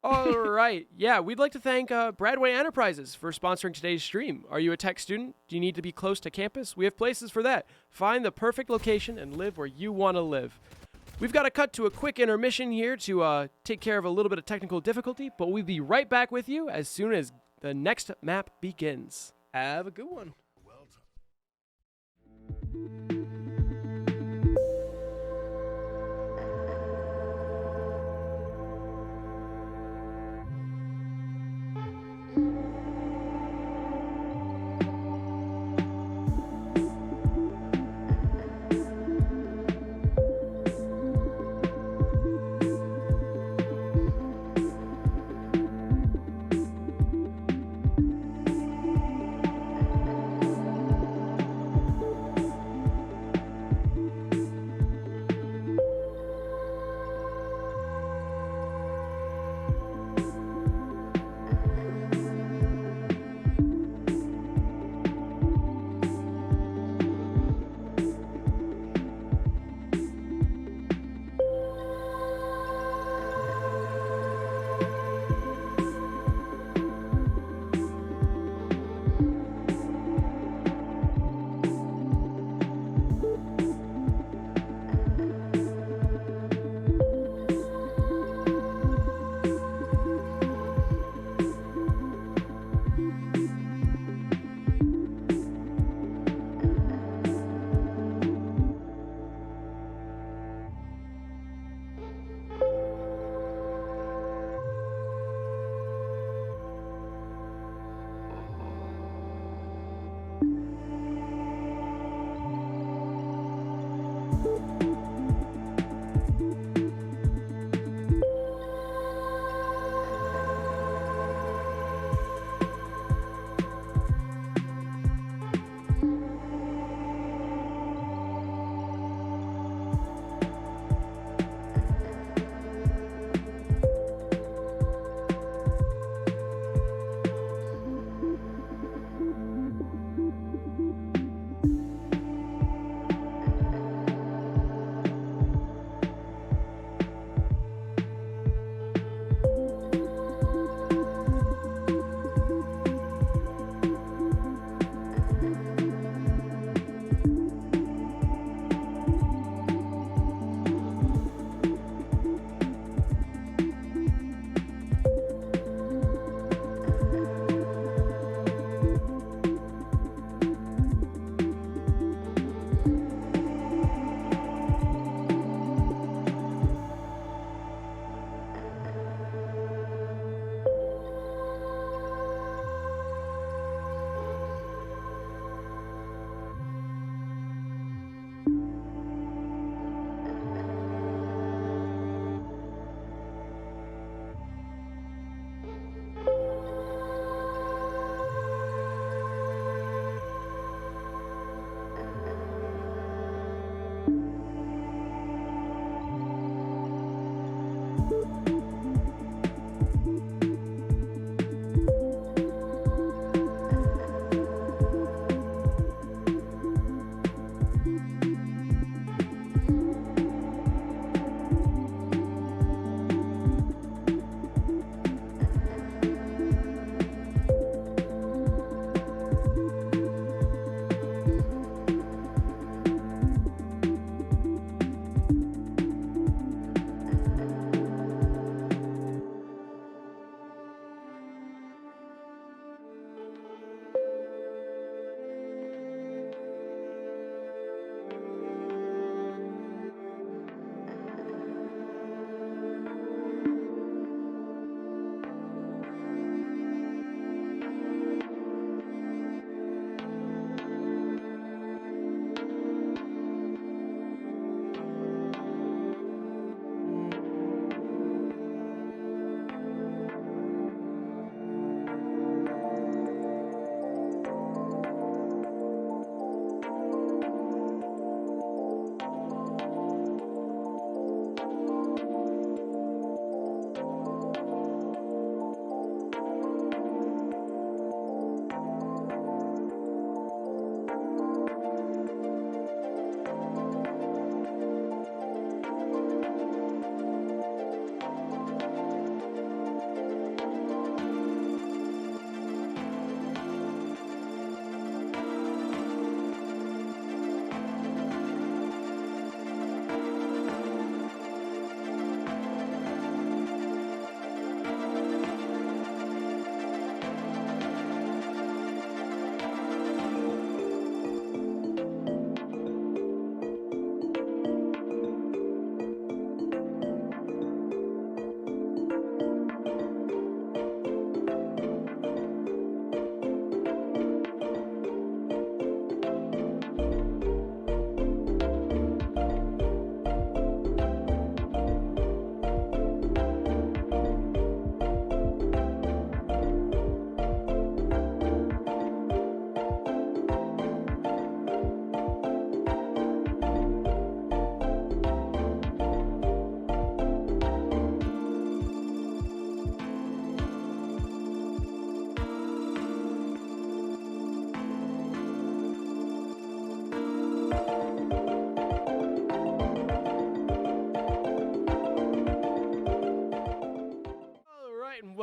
All right. Yeah, we'd like to thank Bradway Enterprises for sponsoring today's stream. Are you a tech student? Do you need to be close to campus? We have places for that. Find the perfect location and live where you want to live. We've got to cut to a quick intermission here to take care of a little bit of technical difficulty, but we'll be right back with you as soon as the next map begins. Have a good one.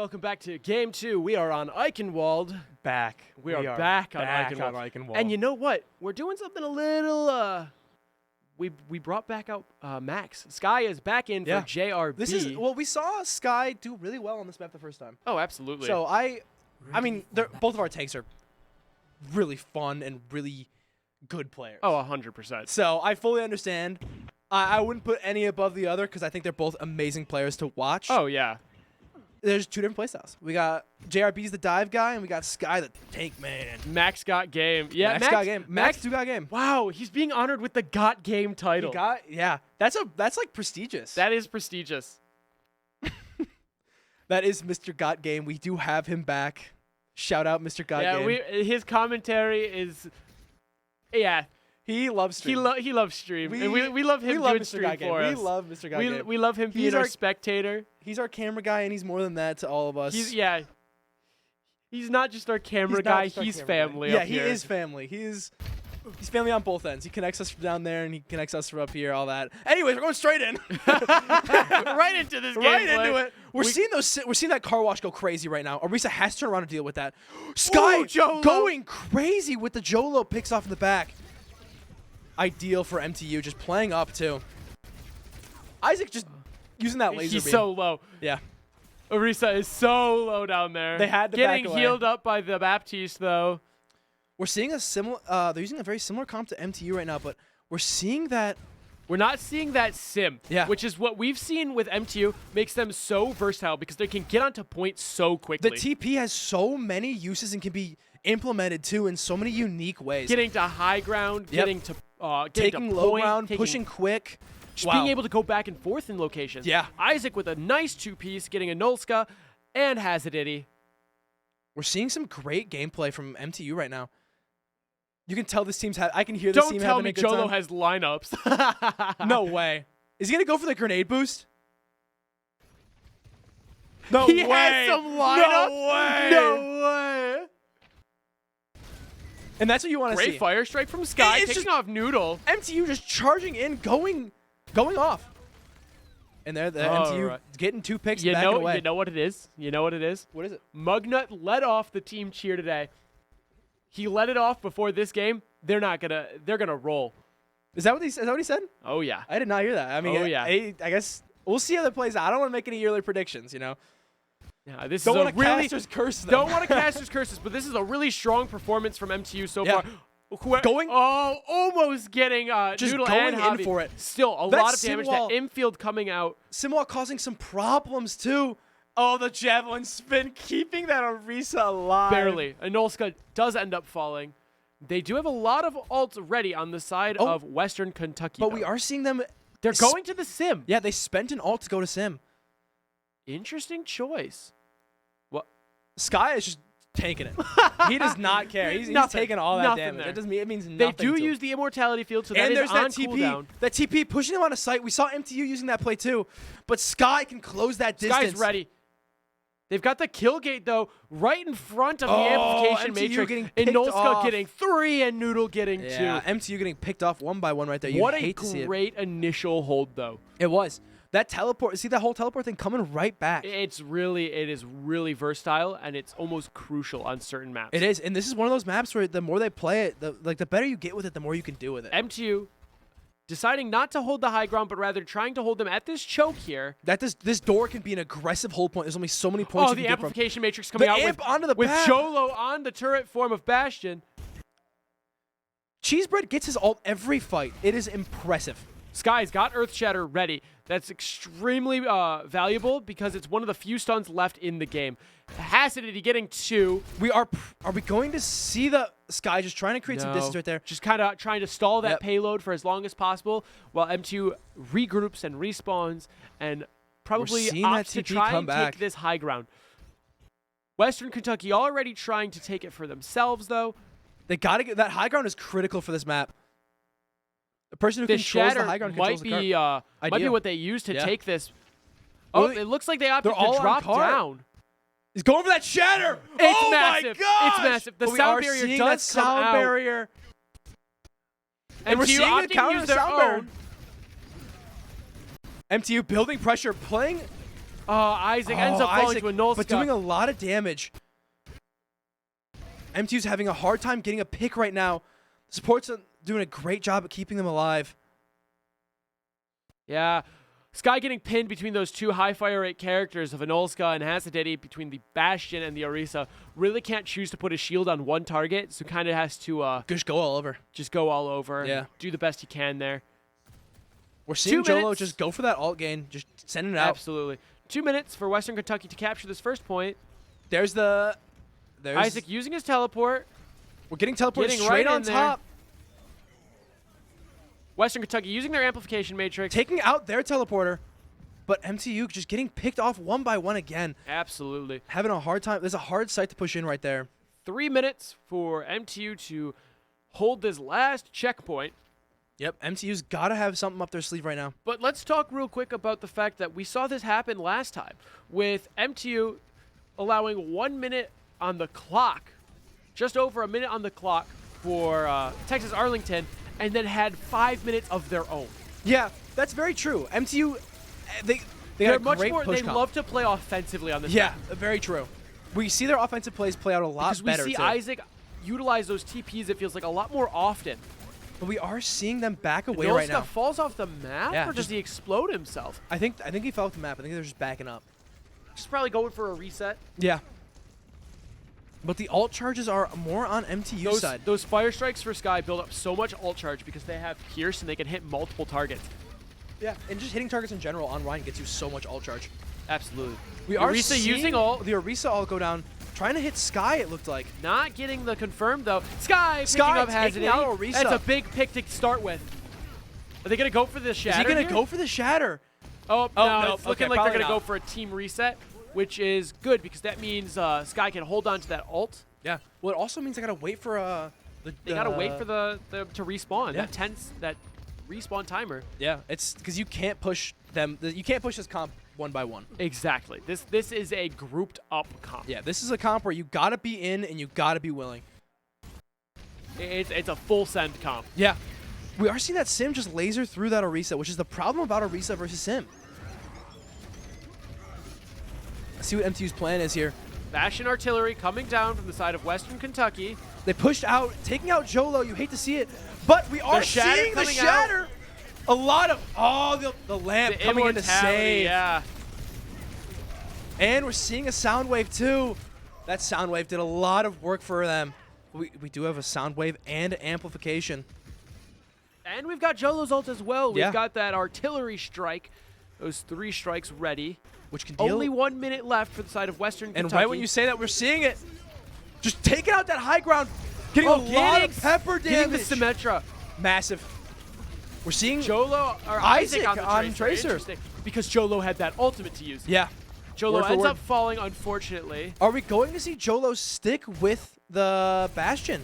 welcome back to Game 2. We are on Eichenwald. Back. We are back on Eichenwald. And you know what? We're doing something a little, we brought back out Max. Sky is back in for JRB. This is, well, we saw Sky do really well on this map the first time. Oh, absolutely. So I mean, both of our tanks are really fun and really good players. Oh, 100%. So I fully understand. I wouldn't put any above the other because I think they're both amazing players to watch. Oh, yeah. There's two different playstyles. We got JRB's the dive guy, and we got Sky the tank man. Max got game. Yeah, Max got game. Max do got game. Wow, he's being honored with the got game title. That's like prestigious. That is prestigious. That is Mr. Got Game. We do have him back. Shout out Mr. Got Game. Yeah, his commentary is, he loves stream. He loves stream. And we love him doing stream for us. We love Mr. Got Game. We love him being our spectator. He's our camera guy, and he's more than that to all of us. He's not just our camera guy. He's family. Yeah, he is family. He's family on both ends. He connects us from down there, and he connects us from up here. All that. Anyways, we're going straight in. Right into this game. Right into it. We're seeing that car wash go crazy right now. Orisa has to turn around and deal with that. Sky going crazy with the Jolo picks off in the back. Ideal for MTU, just playing up too. Isaac just using that laser beam. He's so low. Yeah. Orisa is so low down there. They had to getting back away. Healed up by the Baptiste though. We're seeing a similar. They're using a very similar comp to MTU right now, but we're seeing that. We're not seeing that sim, which is what we've seen with MTU makes them so versatile because they can get onto point so quickly. The TP has so many uses and can be implemented too in so many unique ways. Getting to high ground, getting to taking low ground, pushing quick. Just being able to go back and forth in locations. Yeah. Isaac with a nice two-piece, getting a Nulska, and has a Diddy. We're seeing some great gameplay from MTU right now. You can tell this team's I can hear this team having a good time. Don't tell me Jolo has lineups. No way. Is he going to go for the grenade boost? No he way. Has some lineups? No way. No way. And that's what you want to see. Great fire strike from Sky, taking off Noodle. MTU just charging in, going off. And there, the MTU getting 2 picks back away. You know what it is? You know what it is? What is it? Mugnut led off the team cheer today. He let it off before this game. They're gonna roll. Is that what he said? Oh yeah. I did not hear that. I mean, I guess we'll see how that plays out. I don't want to make any yearly predictions, you know. Yeah, this don't is want to caster's curse them. Don't want to caster's curses, but this is a really strong performance from MTU so far. Almost getting just Noodle going and Javi. in for it. Still a lot of damage. That infield coming out. Simwal causing some problems too. Oh, the javelin spin, keeping that Orisa alive. Barely. Anolska does end up falling. They do have a lot of ults ready on the side of Western Kentucky. But we are seeing them. They're going to the sim. Yeah, they spent an ult to go to sim. Interesting choice. What? Sky is just tanking it. He does not care. He's taking all that damage. It means nothing. They do use the immortality field, so that is on cooldown. That TP pushing him on a site. We saw MTU using that play too, but Sky can close that distance. Sky's ready. They've got the kill gate, though, right in front of the amplification matrix. And Nolska getting 3 and Noodle getting 2. Yeah, MTU getting picked off one by one right there. What a great initial hold, though. It was. That teleport, see that whole teleport thing coming right back. It is really versatile, and it's almost crucial on certain maps. It is, and this is one of those maps where the more they play it, the better you get with it, the more you can do with it. MTU deciding not to hold the high ground, but rather trying to hold them at this choke here. That this door can be an aggressive hold point. There's only so many points you can the get amplification matrix coming out with Jolo on the turret form of Bastion. Cheesebread gets his ult every fight. It is impressive. Sky's got Earth Shatter ready. That's extremely valuable because it's one of the few stuns left in the game. Hasidity getting 2. Are we going to see the Sky just trying to create some distance right there? Just kind of trying to stall that payload for as long as possible while M2 regroups and respawns and probably opts to try and take this high ground. Western Kentucky already trying to take it for themselves, though. They got to get that high ground is critical for this map. The person who controls the high ground controls the cart. Might be what they use to take this. Oh, it looks like they opted to drop down. He's going for that shatter. It's massive. My gosh. It's massive. The sound barrier does come out. Barrier. And we're seeing the counter use their sound own. barrier. MTU building pressure, playing Isaac ends up falling to a null but doing a lot of damage. MTU's having a hard time getting a pick right now. Support's doing a great job at keeping them alive. Yeah. Sky getting pinned between those two high fire rate characters of Anolska and Hasadeti, between the Bastion and the Orisa. Really can't choose to put a shield on one target, so kind of has to Just go all over. just go all over. Yeah. And do the best he can there. We're seeing 2 Jolo minutes. just go for that alt gain, just sending it out. Absolutely. 2 minutes for Western Kentucky to capture this first point. There's Isaac using his teleport. We're getting teleported getting straight right on in there. top. Western Kentucky using their amplification matrix. Taking out their teleporter, but MTU just getting picked off one by one again. Absolutely. Having a hard time. There's a hard site to push in right there. 3 minutes for MTU to hold this last checkpoint. Yep, MTU's got to have something up their sleeve right now. But let's talk real quick about the fact that we saw this happen last time with MTU allowing 1 minute on the clock, just over a minute on the clock for Texas Arlington, and then had 5 minutes of their own. Yeah, that's very true. MTU, they They're got a much great more. push They comp. love to play offensively on this. Yeah, map. very true. We see their offensive plays play out a lot Because we better see too. Isaac utilize those TPs, it feels like, a lot more often. But we are seeing them back away Nolska right now. falls off the map, Yeah, or does just- he explode himself? I think he fell off the map. I think they're just backing up. Just probably going for a reset. Yeah. But the alt charges are more on MTU's side. Those fire strikes for Sky build up so much ult charge because they have Pierce and they can hit multiple targets. Yeah, and just hitting targets in general on Ryan gets you so much alt charge. Absolutely. We are Orisa seeing using ult. the Orisa ult go down, trying to hit Sky. It looked like. Not getting the confirm though. Sky Sky picking up taking Hazard. out Orisa. That's a big pick to start with. Are they gonna go for the shatter? Is he gonna here? go for the shatter? Oh, Oh, no, no, it's looking okay, like they're probably gonna go not. for a team reset, which is good because that means Sky can hold on to that ult. Yeah. Well, it also means I gotta wait for They gotta wait for the to respawn. Yeah. That respawn timer. Yeah, it's because you can't push them. You can't push this comp one by one. Exactly. This is a grouped up comp. Yeah, this is a comp where you gotta be in and you gotta be willing. It's a full send comp. Yeah. We are seeing that Sim just laser through that Orisa, which is the problem about Orisa versus Sim. Let's see what MTU's plan is here. Bastion artillery coming down from the side of Western Kentucky. They pushed out, taking out Jolo. You hate to see it, but we are shatter seeing the coming out. shatter. A lot of the lamp The coming in to immortality, save. yeah. And we're seeing a sound wave too. That sound wave did a lot of work for them. We do have a sound wave and amplification. And we've got Jolo's ult as well. Yeah. We've got that artillery strike. Those 3 strikes ready. Which can deal. Only 1 minute left for the side of Western And Kentucky. right when you say that, we're seeing it. Just taking out that high ground. Getting a lot getting of pepper Getting the damage. Symmetra. Massive. We're seeing Jolo or Isaac Isaac on the on Tracer. Tracer. Interesting, because Jolo had that ultimate to use. Yeah. Jolo Word for ends word. up falling, unfortunately. Are we going to see Jolo stick with the Bastion?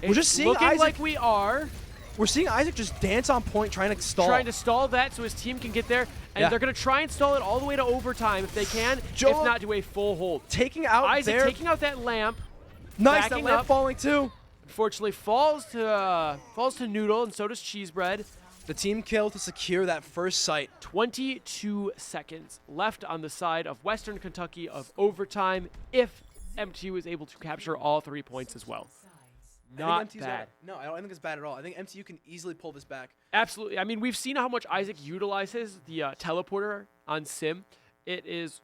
We're just seeing looking Isaac. like we are We're seeing Isaac just dance on point, trying to stall. trying to stall that so his team can get there, and Yeah. they're going to try and stall it all the way to overtime if they can, Jolo- if not do a full hold. taking out Isaac their taking out that lamp, nice. That backing lamp up. falling too. unfortunately falls to Noodle, and so does Cheesebread. The team kill to secure that first site. 22 seconds left on the side of Western Kentucky of overtime if MTU is able to capture all 3 points as well. I think Not MTU's bad. No, I don't think it's bad at all. I think MTU can easily pull this back. Absolutely. I mean, we've seen how much Isaac utilizes the teleporter on Sim. It is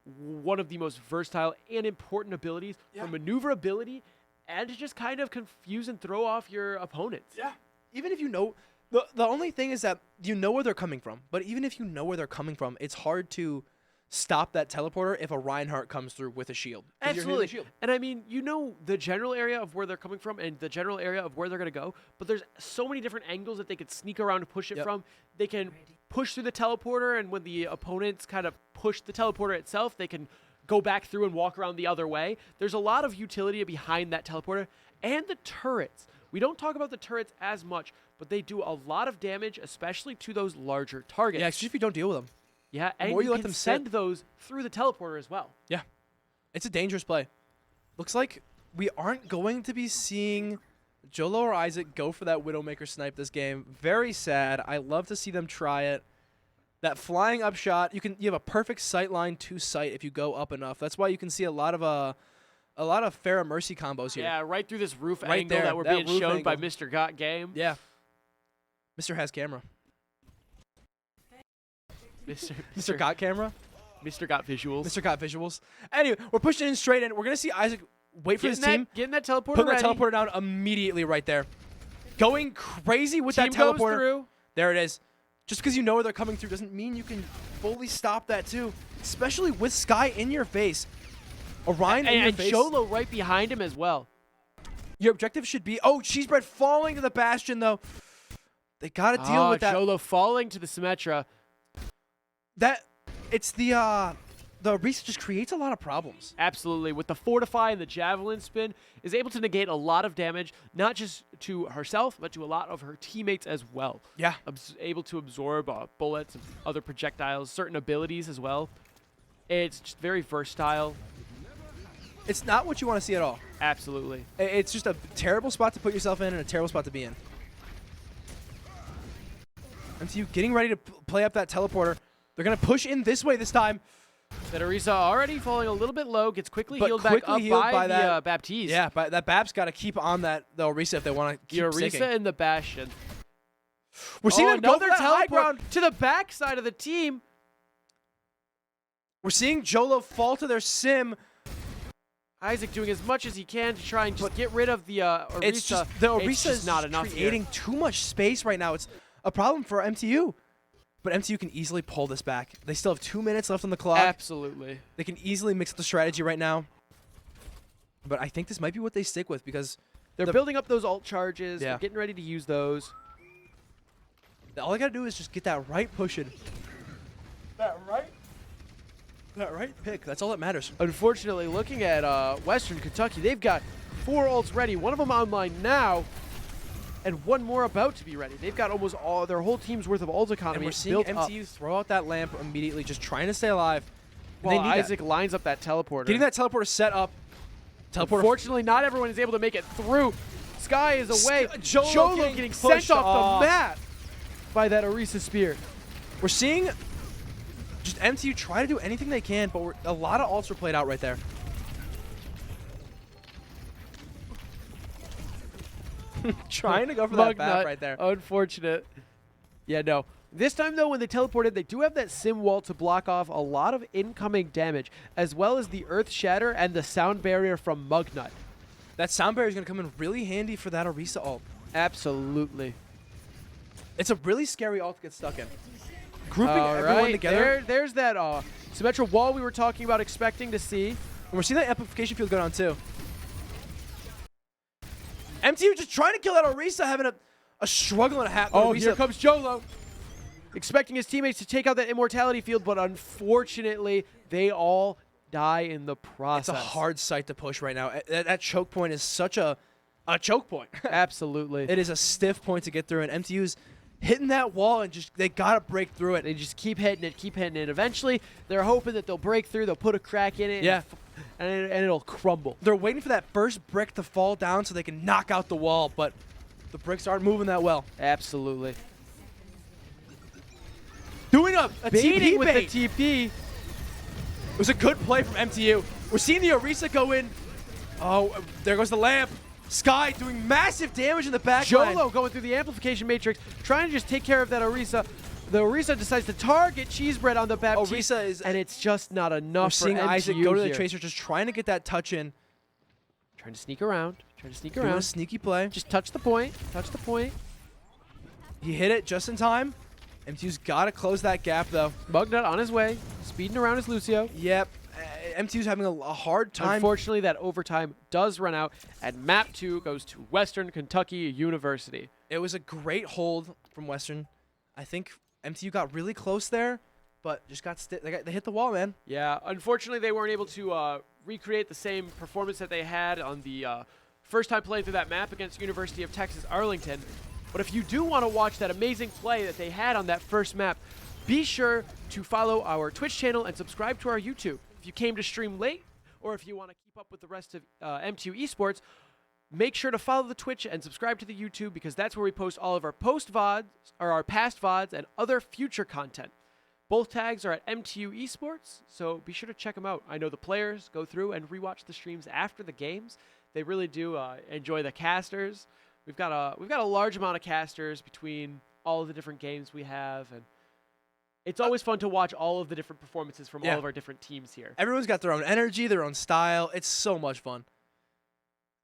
one of the most versatile and important abilities Yeah. for maneuverability and to just kind of confuse and throw off your opponents. Yeah. Even if you know, the only thing is that you know where they're coming from. But even if you know where they're coming from, it's hard to stop that teleporter if a Reinhardt comes through with a shield. 'Cause you're hitting the Absolutely. shield. And I mean, you know the general area of where they're coming from and the general area of where they're going to go, but there's so many different angles that they could sneak around to push it Yep. from. They can push through the teleporter, and when the opponents kind of push the teleporter itself, they can go back through and walk around the other way. There's a lot of utility behind that teleporter. And the turrets. We don't talk about the turrets as much, but they do a lot of damage, especially to those larger targets. Yeah, especially if you don't deal with them. Yeah, and more you you let can them sit. send those through the teleporter as well. Yeah. It's a dangerous play. Looks like we aren't going to be seeing Jolo or Isaac go for that Widowmaker snipe this game. Very sad. I love to see them try it. That flying up shot, you have a perfect sight line to sight if you go up enough. That's why you can see a lot of Pharah Mercy combos here. Yeah, right through this roof Right angle there, that we're that being roof shown by angle. Mr. Got Game. Yeah. Mr. has camera. Mr. Got camera. Mr. Got Visuals. Mr. Got visuals. Anyway, we're pushing in straight in. We're going to see Isaac wait for his team. Getting that teleporter Putting ready. that teleporter down immediately right there. Going crazy with Team that goes teleporter. through. There it is. Just because you know where they're coming through doesn't mean you can fully stop that too. Especially with Sky in your face. Orion in your And face. Cholo right behind him as well. Your objective should be, oh, Cheesebread falling to the Bastion though. They got to deal with that. Cholo falling to the Symmetra. It's the Orisa just creates a lot of problems. Absolutely. With the Fortify and the Javelin spin, is able to negate a lot of damage, not just to herself, but to a lot of her teammates as well. Yeah. Able to absorb bullets and other projectiles, certain abilities as well. It's just very versatile. It's not what you want to see at all. Absolutely. It's just a terrible spot to put yourself in and a terrible spot to be in. MTU getting ready to play up that teleporter. They're going to push in this way this time. That Orisa already falling a little bit low, gets quickly But healed quickly back up healed by by the that- Baptiste. Yeah, but that Bab's got to keep on the Orisa if they want to keep Orisa sticking. and the Bastion. We're seeing them go another for that high teleport ground. to the back side of the team. We're seeing Jolo fall to their sim. Isaac doing as much as he can to try and just get rid of the Orisa. It's just the It's Orisa just is not enough creating here. too much space right now. It's a problem for MTU. But MTU can easily pull this back. They still have 2 minutes left on the clock. Absolutely. They can easily mix up the strategy right now. But I think this might be what they stick with because They're building up those ult charges. Yeah. They're getting ready to use those. all they got to do is just get that right pushing. That right pick. That's all that matters. Unfortunately, looking at Western Kentucky, they've got 4 ults ready. One of them online now, and one more about to be ready. They've got almost all their whole team's worth of ult And economy we're seeing built MTU up. throw out that lamp immediately, just trying to stay alive. And While they need that. Isaac lines up that teleporter. Getting that teleporter set up. Teleporter. Unfortunately, not everyone is able to make it through. Sky is away. Jolo Jolo getting getting pushed sent off off. the map by that Orisa spear. We're seeing just MTU try to do anything they can, but a lot of ults were played out right there. Trying to go for that bat right there. Unfortunate. Yeah, no. This time, though, when they teleported, they do have that sim wall to block off a lot of incoming damage, as well as the Earth Shatter and the sound barrier from Mugnut. That sound barrier is going to come in really handy for that Orisa ult. Absolutely. It's a really scary ult to get stuck in. Grouping everyone together. There's that Symmetra wall we were talking about expecting to see. And we're seeing that amplification field go down too. MTU just trying to kill that Orisa, having a struggle and a half. Oh, Orisa. here comes Jolo. Expecting his teammates to take out that immortality field, but unfortunately, they all die in the process. It's a hard site to push right now. That choke point is such a choke point. Absolutely. It is a stiff point to get through, and MTU's hitting that wall, and just they gotta break through it. They just keep hitting it, keep hitting it. Eventually, they're hoping that they'll break through, they'll put a crack in it, Yeah. and it'll crumble. They're waiting for that first brick to fall down so they can knock out the wall, but the bricks aren't moving that well. Absolutely. Doing a Baiting TP with bait. the TP. It was a good play from MTU. We're seeing the Orisa go in. Oh, there goes the lamp. Sky doing massive damage in the back line. Jolo going through the amplification matrix, trying to just take care of that Orisa. The Orisa decides to target Cheesebread on the Baptiste, Orisa is, and it's just not enough we're seeing for MTU Isaac go to the here. Tracer, just trying to get that touch in. Trying to sneak around, Doing a sneaky play. Just touch the point, touch the point. He hit it just in time. MTU's got to close that gap, though. Mugnut on his way, speeding around his Lucio. Yep. MTU's having a hard time. Unfortunately, that overtime does run out, and map 2 goes to Western Kentucky University. It was a great hold from Western. I think MTU got really close there, but just got they hit the wall, man. Yeah, unfortunately, they weren't able to recreate the same performance that they had on the first time playing through that map against University of Texas Arlington. But if you do want to watch that amazing play that they had on that first map, be sure to follow our Twitch channel and subscribe to our YouTube. If you came to stream late, or if you want to keep up with the rest of M2 Esports, make sure to follow the Twitch and subscribe to the YouTube, because that's where we post all of our post VODs, or our past VODs, and other future content. Both tags are at MTU Esports, so be sure to check them out. I know the players go through and rewatch the streams after the games. They really do enjoy the casters. We've got a large amount of casters between all of the different games we have, and it's always fun to watch all of the different performances from all of our different teams here. Everyone's got their own energy, their own style. It's so much fun.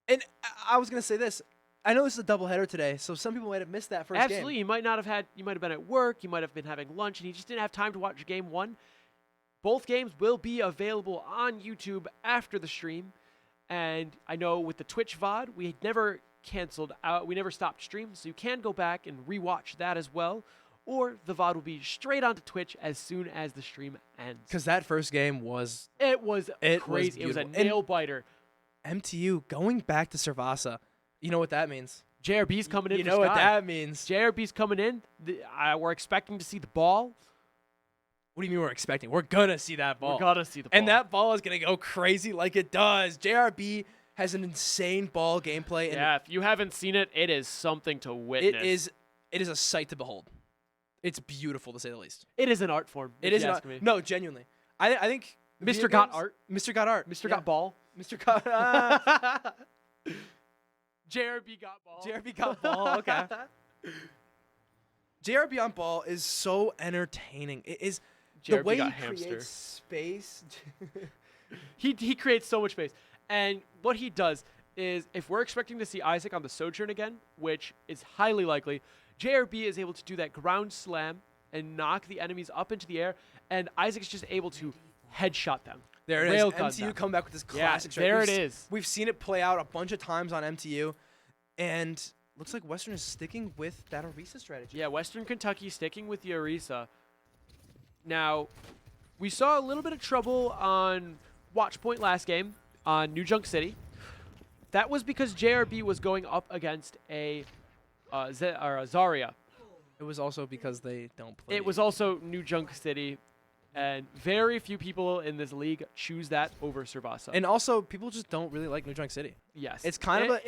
And I was gonna say this. I know this is a doubleheader today, so some people might have missed that first game. Absolutely, you might have been at work, you might have been having lunch, and you just didn't have time to watch game one. Both games will be available on YouTube after the stream, and I know with the Twitch VOD, we never stopped stream, so you can go back and rewatch that as well, or the VOD will be straight onto Twitch as soon as the stream ends. Because that first game was Crazy. It was a nail biter. MTU going back to Servasa. You know what that means? JRB's coming in. You know what that means? JRB's coming in. We're expecting to see the ball. What do you mean we're expecting? We're gonna see that ball. We're gonna see the ball. And that ball is gonna go crazy like it does. JRB has an insane ball gameplay. And yeah, if you haven't seen it, it is something to witness. It is a sight to behold. It's beautiful to say the least. It is an art form. It is not. No, genuinely. I think Mr. Got Art. Mr. Got Art. Mr. Got Ball. Mr. Got. JRB got ball. JRB got ball. Okay. JRB on ball is so entertaining. It is the way he creates space. he creates so much space, and what he does is, if we're expecting to see Isaac on the Sojourn again, which is highly likely, JRB is able to do that ground slam and knock the enemies up into the air, and Isaac's just able to headshot them. There it is. MTU come back with this classic. Yeah, there it is. We've seen it play out a bunch of times on MTU, and looks like Western is sticking with that Orisa strategy. Yeah, Western Kentucky sticking with the Orisa. Now, we saw a little bit of trouble on Watchpoint last game on New Junk City. That was because JRB was going up against a Zarya. It was also because they don't play. It was also New Junk City. And very few people in this league choose that over Servasa. And also, people just don't really like New Junk City. Yes. It's kind of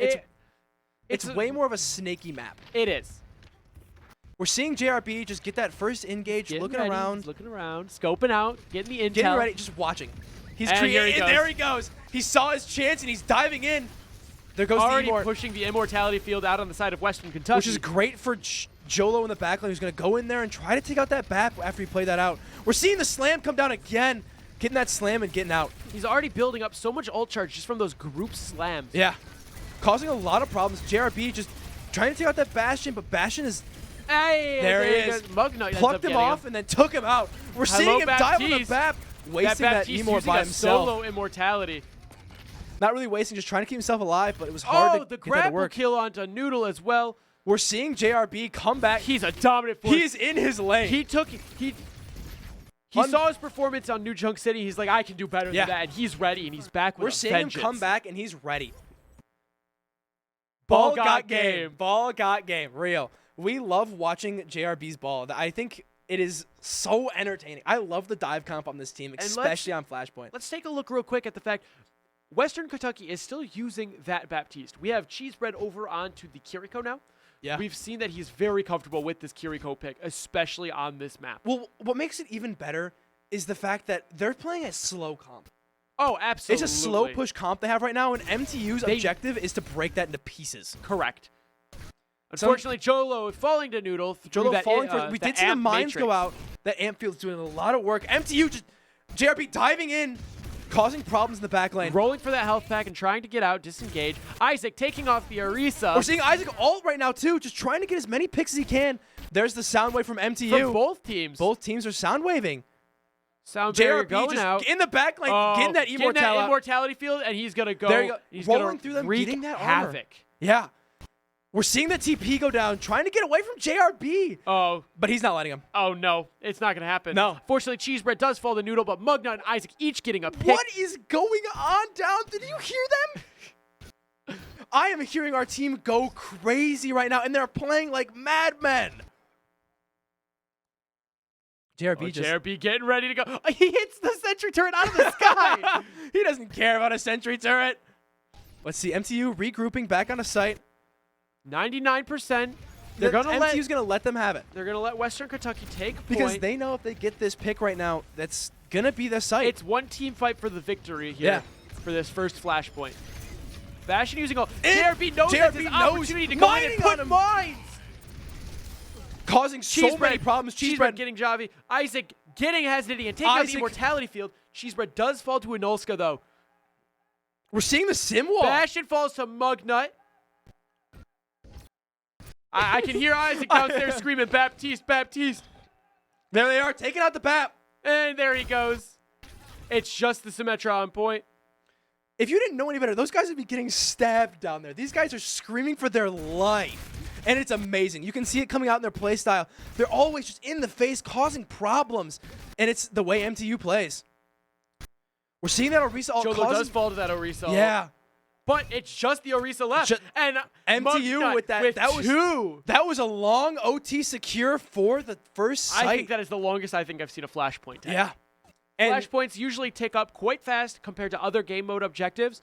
it's way more of a snaky map. It is. We're seeing JRB just get that first engage, looking around, scoping out, getting the intel. Getting ready, just watching. He's creating. There he goes. He saw his chance, and he's diving in. There goes already pushing the immortality field out on the side of Western Kentucky. Which is great for Jolo in the backline, who's going to go in there and try to take out that bat after he played that out. We're seeing the slam come down again, getting that slam and getting out. He's already building up so much ult charge just from those group slams. Yeah. Causing a lot of problems. JRB just trying to take out that Bastion, but Bastion is... Hey, there he is. Plucked him off and then took him out. We're seeing him dive on the BAP, wasting that Emor by himself. Solo immortality. Not really wasting, just trying to keep himself alive, but it was hard to get that to work. Oh, the grapple kill onto Noodle as well. We're seeing JRB come back. He's a dominant force. He's in his lane. He saw his performance on New Junk City. He's like, I can do better than that. And he's ready, and he's back with We're seeing vengeance. him come back, and he's ready. Ball got game. Ball got game. Real. We love watching JRB's ball. I think it is so entertaining. I love the dive comp on this team, especially on Flashpoint. Let's take a look real quick at the fact Western Kentucky is still using that Baptiste. We have Cheesebread over onto the Kiriko now. Yeah. We've seen that he's very comfortable with this Kiriko pick, especially on this map. Well, what makes it even better is the fact that they're playing a slow comp. Oh, absolutely. It's a slow push comp they have right now, and MTU's objective is to break that into pieces. Correct. Unfortunately, Jolo falling to Noodle. Jolo falling for we did see the mines go out. That amp field's doing a lot of work. MTU just JRB diving in, causing problems in the back lane. Rolling for that health pack and trying to get out, disengage. Isaac taking off the Orisa. We're seeing Isaac ult right now, too, just trying to get as many picks as he can. There's the sound wave from MTU. From both teams. Both teams are sound waving. Sound barrier going just out. In the back lane, getting that immortality field, and he's going to go. There you go. He's rolling through them, getting that armor. havoc. Yeah. We're seeing the TP go down, trying to get away from JRB. Oh. But he's not letting him. Oh, no. It's not going to happen. No. Fortunately, Cheesebread does fall to Noodle, but Mugna and Isaac each getting a pick. What is going on down? Did you hear them? I am hearing our team go crazy right now, and they're playing like madmen. JRB getting ready to go. He hits the sentry turret out of the sky. He doesn't care about a sentry turret. Let's see, MTU regrouping back on a site. 99%. They're gonna let MTU's gonna let them have it they're gonna let Western Kentucky take because point. they know if they get this pick right now, that's gonna be the site. It's one team fight for the victory here for this first flashpoint. Bastion using all. JRB knows that's his opportunity to go in and put mines. Causing so many problems. Cheesebread getting Javi. Isaac getting Hesitancy and taking out the Immortality Field. Cheesebread does fall to Anolska, though. We're seeing the sim wall. Bastion falls to Mugnut. I can hear Isaac downstairs screaming, Baptiste, Baptiste. There they are, taking out the BAP. And there he goes. It's just the Symmetra on point. If you didn't know any better, those guys would be getting stabbed down there. These guys are screaming for their life. And it's amazing. You can see it coming out in their play style. They're always just in the face, causing problems. And it's the way MTU plays. We're seeing that Orisa all Jolo does fall to that Orisa. Yeah. But it's just the Orisa left. and MTU with that. That was a long OT secure for the first site. I think that is the longest I think I've seen a flashpoint take. Yeah. And Flashpoints usually tick up quite fast compared to other game mode objectives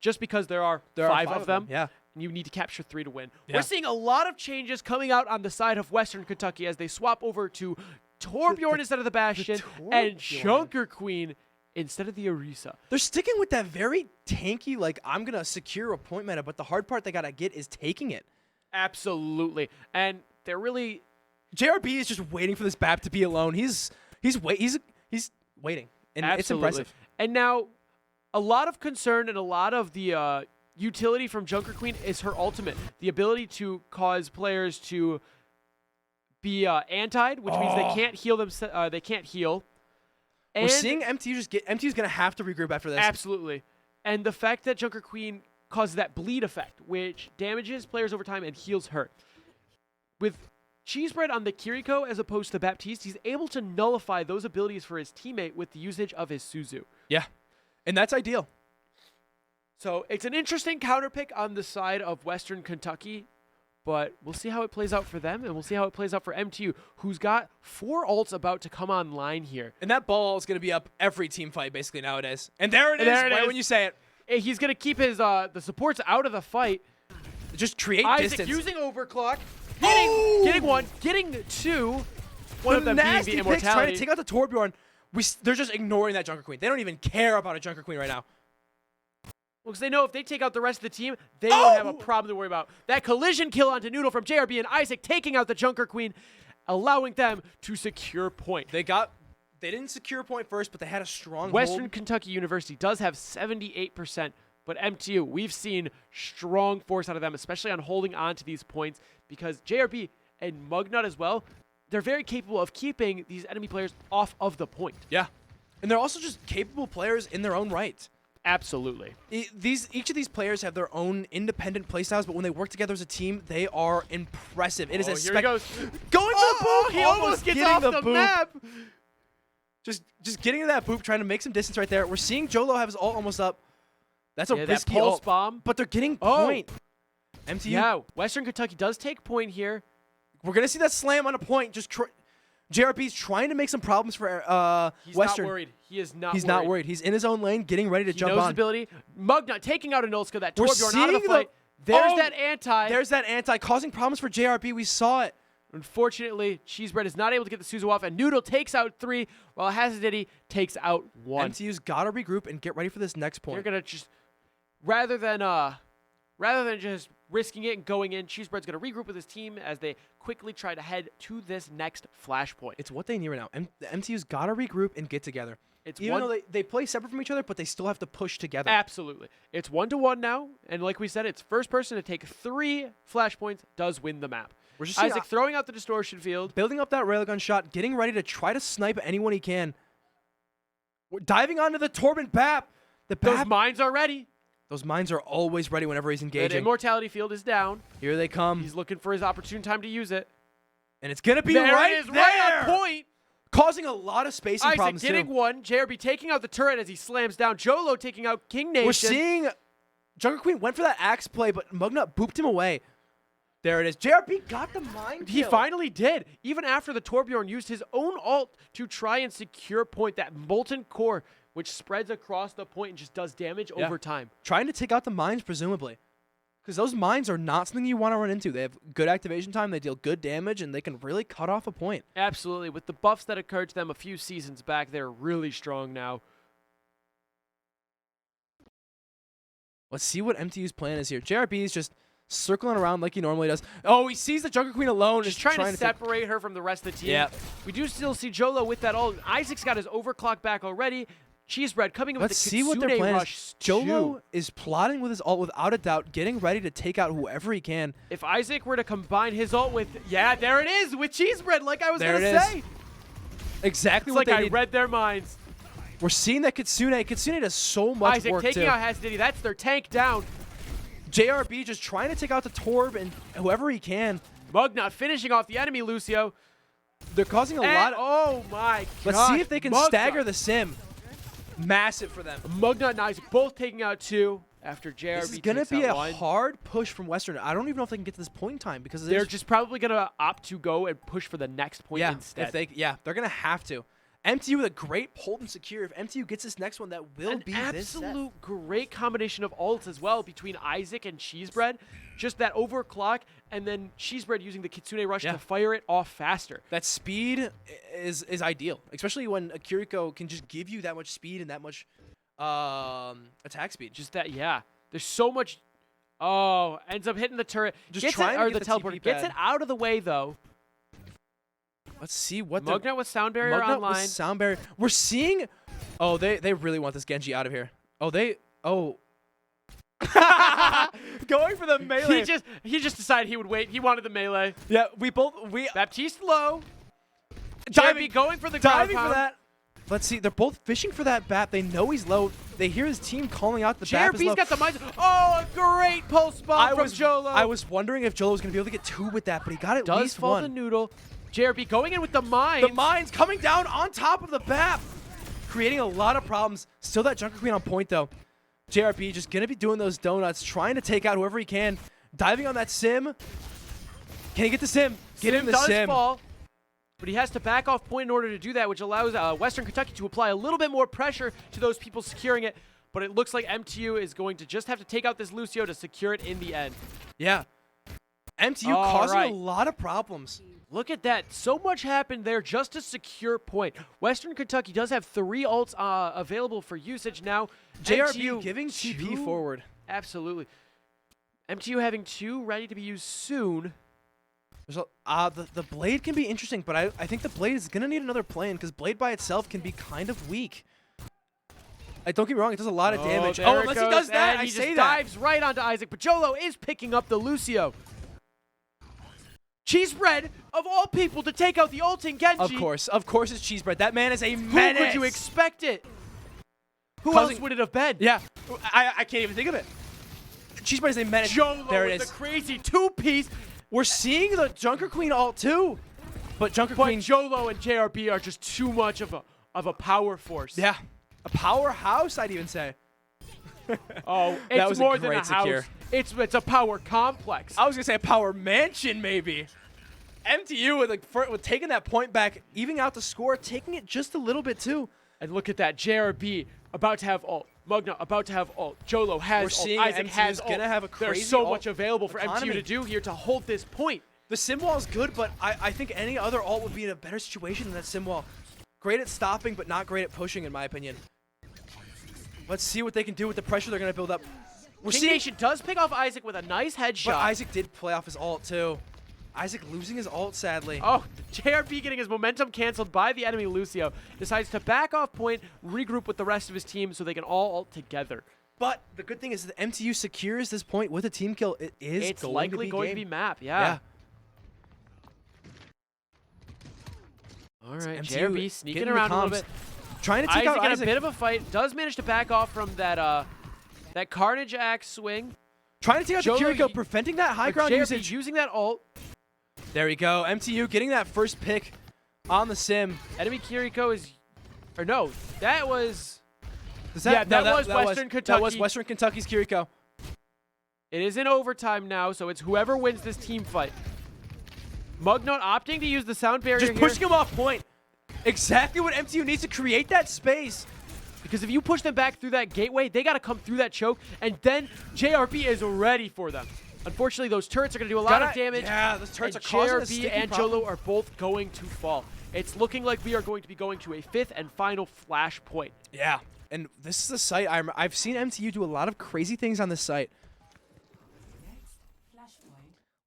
just because there are five of them. Yeah. And you need to capture 3 to win. Yeah. We're seeing a lot of changes coming out on the side of Western Kentucky as they swap over to Torbjorn instead of the Bastion and Junker Queen instead of the Orisa. They're sticking with that very tanky, like, I'm going to secure a point meta, but the hard part they got to get is taking it. Absolutely. And they're really... JRB is just waiting for this BAP to be alone. He's waiting. And it's impressive. And now, a lot of concern and a lot of the utility from Junker Queen is her ultimate. The ability to cause players to be antied, which means they can't heal they can't heal. And we're seeing MTU just get... MTU's going to have to regroup after this. Absolutely. And the fact that Junker Queen causes that bleed effect, which damages players over time and heals her. With Cheesebread on the Kiriko as opposed to Baptiste, he's able to nullify those abilities for his teammate with the usage of his Suzu. Yeah. And that's ideal. So it's an interesting counter pick on the side of Western Kentucky, but we'll see how it plays out for them, and we'll see how it plays out for MTU, who's got 4 ults about to come online here. And that ball is going to be up every team fight basically nowadays. And there it is, right when you say it. He's going to keep his the supports out of the fight. Just create Isaac distance. using overclock. Getting 1, getting 2. One of them being the Immortality. Trying to take out the Torbjorn. They're just ignoring that Junker Queen. They don't even care about a Junker Queen right now. Well, because they know if they take out the rest of the team, they won't have a problem to worry about. That collision kill onto Noodle from JRB and Isaac taking out the Junker Queen, allowing them to secure point. They didn't secure point first, but they had a strong Western hold. Kentucky University does have 78%, but MTU, we've seen strong force out of them, especially on holding on to these points, because JRB and Mugnut as well, they're very capable of keeping these enemy players off of the point. Yeah. And they're also just capable players in their own right. Absolutely. Each of these players have their own independent playstyles, but when they work together as a team, they are impressive. It is here he goes. Going for the boop! He almost gets off the map. Just getting to that boop, trying to make some distance right there. We're seeing Jolo have his ult almost up. That's a risky pulse ult, bomb. but they're getting point. MTU. Yeah, Western Kentucky does take point here. We're going to see that slam on a point. JRB's trying to make some problems for He's Western. not worried. He is not He's not worried. He's in his own lane, getting ready to jump knows on. his ability. Mugnut taking out a Nolska, that We're Torbjorn out of the seeing fight. There's that anti. There's that anti, causing problems for JRB. We saw it. Unfortunately, Cheesebread is not able to get the Suzu off, and Noodle takes out 3, while Hazardity takes out 1. MTU's got to regroup and get ready for this next point. They're going to just, rather than just risking it and going in, Cheesebread's going to regroup with his team as they quickly try to head to this next flashpoint. It's what they need right now. The MTU's got to regroup and get together. It's Even though they play separate from each other, but they still have to push together. Absolutely. It's 1-1 now, and like we said, it's first person to take 3 flashpoints does win the map. We're just Isaac throwing out the distortion field. Building up that railgun shot, getting ready to try to snipe anyone he can. We're diving onto the Torben BAP. Those mines are ready. Those mines are always ready whenever he's The engaging. Immortality field is down. Here they come. He's looking for his opportune time to use it. And it's going to be There right it is, there. right on point. Causing a lot of spacing Isaac problems, getting too. 1. JRB taking out the turret as he slams down. Jolo taking out King Nation. We're seeing Junker Queen went for that axe play, but Mugnut booped him away. There it is. JRB got the mine kill. He finally did. Even after the Torbjorn used his own ult to try and secure point, that Molten Core, which spreads across the point and just does damage over time. Trying to take out the mines, presumably. Because those mines are not something you want to run into. They have good activation time, they deal good damage, and they can really cut off a point. Absolutely. With the buffs that occurred to them a few seasons back, they're really strong now. Let's see what MTU's plan is here. JRB is just circling around like he normally does. Oh, he sees the Junker Queen alone. Just trying to separate her from the rest of the team. Yeah. We do still see Jolo with that ult. Isaac's got his overclock back already. Cheesebread coming in with the see what their Kitsune plan rush. is. Jolo is plotting with his ult without a doubt, getting ready to take out whoever he can. If Isaac were to combine his ult with, yeah, there it is, with Cheesebread, like I was going to say. Exactly It's what like they I need. read their minds. We're seeing that Kitsune does so much Isaac work taking too. out Hasdiddy. That's their tank down. JRB just trying to take out the Torb and whoever he can. Mugnut finishing off the enemy, Lucio. They're causing a And, lot of... oh my god. Let's see if they can stagger the sim. Massive for them. Mugnut and Isaac both taking out 2 after JRB This is going to takes be out a 1. hard push from Western. I don't even know if they can get to this point in time because They're just probably going to opt to go and push for the next point instead. They're going to have to. MTU with a great hold and secure. If MTU gets this next one, that will be this set. Absolute great combination of ults as well between Isaac and Cheesebread. Just that overclock, and then Cheesebread using the Kitsune Rush to fire it off faster. That speed is ideal, especially when a Kiriko can just give you that much speed and that much attack speed. Just that, yeah. There's so much. Oh, ends up hitting the turret. Just gets trying it, to or get the the teleporter. TP Gets pad. it out of the way though. Let's see what the Mugnut with sound barrier Mugnut online. with sound barrier. We're seeing. Oh, they really want this Genji out of here. Going for the melee. He just decided he would wait. He wanted the melee. Yeah, we Baptiste low. diving JRB going for the ground for pound. that. Let's see. They're both fishing for that BAP. They know he's low. They hear his team calling out the BAP is JRB's low. got the mines. Oh, a great pulse bomb from Jolo. I was wondering if Jolo was going to be able to get 2 with that, but he got at Does least fall 1. the noodle. JRB going in with the mines. The mines coming down on top of the BAP, creating a lot of problems. Still that Junker Queen on point, though. JRB just going to be doing those donuts, trying to take out whoever he can. Diving on that sim. Can he get the sim? Get him the does sim. fall, but he has to back off point in order to do that, which allows Western Kentucky to apply a little bit more pressure to those people securing it. But it looks like MTU is going to just have to take out this Lucio to secure it in the end. Yeah. MTU All causing right. a lot of problems. Look at that. So much happened there just to secure point. Western Kentucky does have 3 ults available for usage now. JRB MTU giving TP 2 forward. Absolutely. MTU having 2 ready to be used soon. There's the Blade can be interesting, but I think the Blade is going to need another plan because Blade by itself can be kind of weak. Don't get me wrong, it does a lot of damage. There Oh, it unless he goes, does that, and I he say just that. dives right onto Isaac. But Jolo is picking up the Lucio. Cheesebread, of all people, to take out the ulting Genji. Of course it's Cheesebread. That man is a Who menace. could you expect it? Who Causing- else would it have been? Yeah, I can't even think of it. Cheesebread is a menace. Jolo there it with is. the crazy 2-piece. We're seeing the Junker Queen ult too, but Junker But Queen. Jolo and JRB are just too much of a power force. Yeah, a powerhouse, I'd even say. Oh, That it's was a more than a great secure. house. It's a power complex. I was gonna say a power mansion, maybe. MTU with taking that point back, evening out the score, taking it just a little bit too. And look at that, JRB about to have ult. Mugnut about to have ult. Jolo has We're ult. seeing Isaac MTU has is ult. gonna have a There's crazy so ult much available for economy. MTU to do here to hold this point. The sim wall is good, but I think any other ult would be in a better situation than that sim wall. Great at stopping, but not great at pushing, in my opinion. Let's see what they can do with the pressure they're going to build up. We're King seeing, Nation does pick off Isaac with a nice headshot. but Isaac did play off his ult, too. Isaac losing his ult, sadly. Oh, JRB getting his momentum canceled by the enemy Lucio. Decides to back off point, regroup with the rest of his team so they can all ult together. But the good thing is that MTU secures this point with a team kill. It's going likely going to be map, yeah. All right, MTU JRB sneaking getting the around a little comms. bit. Trying to take Isaac out in a Isaac. bit of a fight. Does manage to back off from that that Carnage Axe swing. Trying to take out the Jolo Kiriko, preventing that high But ground JRB usage. using that ult. There we go. MTU getting that first pick on the sim. Enemy Kiriko is, or no, that was. Does Yeah, that was Western That was Kentucky. Western Kentucky's Kiriko. It is in overtime now, so it's whoever wins this team fight. Mugnut opting to use the sound barrier Just here. pushing him off point. Exactly what MTU needs to create that space. Because if you push them back through that gateway, they got to come through that choke, and then JRB is ready for them. Unfortunately, those turrets are going to do a lot of damage. Yeah, those turrets are and causing a JRB sticky and problem. Jolo are both going to fall. It's looking like we are going to be going to a 5th and final flash point. Yeah, and this is the site. I've seen MTU do a lot of crazy things on this site.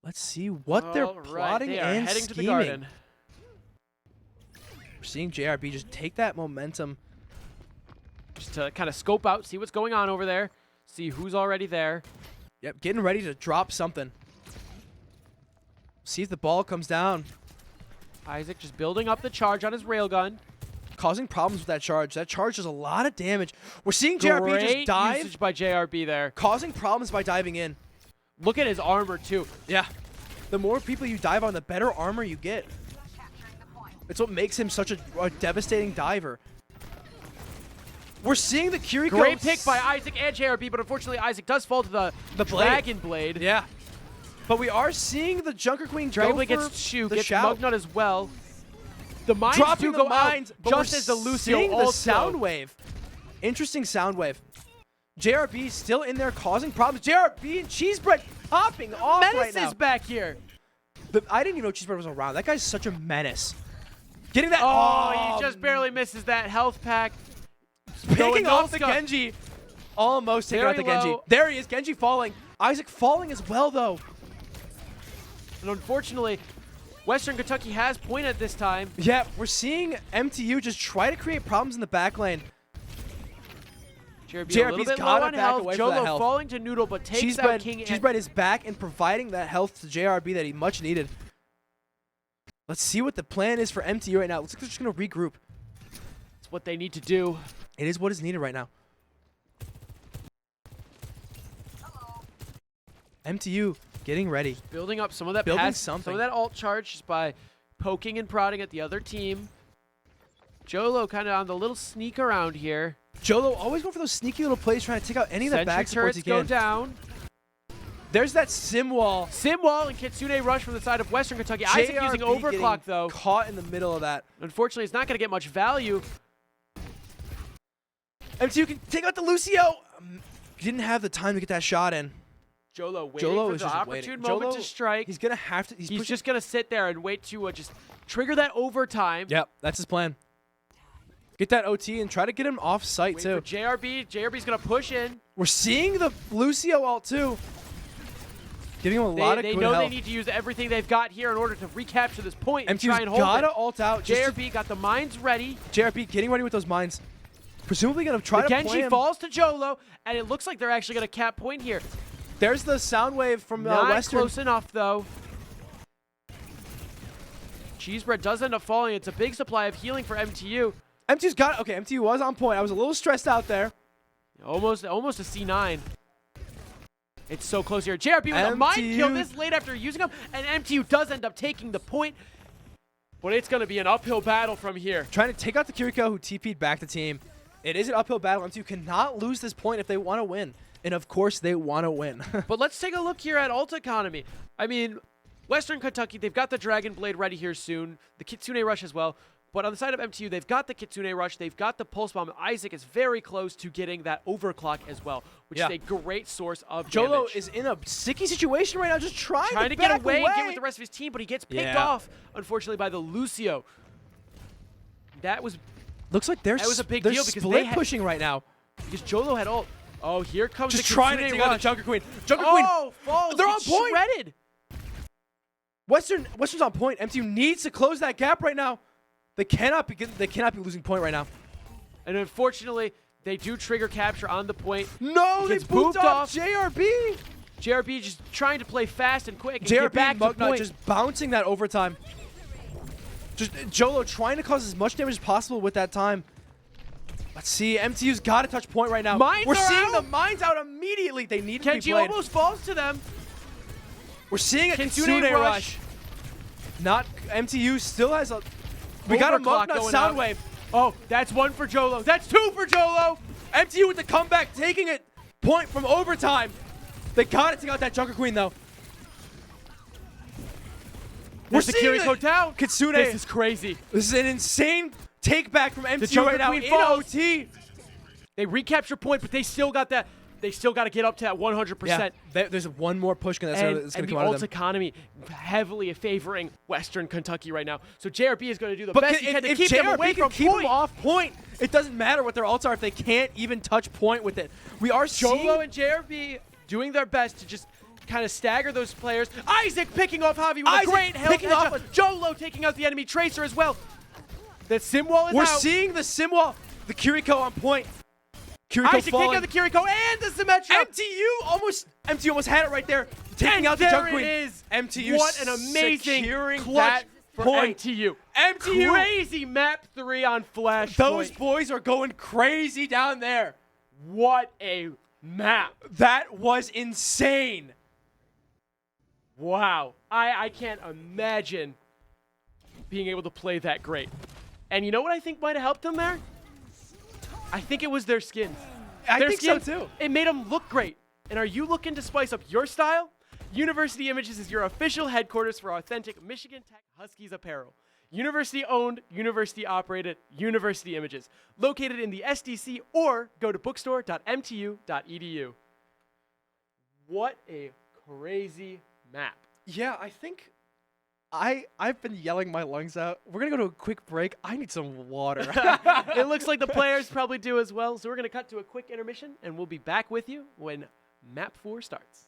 Let's see what they're plotting they are and heading to the scheming. garden. We're seeing JRB just take that momentum. Just to kind of scope out, see what's going on over there, see who's already there. Yep, getting ready to drop something. See if the ball comes down. Isaac just building up the charge on his railgun. Causing problems with that charge. That charge does a lot of damage. We're seeing JRB just Great dive. usage by JRB there. Causing problems by diving in. Look at his armor too. Yeah. The more people you dive on, the better armor you get. It's what makes him such a devastating diver. We're seeing the Kiriko. Great pick by Isaac and JRB, but unfortunately Isaac does fall to the blade. Dragon Blade. Yeah. But we are seeing the Junker Queen Dragon go Blade for gets Shu, the gets shout. Mugnut as well. The mines Dropping do the go mines, out but just we're as the Lucio seeing the also. sound wave. Interesting sound wave. JRB still in there causing problems. JRB and Cheesebread popping off Menace right now. is back here. But I didn't even know Cheesebread was around. That guy's such a menace. Getting that. Oh, he just barely misses that health pack. Picking Going off the Nulska. Genji. Almost taking out the Very Genji. low. There he is. Genji falling. Isaac falling as well, though. And unfortunately, Western Kentucky has point at this time. Yeah, we're seeing MTU just try to create problems in the back lane. JRB a little JRB's bit low gotta on back health. away from that Jolo health. falling to Noodle, but takes out King. Cheesebread is back and providing that health to JRB that he much needed. Let's see what the plan is for MTU right now. Looks like they're just going to regroup. It's what they need to do. It is what is needed right now. MTU getting ready. Building up some of that Building pass, something. some of that alt charge just by poking and prodding at the other team. Jolo kind of on the little sneak around here. Jolo always going for those sneaky little plays, trying to take out any of the Sentry back supports turrets he go can. down. There's that sim wall. Simwall and Kitsune rush from the side of Western Kentucky. Isaac using JRB overclock getting though. Caught in the middle of that. Unfortunately, it's not going to get much value. MTU can take out the Lucio. Didn't have the time to get that shot in. Jolo waiting Jolo for is the just opportune waiting. moment Jolo, to strike. He's going to have to. He's pushing- just going to sit there and wait to just trigger that overtime. Yep, that's his plan. Get that OT and try to get him off site, Wait too. for JRB. JRB's going to push in. We're seeing the Lucio ult, too. Giving him a lot of They good know health. they need to use everything they've got here in order to recapture this point and MTU's try and hold gotta it. ult out. just to- JRB got the mines ready. JRB getting ready with those mines. Presumably going to try The to play Genji him. falls to Jolo, and it looks like they're actually going to cap point here. There's the sound wave from Not Western. close enough, though. Cheesebread does end up falling. It's a big supply of healing for MTU. MTU's got it. Okay, MTU was on point. I was a little stressed out there. Almost a C9. It's so close here. JRB with a mind kill MTU this late after using them, and MTU does end up taking the point. But it's going to be an uphill battle from here. Trying to take out the Kiriko who TP'd back the team. It is an uphill battle. MTU cannot lose this point if they want to win. And of course, they want to win. But let's take a look here at ult economy. I mean, Western Kentucky, they've got the Dragon Blade ready here soon. The Kitsune Rush as well. But on the side of MTU, they've got the Kitsune Rush. They've got the Pulse Bomb. Isaac is very close to getting that overclock as well, which is a great source of Jolo damage. is in a sticky situation right now, just trying to get back away and get with the rest of his team, but he gets picked Yeah. off, unfortunately, by the Lucio. That was Looks like they're That was a big they're deal because split they had- pushing right now. because Jolo had ult. Oh, here comes Just the trying to Kitsune take out the Rush. Junker Queen. Junker Queen. Oh, falls. They're on gets point. shredded. Western's on point. MTU needs to close that gap right now. They cannot be losing point right now. And unfortunately, they do trigger capture on the point. No, they Gets booped booped off off. JRB. JRB just trying to play fast and quick and get JRB back to Mugnut point. just bouncing that overtime. Just Jolo trying to cause as much damage as possible with that time. Let's see. MTU's got to touch point right now. Mines We're are seeing out. the mines out immediately. They need to be Kenji played. almost falls to them. We're seeing a Kitsune Kitsune rush. rush. Not MTU still has a. We got a Overclock Mugnut going sound out. wave. Oh, that's one for Jolo. That's two for Jolo. MTU with the comeback, taking it point from overtime. They got to take out that Junker Queen though. There's the seeing Kiriko it. down. Kitsune. This is crazy. This is an insane take back from MTU Junker right now Queen in falls. OT. They recapture point, but they still got that. They still got to get up to that 100%. There's one more push that's And, going to and the come out of ult them. economy heavily favoring Western Kentucky right now. So JRB is going to do the But best he can to if keep them JRB away can from keep point. them off point, it doesn't matter what their ults are if they can't even touch point with it. We are seeing Jolo and JRB doing their best to just kind of stagger those players. Isaac picking off Javi with Isaac a great health picking off headshot. Jolo taking out the enemy Tracer as well. The sim wall is We're out. seeing the sim wall, the Kiriko on point. Kiriko Isaac taking falling. out the Kiriko and the Symmetra. MTU almost had it right there, taking And out the there Junk it Queen. is. MTU What an amazing securing clutch that for point. MTU. MTU. Crazy map 3 on Flash. Those boys are going crazy down there. What a map. That was insane. Wow. I can't imagine being able to play that great. And you know what I think might have helped them there? I think it was their skins. I Their think so skins, too. It made them look great. And are you looking to spice up your style? University Images is your official headquarters for authentic Michigan Tech Huskies apparel. University owned, university operated, University Images. Located in the SDC or go to bookstore.mtu.edu. What a crazy map. Yeah, I think I've been yelling my lungs out. We're going to go to a quick break. I need some water. It looks like the players probably do as well. So we're going to cut to a quick intermission, and we'll be back with you when Map 4 starts.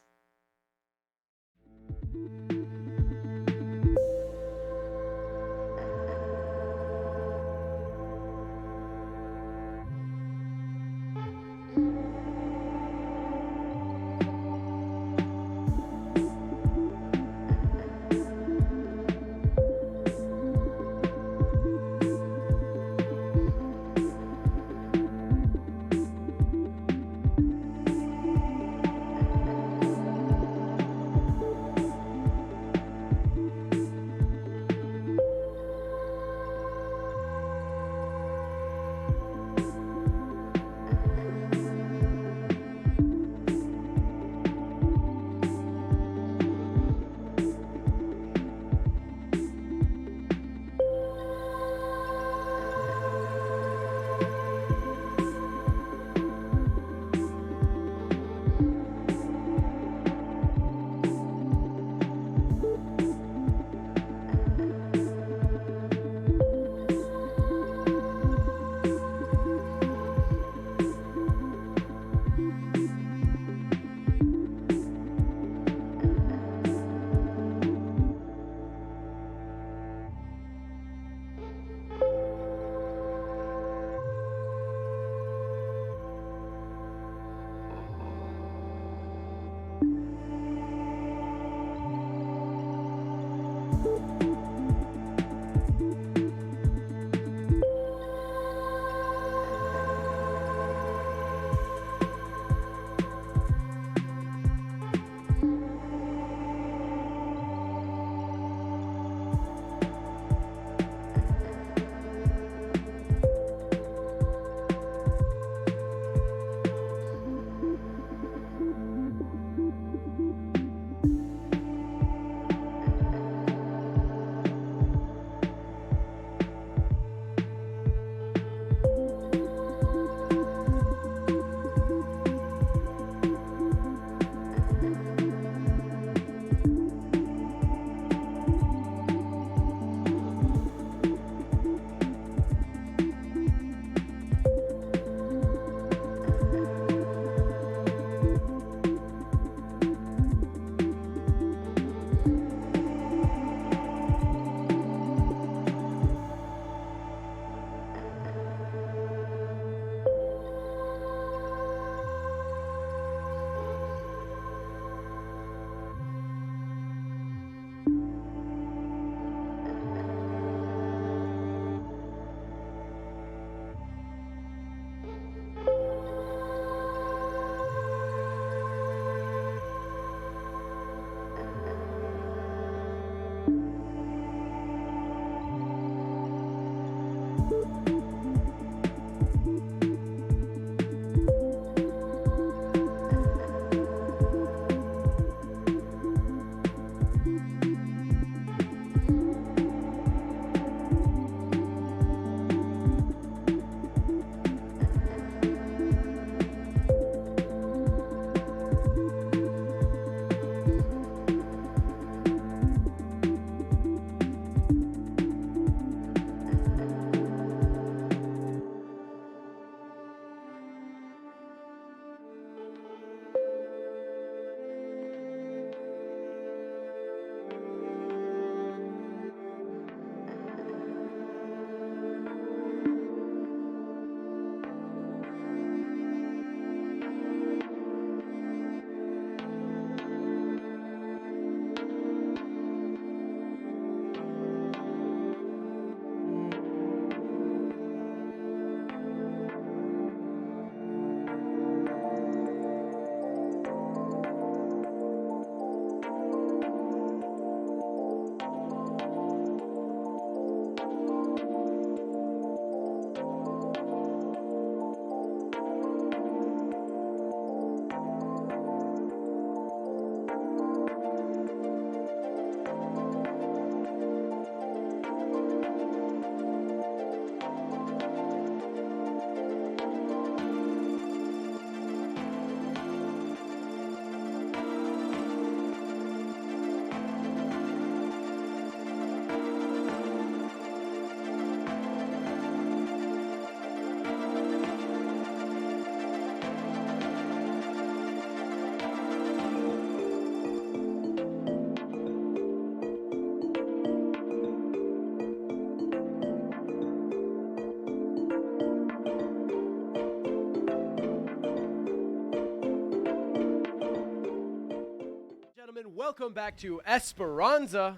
Welcome back to Esperanza.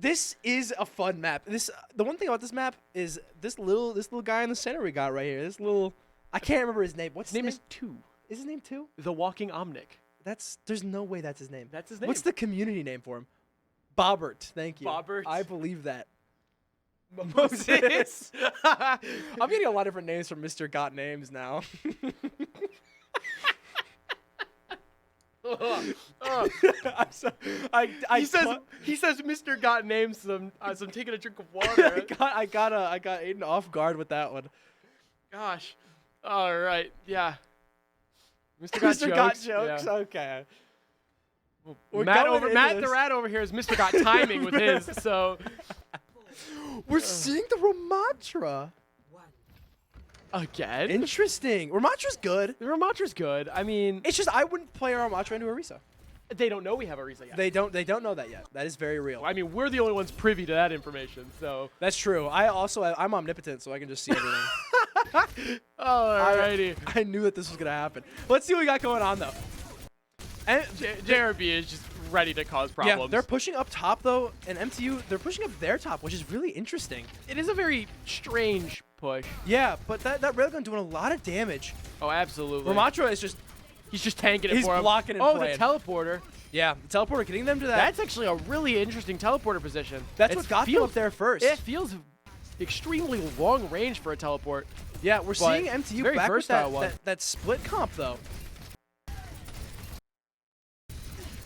This is a fun map. The one thing about this map is this little guy in the center we got right here. This little, I can't remember his name. What's His name is 2. Is his name 2? The Walking Omnic. There's no way that's his name. That's his name. What's the community name for him? Bobbert. Thank you. Bobbert. I believe that. Moses? I'm getting a lot of different names from Mr. Got Names now. He says Mr. Got Names, so I'm taking a drink of water. I got Aiden off guard with that one. Gosh. All right. Yeah. Mr. Got jokes. Yeah. Okay. We're Matt going into the this. Rat over here is Mr. Got Timing with his, so We're seeing the Ramatra. again. Interesting. Ramatra's good. The Ramatra's good. I mean, It's just I wouldn't play our Ramatra into Orisa. they don't know we have a Risa yet. They don't know that yet. That is very real. I mean, we're the only ones privy to that information, so. That's true. I'm omnipotent, so I can just see everything. Alrighty. I knew that this was gonna happen. Let's see what we got going on though. And JRB is just ready to cause problems. yeah, they're pushing up top though, and MTU they're pushing up their top, which is really interesting. It is a very strange push. Yeah, but that railgun doing a lot of damage. Oh, absolutely. Ramatra is just He's just tanking it He's for him. blocking and Oh, playing. the teleporter. yeah, the teleporter getting them to that. That's actually a really interesting teleporter position. That's It what got them feels- up there first. It feels extremely long range for a teleport. Yeah, we're But seeing MTU very back with versatile one. that split comp though.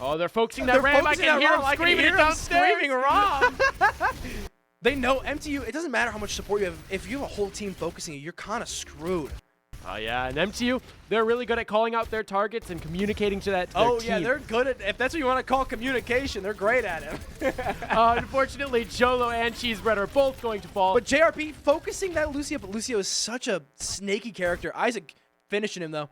Oh, they're focusing that They're ram. focusing I can that hear ram. him I can screaming hear it him downstairs. screaming Ram. They know MTU. It doesn't matter how much support you have. If you have a whole team focusing you, you're kind of screwed. Oh, yeah. And MTU, they're really good at calling out their targets and communicating to their Yeah, team. they're good at. If that's what you want to call communication, they're great at it. Unfortunately, Jolo and Cheesebread are both going to fall. But JRP focusing that Lucio, but Lucio is such a snaky character. Isaac finishing him though.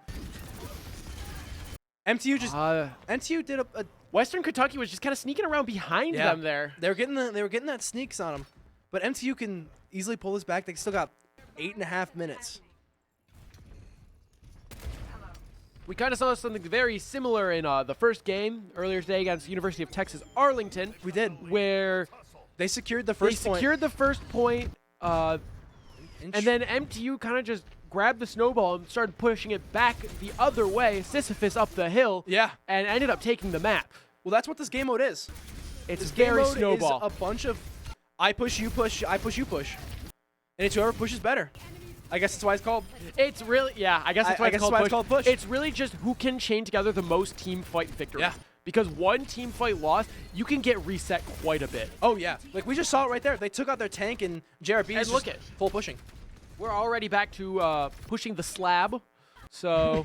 MTU just MTU did a Western Kentucky was just kind of sneaking around behind Yeah. them there. they were getting that sneaks on him, but MTU can easily pull this back. They still got 8.5 minutes. We kind of saw something very similar in the first game earlier today against University of Texas Arlington. We did. Where They secured the they first point. secured the first point, and then MTU kind of just grabbed the snowball and started pushing it back the other way, Sisyphus up the hill, Yeah. and ended up taking the map. Well, that's what this game mode is. It's This very game mode snowball. is a bunch of I push, you push, I push, you push. And it's whoever pushes better. I guess that's why it's called. It's really, yeah, I guess that's why, I guess it's, that's why called it's called push. It's really just who can chain together the most team fight victories. Yeah. Because one team fight loss, you can get reset quite a bit. Oh, yeah. Like, we just saw it right there. They took out their tank, and JRB And is look just it. full pushing. We're already back to pushing the slab. So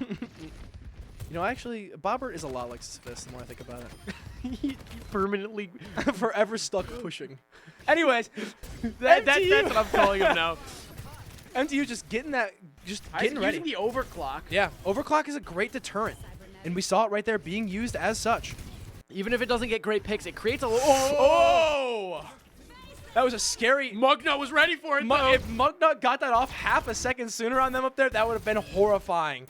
You know, actually, Bobbert is a lot like Sisyphus, the more I think about it. he permanently Forever stuck pushing. Anyways, that's MTU. what I'm calling him now. MTU just getting Getting ready. the overclock. Yeah, overclock is a great deterrent. And we saw it right there being used as such. Even if it doesn't get great picks, it creates a little. Oh! That was a scary. Mugnut was ready for it, though. If Mugnut got that off half a second sooner on them up there, that would have been horrifying.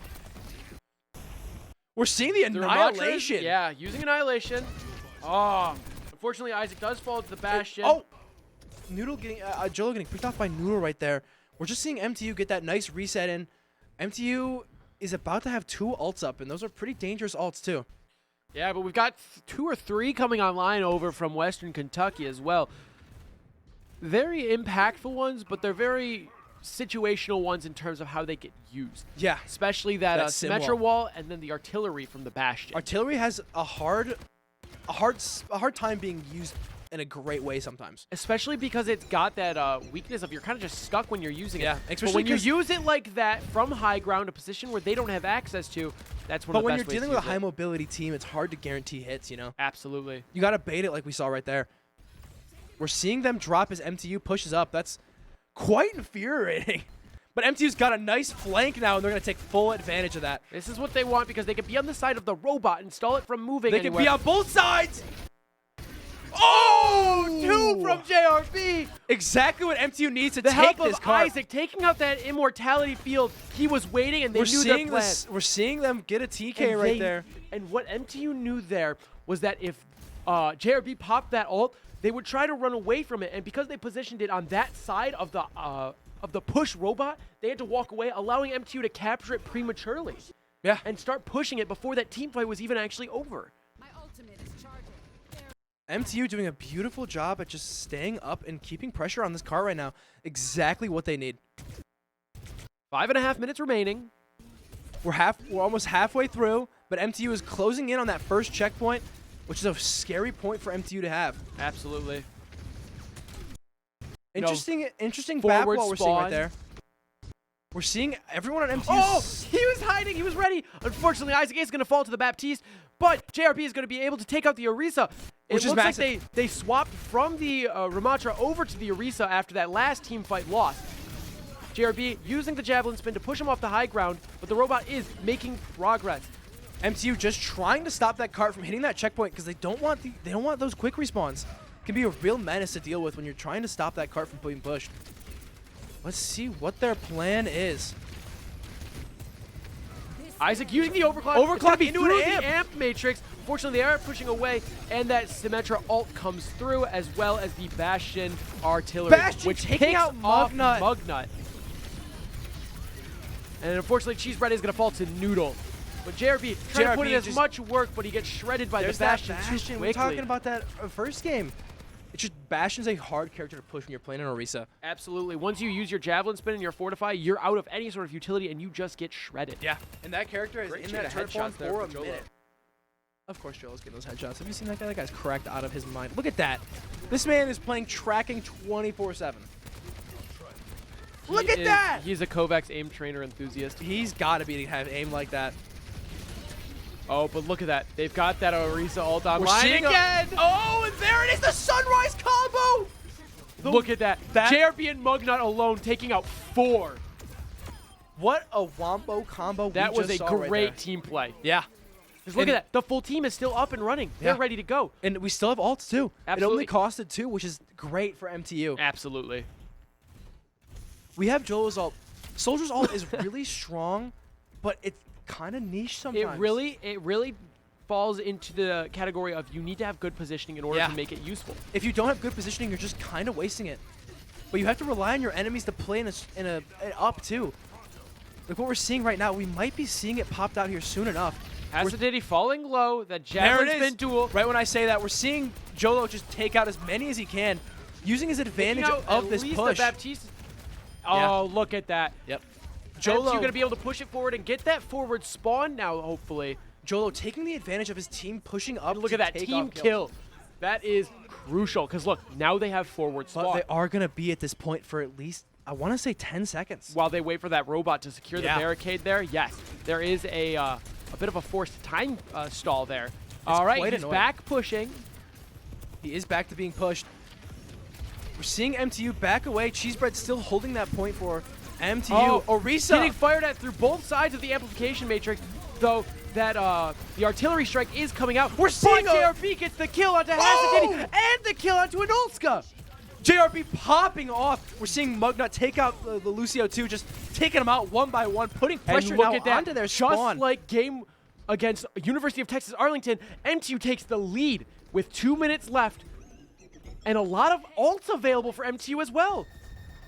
We're seeing the annihilation. Yeah, using annihilation. Oh, unfortunately, Isaac does fall to the bastion. Oh! Noodle getting, Jolo getting picked off by Noodle right there. We're just seeing MTU get that nice reset in. MTU is about to have 2 ults up, and those are pretty dangerous ults too. Yeah, but we've got 2 or 3 coming online over from Western Kentucky as well. Very impactful ones, but they're very situational ones in terms of how they get used. Yeah. Especially that That sim Symmetra wall and then the artillery from the bastion. Artillery has a hard time being used in a great way sometimes. Especially because it's got that weakness of you're kind of just stuck when you're using Yeah, it. But especially when you 'cause- use it like that from high ground, a position where they don't have access to, that's one But of the when best you're ways dealing to with a use high it. mobility team, it's hard to guarantee hits, you know? Absolutely. You got to bait it like we saw right there. We're seeing them drop as MTU pushes up. That's quite infuriating. But MTU's got a nice flank now, and they're going to take full advantage of that. This is what they want because they can be on the side of the robot and stall it from moving They can anywhere. be on both sides. Oh! 2 from JRB. Exactly what MTU needs to The take help this of card. Isaac taking out that immortality field. He was waiting and they knew their plan. We're seeing them get a TK And right they- there. And what MTU knew there was that if JRB popped that ult, they would try to run away from it, and because they positioned it on that side of the push robot, they had to walk away, allowing MTU to capture it prematurely. Yeah. And start pushing it before that team fight was even actually over. My ultimate is charging. MTU doing a beautiful job at just staying up and keeping pressure on this car right now. Exactly what they need. 5.5 minutes remaining. We're almost halfway through, but MTU is closing in on that first checkpoint, which is a scary point for MTU to have. Absolutely. Interesting forward back wall we're seeing right spawn. there. We're seeing everyone on MTU. Oh, he was hiding. He was ready. Unfortunately, Isaac is going to fall to the Baptiste, but JRB is going to be able to take out the Orisa. It Which is looks like massive. they swapped from the Ramatra over to the Orisa after that last team fight lost. JRB using the Javelin Spin to push him off the high ground, but the robot is making progress. MTU just trying to stop that cart from hitting that checkpoint because they don't want those quick respawns. It can be a real menace to deal with when you're trying to stop that cart from being pushed. Let's see what their plan is. Isaac using the overclock. Overclock It's gonna be into an through amp. the amp matrix. Fortunately, they are pushing away, and that Symmetra ult comes through, as well as the Bastion artillery, Bastion which taking picks out off Mugnut. Mugnut. And unfortunately, Cheese Bread is going to fall to Noodle. But JRB trying to put in as just- much work, but he gets shredded by the There's that Bastion too Bastion. quickly. We're talking about that first game. It's just Bastion's a hard character to push when you're playing an Orisa. Absolutely. Once you use your Javelin Spin and your Fortify, you're out of any sort of utility, and you just get shredded. Yeah, and that character is Great in chain that of turret form headshots there for a for Jolo. minute. Of course, Jolo's getting those headshots. Have you seen that guy? That guy's cracked out of his mind. Look at that. This man is playing tracking 24/7. Look at that! He's a Kovacs aim trainer enthusiast. He's got to be to have aim like that. Oh, but look at that. They've got that Orisa ult online seeing again. Oh, and there it is, the Sunrise combo! Look at that. JRB and Mugnut alone taking out 4. What a wombo combo That we was just a saw right great there. team play. Yeah. Just look And- at that. The full team is still up and running. They're Yeah. ready to go. And we still have ults too. It Absolutely. only costed 2, which is great for MTU. Absolutely. We have Jolo's ult. Soldier's ult is really strong, but it's kind of niche sometimes. It really falls into the category of you need to have good positioning in order Yeah. to make it useful. If you don't have good positioning, you're just kind of wasting it. But you have to rely on your enemies to play in an up too. Like what we're seeing right now, we might be seeing it popped out here soon enough. Acidity falling low. That There Javelin it is. Spin duel. Right when I say that, we're seeing Jolo just take out as many as he can, using his advantage Taking out of at this least push. The Baptiste. Yeah. Oh, look at that. Yep. Jolo Jolo going to be able to push it forward and get that forward spawn now, hopefully. Jolo taking the advantage of his team pushing up. And look to at that take team off kills. kill. That is crucial because look, now they have forward But spawn they are going to be at this point for at least, I want to say 10 seconds. while they wait for that robot to secure Yeah. the barricade there. Yes, there is a bit of a forced time stall there. All right, quite he's annoying. back pushing. He is back to being pushed. We're seeing MTU back away. Cheesebread still holding that point for MTU. Orisa. Getting fired at through both sides of the amplification matrix, though that the artillery strike is coming out. We're seeing but a- JRB gets the kill onto Oh! Hasadini and the kill onto Anolska. JRB popping off. We're seeing Mugnut take out the Lucio too, just taking them out one by one, putting pressure And look now at that. onto their Just spawn. like game against University of Texas Arlington, MTU takes the lead with 2 minutes left. And a lot of ults available for MTU as well.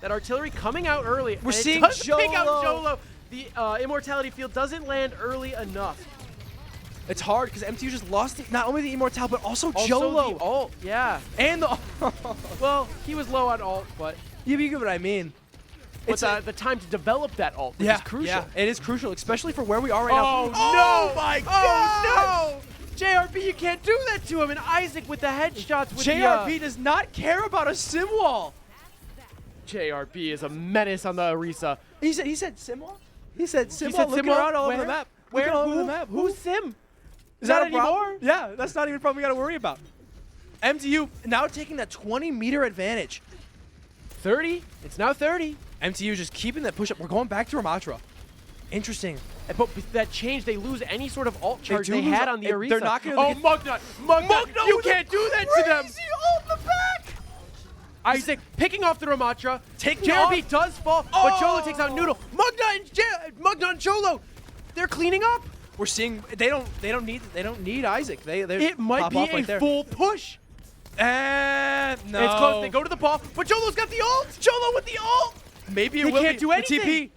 That artillery coming out early. We're and it seeing does pick out Jolo. Jolo. The Immortality Field doesn't land early enough. It's hard because MTU just lost not only the Immortal, but also, Also Jolo. the ult, yeah. And the... Well, he was low on ult, but you get what I mean. it's the time to develop that ult, which is crucial. Yeah, it is crucial, especially for where we are right Oh, now. no! my Oh, no! JRB, you can't do that to him. And Isaac with the headshots with JRB does not care about a sim wall. JRB is a menace on the Orisa. He said sim wall? He said sim He wall. said Looking sim wall? around all over Where? the map. Where? Looking all over Who? the map. Who's Sim? Is that Not a problem? anymore? Yeah, that's not even a problem we got to worry about. MTU now taking that 20-meter advantage. 30? It's now 30. MTU just keeping that push up. We're going back to Ramatra. Interesting. But with that change, they lose any sort of ult charge do they lose had ult- on the and Orisa. they're not gonna Oh, get- Mugnut! Mugnut! You with a can't do that to them! Crazy ult in the back! Isaac picking off the Ramatra. Taking JRB off. does fall, but Jolo takes out Noodle. Mugnut and Jolo, they're cleaning up. We're seeing they don't need Isaac. They It might pop be off a right there. full push. No. It's close. They go to the ball, but Jolo's got the ult. Jolo with the ult. Maybe it He will can't be. do The anything. TP.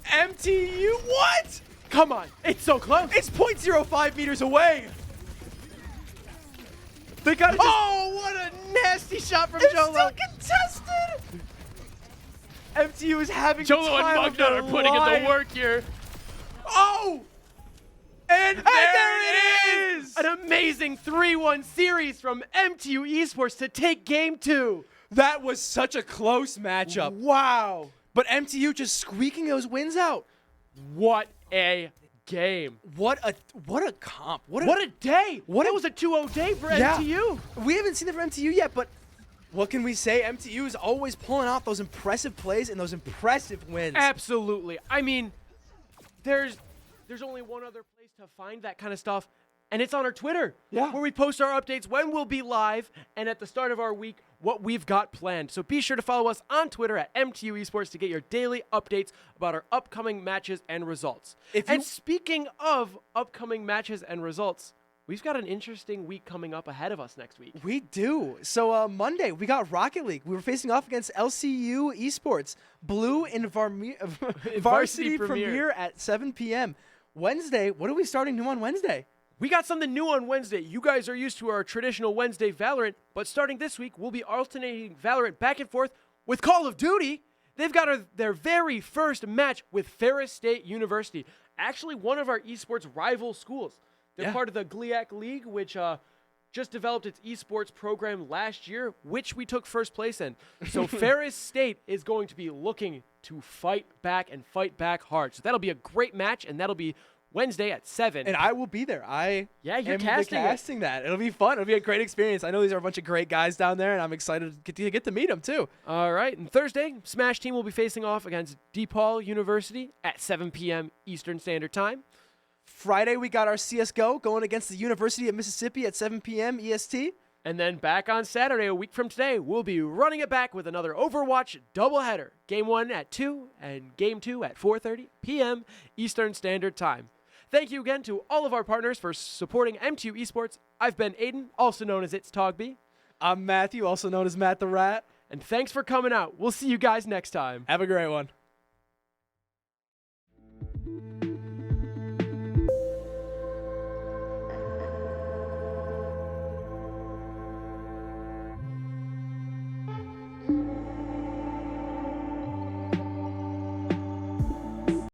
MTU, what? Come on. It's so close. It's 0.05 meters away. They got to just... Oh, what a nasty shot from It's Jolo. still contested. MTU is having Jolo the time and of their Mugnut are putting in life. the work here. Oh! And there it is! An amazing 3-1 series from MTU Esports to take game 2. That was such a close matchup. Wow. But MTU just squeaking those wins out. What a game. What a comp. What What a day. What That a- was a 2-0 day for Yeah. MTU. We haven't seen it from MTU yet, but what can we say? MTU is always pulling out those impressive plays and those impressive wins. Absolutely. I mean, there's only one other place to find that kind of stuff, and it's on our Twitter. Yeah. Where we post our updates when we'll be live and at the start of our week what we've got planned. So be sure to follow us on Twitter at MTU Esports to get your daily updates about our upcoming matches and results. And speaking of upcoming matches and results, we've got an interesting week coming up ahead of us next week. We do. So Monday, we got Rocket League. We were facing off against LCU Esports. Blue in Varsity Premiere at 7 p.m. Wednesday, what are we starting new on Wednesday? We got something new on Wednesday. You guys are used to our traditional Wednesday Valorant, but starting this week, we'll be alternating Valorant back and forth with Call of Duty. They've got their very first match with Ferris State University, actually one of our esports rival schools. They're part of the GLIAC League, which just developed its esports program last year, which we took first place in. So Ferris State is going to be looking to fight back and fight back hard. So that'll be a great match, and that'll be Wednesday at 7. And I will be there. You're am casting that. It'll be fun. It'll be a great experience. I know these are a bunch of great guys down there, and I'm excited to get to meet them too. All right. And Thursday, Smash Team will be facing off against DePaul University at 7 p.m. Eastern Standard Time. Friday, we got our CSGO going against the University of Mississippi at 7 p.m. EST. And then back on Saturday, a week from today, we'll be running it back with another Overwatch doubleheader. Game 1 at 2 and Game 2 at 4:30 p.m. Eastern Standard Time. Thank you again to all of our partners for supporting MTU Esports. I've been Aiden, also known as It's Togby. I'm Matthew, also known as Matt the Rat. And thanks for coming out. We'll see you guys next time. Have a great one.